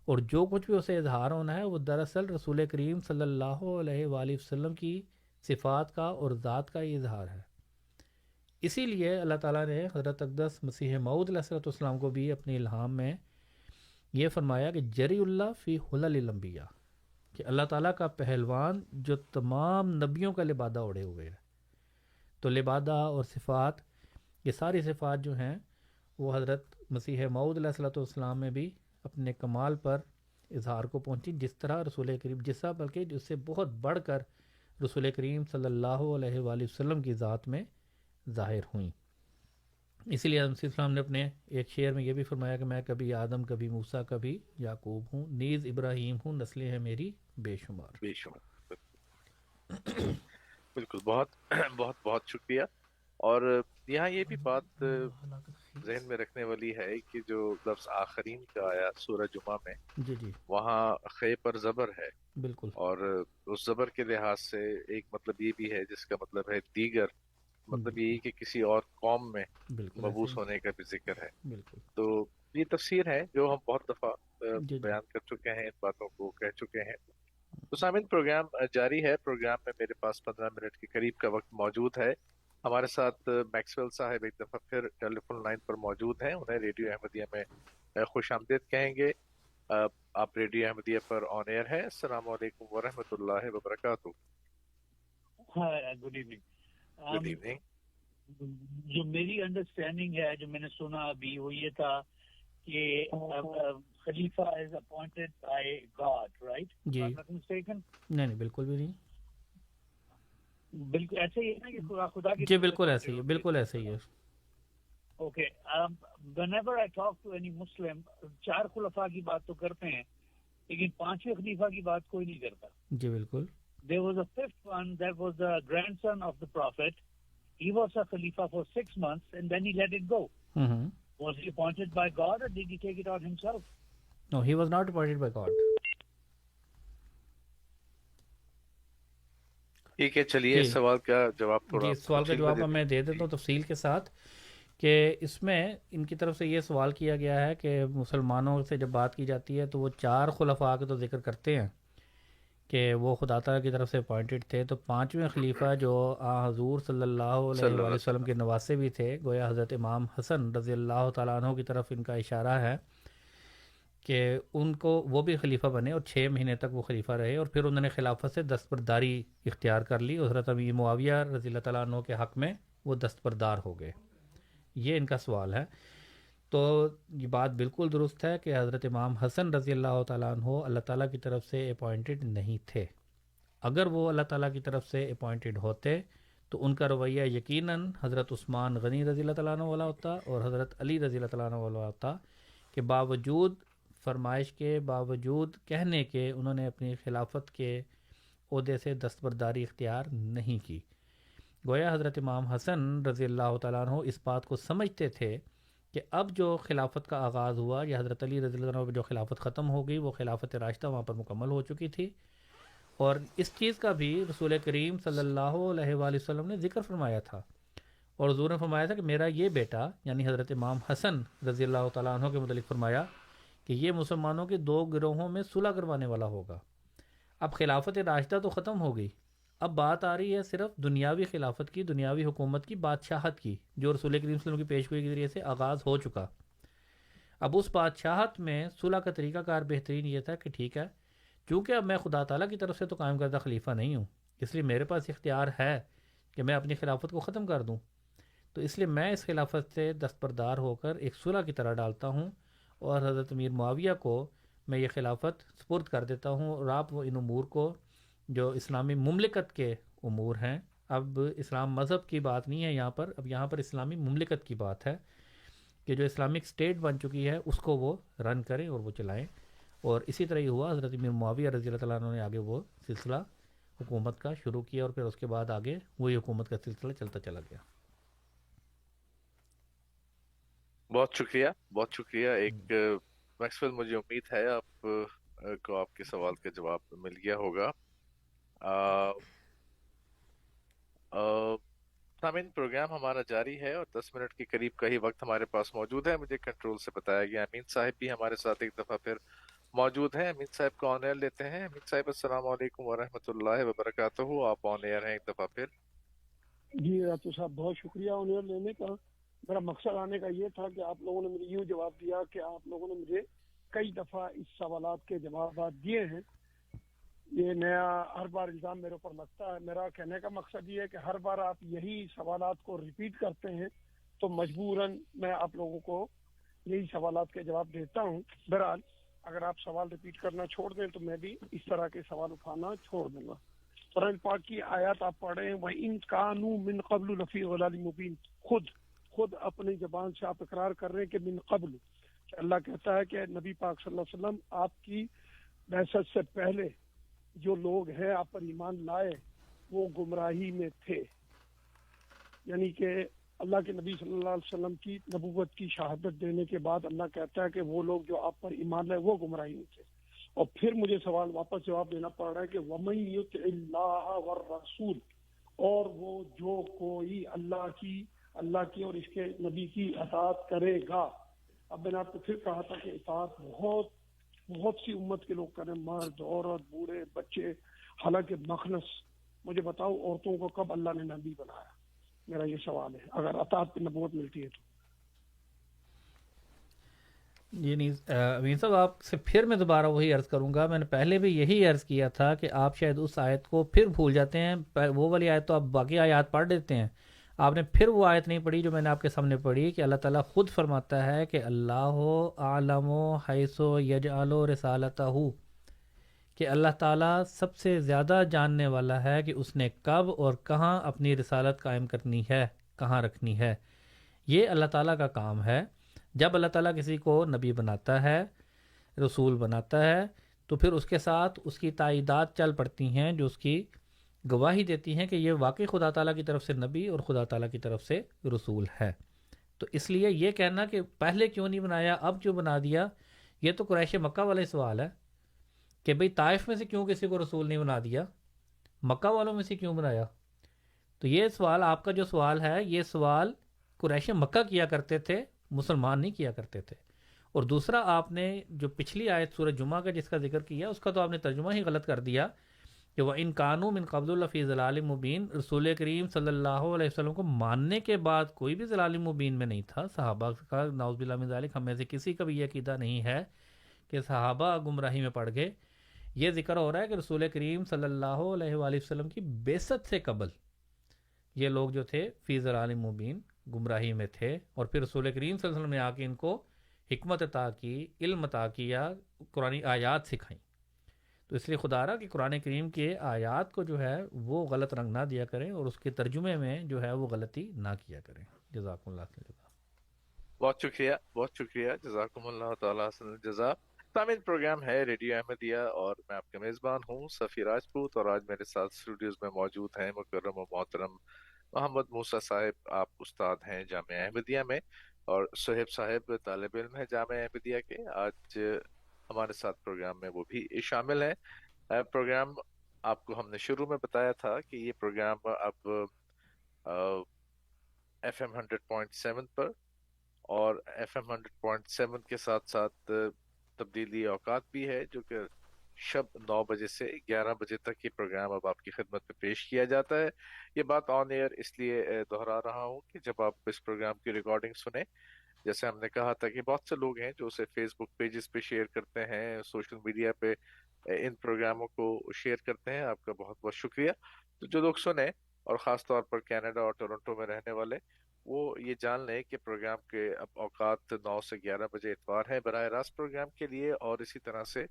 Speaker 5: اور جو کچھ بھی اسے اظہار ہونا ہے, وہ دراصل رسول کریم صلی اللہ علیہ وآلہ وسلم کی صفات کا اور ذات کا ہی اظہار ہے. اسی لیے اللہ تعالیٰ نے حضرت اقدس مسیح موعود علیہ الصلوۃ والسلام کو بھی اپنی الہام میں یہ فرمایا کہ جری اللہ فی حلل الانبیاء، کہ اللہ تعالیٰ کا پہلوان جو تمام نبیوں کا لبادہ اوڑھے ہوئے ہے. تو لبادہ اور صفات، یہ ساری صفات جو ہیں وہ حضرت مسیح موعود علیہ الصلوۃ والسلام میں بھی اپنے کمال پر اظہار کو پہنچی، جس طرح رسول کریم، جس طرح بلکہ اس سے بہت بڑھ کر رسول کریم صلی اللہ علیہ وآلہ وسلم کی ذات میں ظاہر ہوئیں. اسی لیے مسیح السلام نے اپنے ایک شعر میں یہ بھی فرمایا کہ میں کبھی آدم، کبھی موسیٰ، کبھی یعقوب ہوں، نیز ابراہیم ہوں، نسلیں ہیں میری بے شمار.
Speaker 8: بے شمار. بالکل. بہت بہت بہت شکریہ. اور یہاں یہ بھی بات ذہن میں رکھنے والی ہے کہ جو لفظ آخرین کا آیا سورہ جمعہ میں،
Speaker 5: جی جی
Speaker 8: وہاں خے پر زبر ہے،
Speaker 5: بالکل.
Speaker 8: اور اس زبر کے لحاظ سے ایک مطلب یہ بھی ہے جس کا مطلب ہے دیگر، مطلب یہی کہ کسی اور قوم میں
Speaker 5: بالکل
Speaker 8: مبعوث
Speaker 5: ایسے
Speaker 8: ہونے کا بھی ذکر ہے.
Speaker 5: بالکل.
Speaker 8: تو یہ تفسیر ہے جو ہم بہت دفعہ
Speaker 5: جی
Speaker 8: بیان کر چکے ہیں، ان باتوں کو کہہ چکے ہیں. تو سامعین، پروگرام جاری ہے. پروگرام میں میرے پاس 15 منٹ کے قریب کا وقت موجود ہے. ہمارے ساتھ میکسویل صاحب ایک دفعہ پھر ٹیلی فون لائن پر موجود ہیں. انہیں ریڈیو احمدیہ میں خوش آمدید کہیں گے. آپ ریڈیو احمدیہ پر آن ایئر ہیں. السلام علیکم ورحمۃ اللہ وبرکاتہ.
Speaker 10: Good evening.
Speaker 8: Good evening.
Speaker 10: جو میری انڈرسٹینڈنگ ہے، جو میں نے سنا ابھی، وہ یہ تھا کہ خلیفہ is appointed by God, right?
Speaker 5: جی نہیں بالکل بھی نہیں.
Speaker 10: بالکل ایسے ہی ہے نا کہ خدا کی
Speaker 5: جی بالکل ایسے ہی ہے، بالکل ایسے ہی ہے.
Speaker 10: Okay. whenever I talk to any Muslim، 4 خلفاء کی بات تو کرتے ہیں، لیکن 5ویں خلیفہ کی بات کوئی نہیں کرتا.
Speaker 5: جی بالکل.
Speaker 10: There was a 5th one that was the grandson of the Prophet. He was a Khalifa for 6 months and then he let it go. Was he appointed by God or did he take it on himself?
Speaker 5: No, he was not appointed by God.
Speaker 8: ٹھیک ہے، چلیے اس سوال کا جواب تھوڑا.
Speaker 5: جی سوال کا جواب میں دے دیتا ہوں تفصیل کے ساتھ، کہ اس میں ان کی طرف سے یہ سوال کیا گیا ہے کہ مسلمانوں سے جب بات کی جاتی ہے تو وہ 4 خلفاء کا تو ذکر کرتے ہیں کہ وہ خدا تعالیٰ کی طرف سے اپوائنٹڈ تھے. تو 5ویں خلیفہ جو حضور صلی اللہ علیہ وآلہ وسلم کے نواسے بھی تھے، گویا حضرت امام حسن رضی اللہ تعالیٰ عنہ کی طرف ان کا اشارہ ہے کہ ان کو وہ بھی خلیفہ بنے اور 6 مہینے تک وہ خلیفہ رہے، اور پھر انہوں نے خلافت سے دستبرداری اختیار کر لی. حضرت امیر معاویہ رضی اللہ تعالیٰ عنہ کے حق میں وہ دستبردار ہو گئے. یہ ان کا سوال ہے. تو یہ بات بالکل درست ہے کہ حضرت امام حسن رضی اللہ تعالیٰ عنہ اللہ تعالیٰ کی طرف سے اپوائنٹڈ نہیں تھے. اگر وہ اللہ تعالیٰ کی طرف سے اپوائنٹڈ ہوتے تو ان کا رویہ یقیناً حضرت عثمان غنی رضی اللہ تعالیٰ عنہ والا ہوتا اور حضرت علی رضی اللہ تعالیٰ عنہ والا ہوتا، کہ باوجود فرمائش کے، باوجود کہنے کے، انہوں نے اپنی خلافت کے عہدے سے دستبرداری اختیار نہیں کی. گویا حضرت امام حسن رضی اللہ تعالیٰ عنہ اس بات کو سمجھتے تھے کہ اب جو خلافت کا آغاز ہوا، یا حضرت علی رضی اللہ عنہ پر جو خلافت ختم ہو گئی، وہ خلافت راشدہ وہاں پر مکمل ہو چکی تھی. اور اس چیز کا بھی رسول کریم صلی اللہ علیہ وآلہ وسلم نے ذکر فرمایا تھا، اور حضور نے فرمایا تھا کہ میرا یہ بیٹا، یعنی حضرت امام حسن رضی اللہ تعالیٰ عنہ کے متعلق فرمایا کہ یہ مسلمانوں کے 2 گروہوں میں صلح کروانے والا ہوگا. اب خلافت راشدہ تو ختم ہو گئی، اب بات آ رہی ہے صرف دنیاوی خلافت کی، دنیاوی حکومت کی، بادشاہت کی، جو رسول کریم صلی اللہ علیہ وسلم کی پیشگوئی کے ذریعے سے آغاز ہو چکا. اب اس بادشاہت میں صلح کا طریقہ کار بہترین یہ تھا کہ ٹھیک ہے، چونکہ اب میں خدا تعالیٰ کی طرف سے تو قائم کردہ خلیفہ نہیں ہوں، اس لیے میرے پاس اختیار ہے کہ میں اپنی خلافت کو ختم کر دوں. تو اس لیے میں اس خلافت سے دستبردار ہو کر ایک صلح کی طرح ڈالتا ہوں، اور حضرت امیر معاویہ کو میں یہ خلافت سپرد کر دیتا ہوں، اور آپ وہ ان امور کو جو اسلامی مملکت کے امور ہیں، اب اسلام مذہب کی بات نہیں ہے یہاں پر، اب یہاں پر اسلامی مملکت کی بات ہے کہ جو اسلامک اسٹیٹ بن چکی ہے اس کو وہ رن کریں اور وہ چلائیں. اور اسی طرح یہ ہوا، حضرت امیر معاویہ رضی اللہ تعالیٰ عنہ نے آگے وہ سلسلہ حکومت کا شروع کیا، اور پھر اس کے بعد آگے وہی حکومت کا سلسلہ چلتا چلا گیا.
Speaker 8: بہت شکریہ، بہت شکریہ. ایک میکسویل، مجھے امید ہے آپ کو آپ کے سوال کا جواب مل گیا ہوگا. سامعین، پروگرام ہمارا جاری ہے اور 10 منٹ کے قریب کا ہی وقت ہمارے پاس موجود ہے. مجھے کنٹرول سے بتایا گیا امین صاحب بھی ہمارے ساتھ ایک دفعہ پھر موجود ہیں. امین صاحب کو آن ایئر لیتے ہیں. امین صاحب السلام علیکم ورحمۃ اللہ وبرکاتہ. آپ آن ایئر ہیں ایک دفعہ پھر.
Speaker 9: جی راتو صاحب، بہت شکریہ آن ایئر لینے کا. میرا مقصد آنے کا یہ تھا کہ آپ لوگوں نے مجھے یوں جواب دیا کہ آپ لوگوں نے مجھے کئی دفعہ اس سوالات کے جوابات دیے ہیں. یہ نیا ہر بار الزام میرے اوپر لگتا ہے. میرا کہنے کا مقصد یہ ہے کہ ہر بار آپ یہی سوالات کو ریپیٹ کرتے ہیں تو مجبوراً میں آپ لوگوں کو یہی سوالات کے جواب دیتا ہوں. بہرحال اگر آپ سوال ریپیٹ کرنا چھوڑ دیں تو میں بھی اس طرح کے سوال اٹھانا چھوڑ دوں گا. قرآن پاک کی آیات آپ پڑھیں, وَإِن كَانُوا مِن قَبْلُ لَفِي ضَلَالٍ مُبِينٍ. خود اپنی زبان سے آپ اقرار کر رہے ہیں کہ من قبل, کہ اللہ کہتا ہے کہ نبی پاک صلی اللہ علیہ وسلم آپ کی بعثت سے پہلے جو لوگ ہیں آپ پر ایمان لائے وہ گمراہی میں تھے. یعنی کہ اللہ کے نبی صلی اللہ علیہ وسلم کی نبوت کی شہادت دینے کے بعد اللہ کہتا ہے کہ وہ لوگ جو آپ پر ایمان لائے وہ گمراہی میں تھے. اور پھر مجھے سوال واپس جواب دینا پڑ رہا ہے کہ وَمَن يُطِعِ اللَّهَ وَالرَّسُولَ, اور وہ جو کوئی اللہ کی اور اس کے نبی کی اطاعت کرے گا. اب میں نے آپ کو پھر کہا تھا کہ اطاعت بہت سی امت کے لوگ کریں, مرد, عورت, بوڑھے, بچے. حالانکہ مخنص, مجھے بتاؤ عورتوں کو کب اللہ نے نبی بنایا؟ میرا یہ سوال ہے, اگر اطاعت پہ نبوت ملتی ہے تو.
Speaker 5: جی نہیں امین صاحب, آپ سے پھر میں دوبارہ وہی عرض کروں گا. میں نے پہلے بھی یہی عرض کیا تھا کہ آپ شاید اس آیت کو پھر بھول جاتے ہیں. وہ والی آیت تو آپ باقی آیات پڑھ دیتے ہیں, آپ نے پھر وہ آیت نہیں پڑھی جو میں نے آپ کے سامنے پڑھی کہ اللہ تعالیٰ خود فرماتا ہے کہ اللہ اعلم حیث یجعل رسالتہ, کہ اللہ تعالیٰ سب سے زیادہ جاننے والا ہے کہ اس نے کب اور کہاں اپنی رسالت قائم کرنی ہے, کہاں رکھنی ہے. یہ اللہ تعالیٰ کا کام ہے. جب اللہ تعالیٰ کسی کو نبی بناتا ہے, رسول بناتا ہے, تو پھر اس کے ساتھ اس کی تائیدات چل پڑتی ہیں جو اس کی گواہی دیتی ہیں کہ یہ واقعی خدا تعالیٰ کی طرف سے نبی اور خدا تعالیٰ کی طرف سے رسول ہے. تو اس لیے یہ کہنا کہ پہلے کیوں نہیں بنایا اب کیوں بنا دیا, یہ تو قریش مکہ والے سوال ہے کہ بھئی طائف میں سے کیوں کسی کو رسول نہیں بنا دیا, مکہ والوں میں سے کیوں بنایا. تو یہ سوال, آپ کا جو سوال ہے, یہ سوال قریش مکہ کیا کرتے تھے, مسلمان نہیں کیا کرتے تھے. اور دوسرا, آپ نے جو پچھلی آیت سورہ جمعہ کا جس کا ذکر کیا اس کا تو آپ نے ترجمہ ہی غلط کر دیا کہ وَإِن كَانُوا مِن قَبْلُ لَفِي ضَلَالٍ مُبِينٍ. رسول کریم صلی اللہ علیہ وسلم کو ماننے کے بعد کوئی بھی ضلال مبین میں نہیں تھا. صحابہ کا نعوذ باللہ من ذالک, ہم میں سے کسی کا بھی یہ عقیدہ نہیں ہے کہ صحابہ گمراہی میں پڑ گئے. یہ ذکر ہو رہا ہے کہ رسول کریم صلی اللہ علیہ وآلہ وسلم کی بعثت سے قبل یہ لوگ جو تھے فی ضلال مبین, گمراہی میں تھے. اور پھر رسول کریم صلی اللہ علیہ وسلم نے آ کے ان کو حکمت عطا کی, علم عطا کیا, قرآن آیات سکھائیں. تو اس لیے خدا رہا کہ قرآن کریم کے آیات کو جو ہے وہ غلط رنگ نہ دیا کریں اور اس کے ترجمے میں جو ہے وہ غلطی نہ کیا کریں. جزاکم اللہ خیر.
Speaker 8: بہت شکریہ, جزاکم اللہ تعالیٰ حسن الجزا. سامعین, پروگرام ہے ریڈیو احمدیہ اور میں آپ کا میزبان ہوں صفی راجپوت, اور آج میرے ساتھ اسٹوڈیوز میں موجود ہیں مکرم و محترم محمد موسیٰ صاحب. آپ استاد ہیں جامعہ احمدیہ میں, اور صہیب صاحب طالب علم ہے جامعہ احمدیہ کے. آج ہمارے ساتھ پروگرام میں وہ بھی شامل ہیں. پروگرام آپ کو ہم نے شروع میں بتایا تھا کہ یہ پروگرام اب FM 100.7 پر اور FM 100.7 کے ساتھ ساتھ تبدیلی اوقات بھی ہے, جو کہ شب 9 بجے سے 11 بجے تک یہ پروگرام اب آپ کی خدمت میں پیش کیا جاتا ہے. یہ بات آن ایئر اس لیے دہرا رہا ہوں کہ جب آپ اس پروگرام کی ریکارڈنگ سنیں, جیسے ہم نے کہا تھا کہ بہت سے لوگ ہیں جو اسے فیس بک پیجز پہ شیئر کرتے ہیں, سوشل میڈیا پہ ان پروگراموں کو شیئر کرتے ہیں, آپ کا بہت بہت شکریہ. تو جو لوگ سنیں, اور خاص طور پر کینیڈا اور ٹورنٹو میں رہنے والے, وہ یہ جان لیں کہ پروگرام کے اب اوقات 9 سے 11 بجے اتوار ہے براہ راست پروگرام کے لیے, اور اسی طرح سے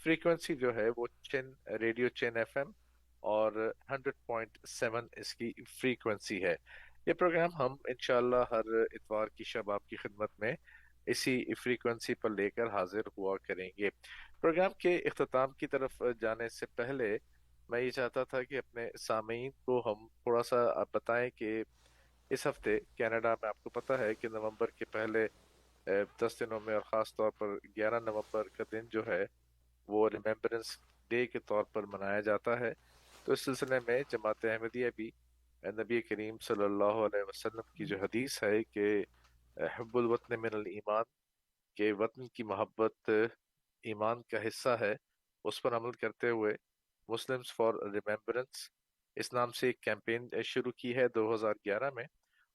Speaker 8: فریکوینسی جو ہے وہ ریڈیو چین FM اور 100.7 اس کی فریکوینسی ہے. یہ پروگرام ہم انشاءاللہ ہر اتوار کی شب آپ کی خدمت میں اسی فریکوینسی پر لے کر حاضر ہوا کریں گے. پروگرام کے اختتام کی طرف جانے سے پہلے میں یہ چاہتا تھا کہ اپنے سامعین کو ہم تھوڑا سا بتائیں کہ اس ہفتے کینیڈا میں آپ کو پتہ ہے کہ نومبر کے پہلے 10 دنوں میں, اور خاص طور پر 11 نومبر کا دن جو ہے وہ ریمیمبرنس ڈے کے طور پر منایا جاتا ہے. تو اس سلسلے میں جماعت احمدیہ بھی نبی کریم صلی اللہ علیہ وسلم کی جو حدیث ہے کہ حب الوطن من الایمان, کہ وطن کی محبت ایمان کا حصہ ہے, اس پر عمل کرتے ہوئے مسلمز فار ریمیمبرنس اس نام سے ایک کیمپین شروع کی ہے 2011 میں.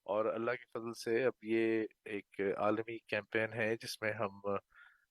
Speaker 8: اور اللہ کے فضل سے اب یہ ایک عالمی کیمپین ہے جس میں ہم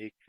Speaker 8: 1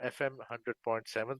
Speaker 8: FM 100.7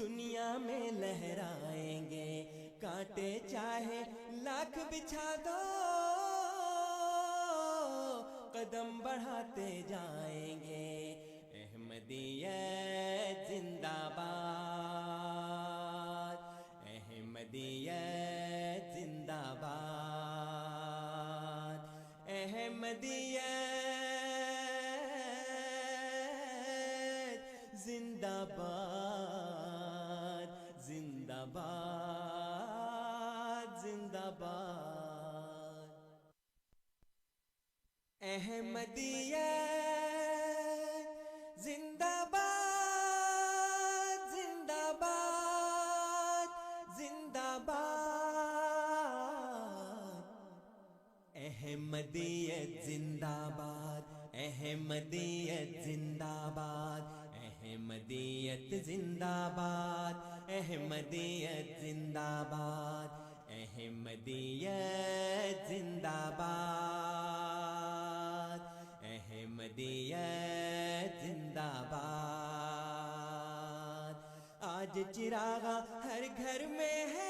Speaker 3: دنیا میں لہرائیں گے کانٹے چاہے لاکھ بچھا دو قدم بڑھاتے جائیں گے احمدیت زندہ باد احمدیت زندہ باد احمدیت زندہ باد زندہ باد زندہ باد احمدیت زندہ باد زندہ باد زندہ باد احمدیت زندہ باد احمدیت زندہ باد احمدیت زندہ باد احمدیت زندہ باد احمدیت زندہ باد احمدیت زندہ باد آج چراغاں ہر گھر میں ہے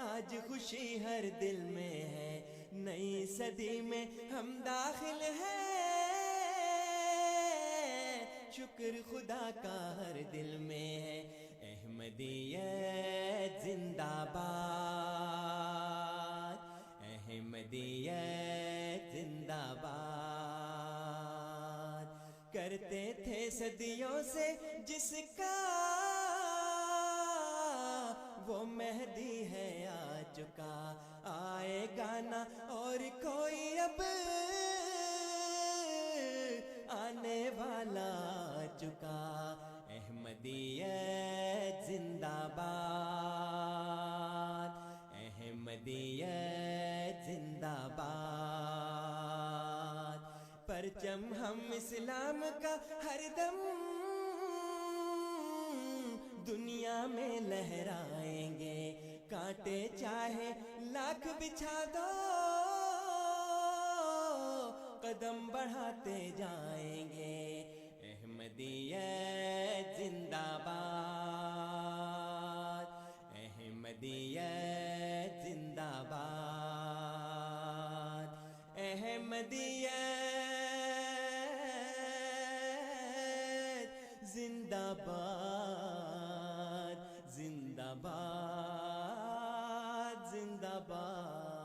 Speaker 3: آج خوشی ہر دل میں ہے نئی صدی میں ہم داخل ہیں شکر خدا کا ہر دل میں ہے احمدیت زندہ باد احمدیت زندہ باد کرتے تھے صدیوں سے جس کا وہ مہدی ہے آ چکا آئے گا نہ اور کوئی اب آنے والا آ چکا احمدیت زندہ باد احمدیت زندہ باد پرچم ہم اسلام کا ہر دم دنیا میں لہرائیں گے کانٹے چاہے لاکھ بچھا دو قدم بڑھاتے جائیں گے احمدیت زندہ باد احمدیت زندہ باد احمدیت زندہ باد زندہ باد زندہ باد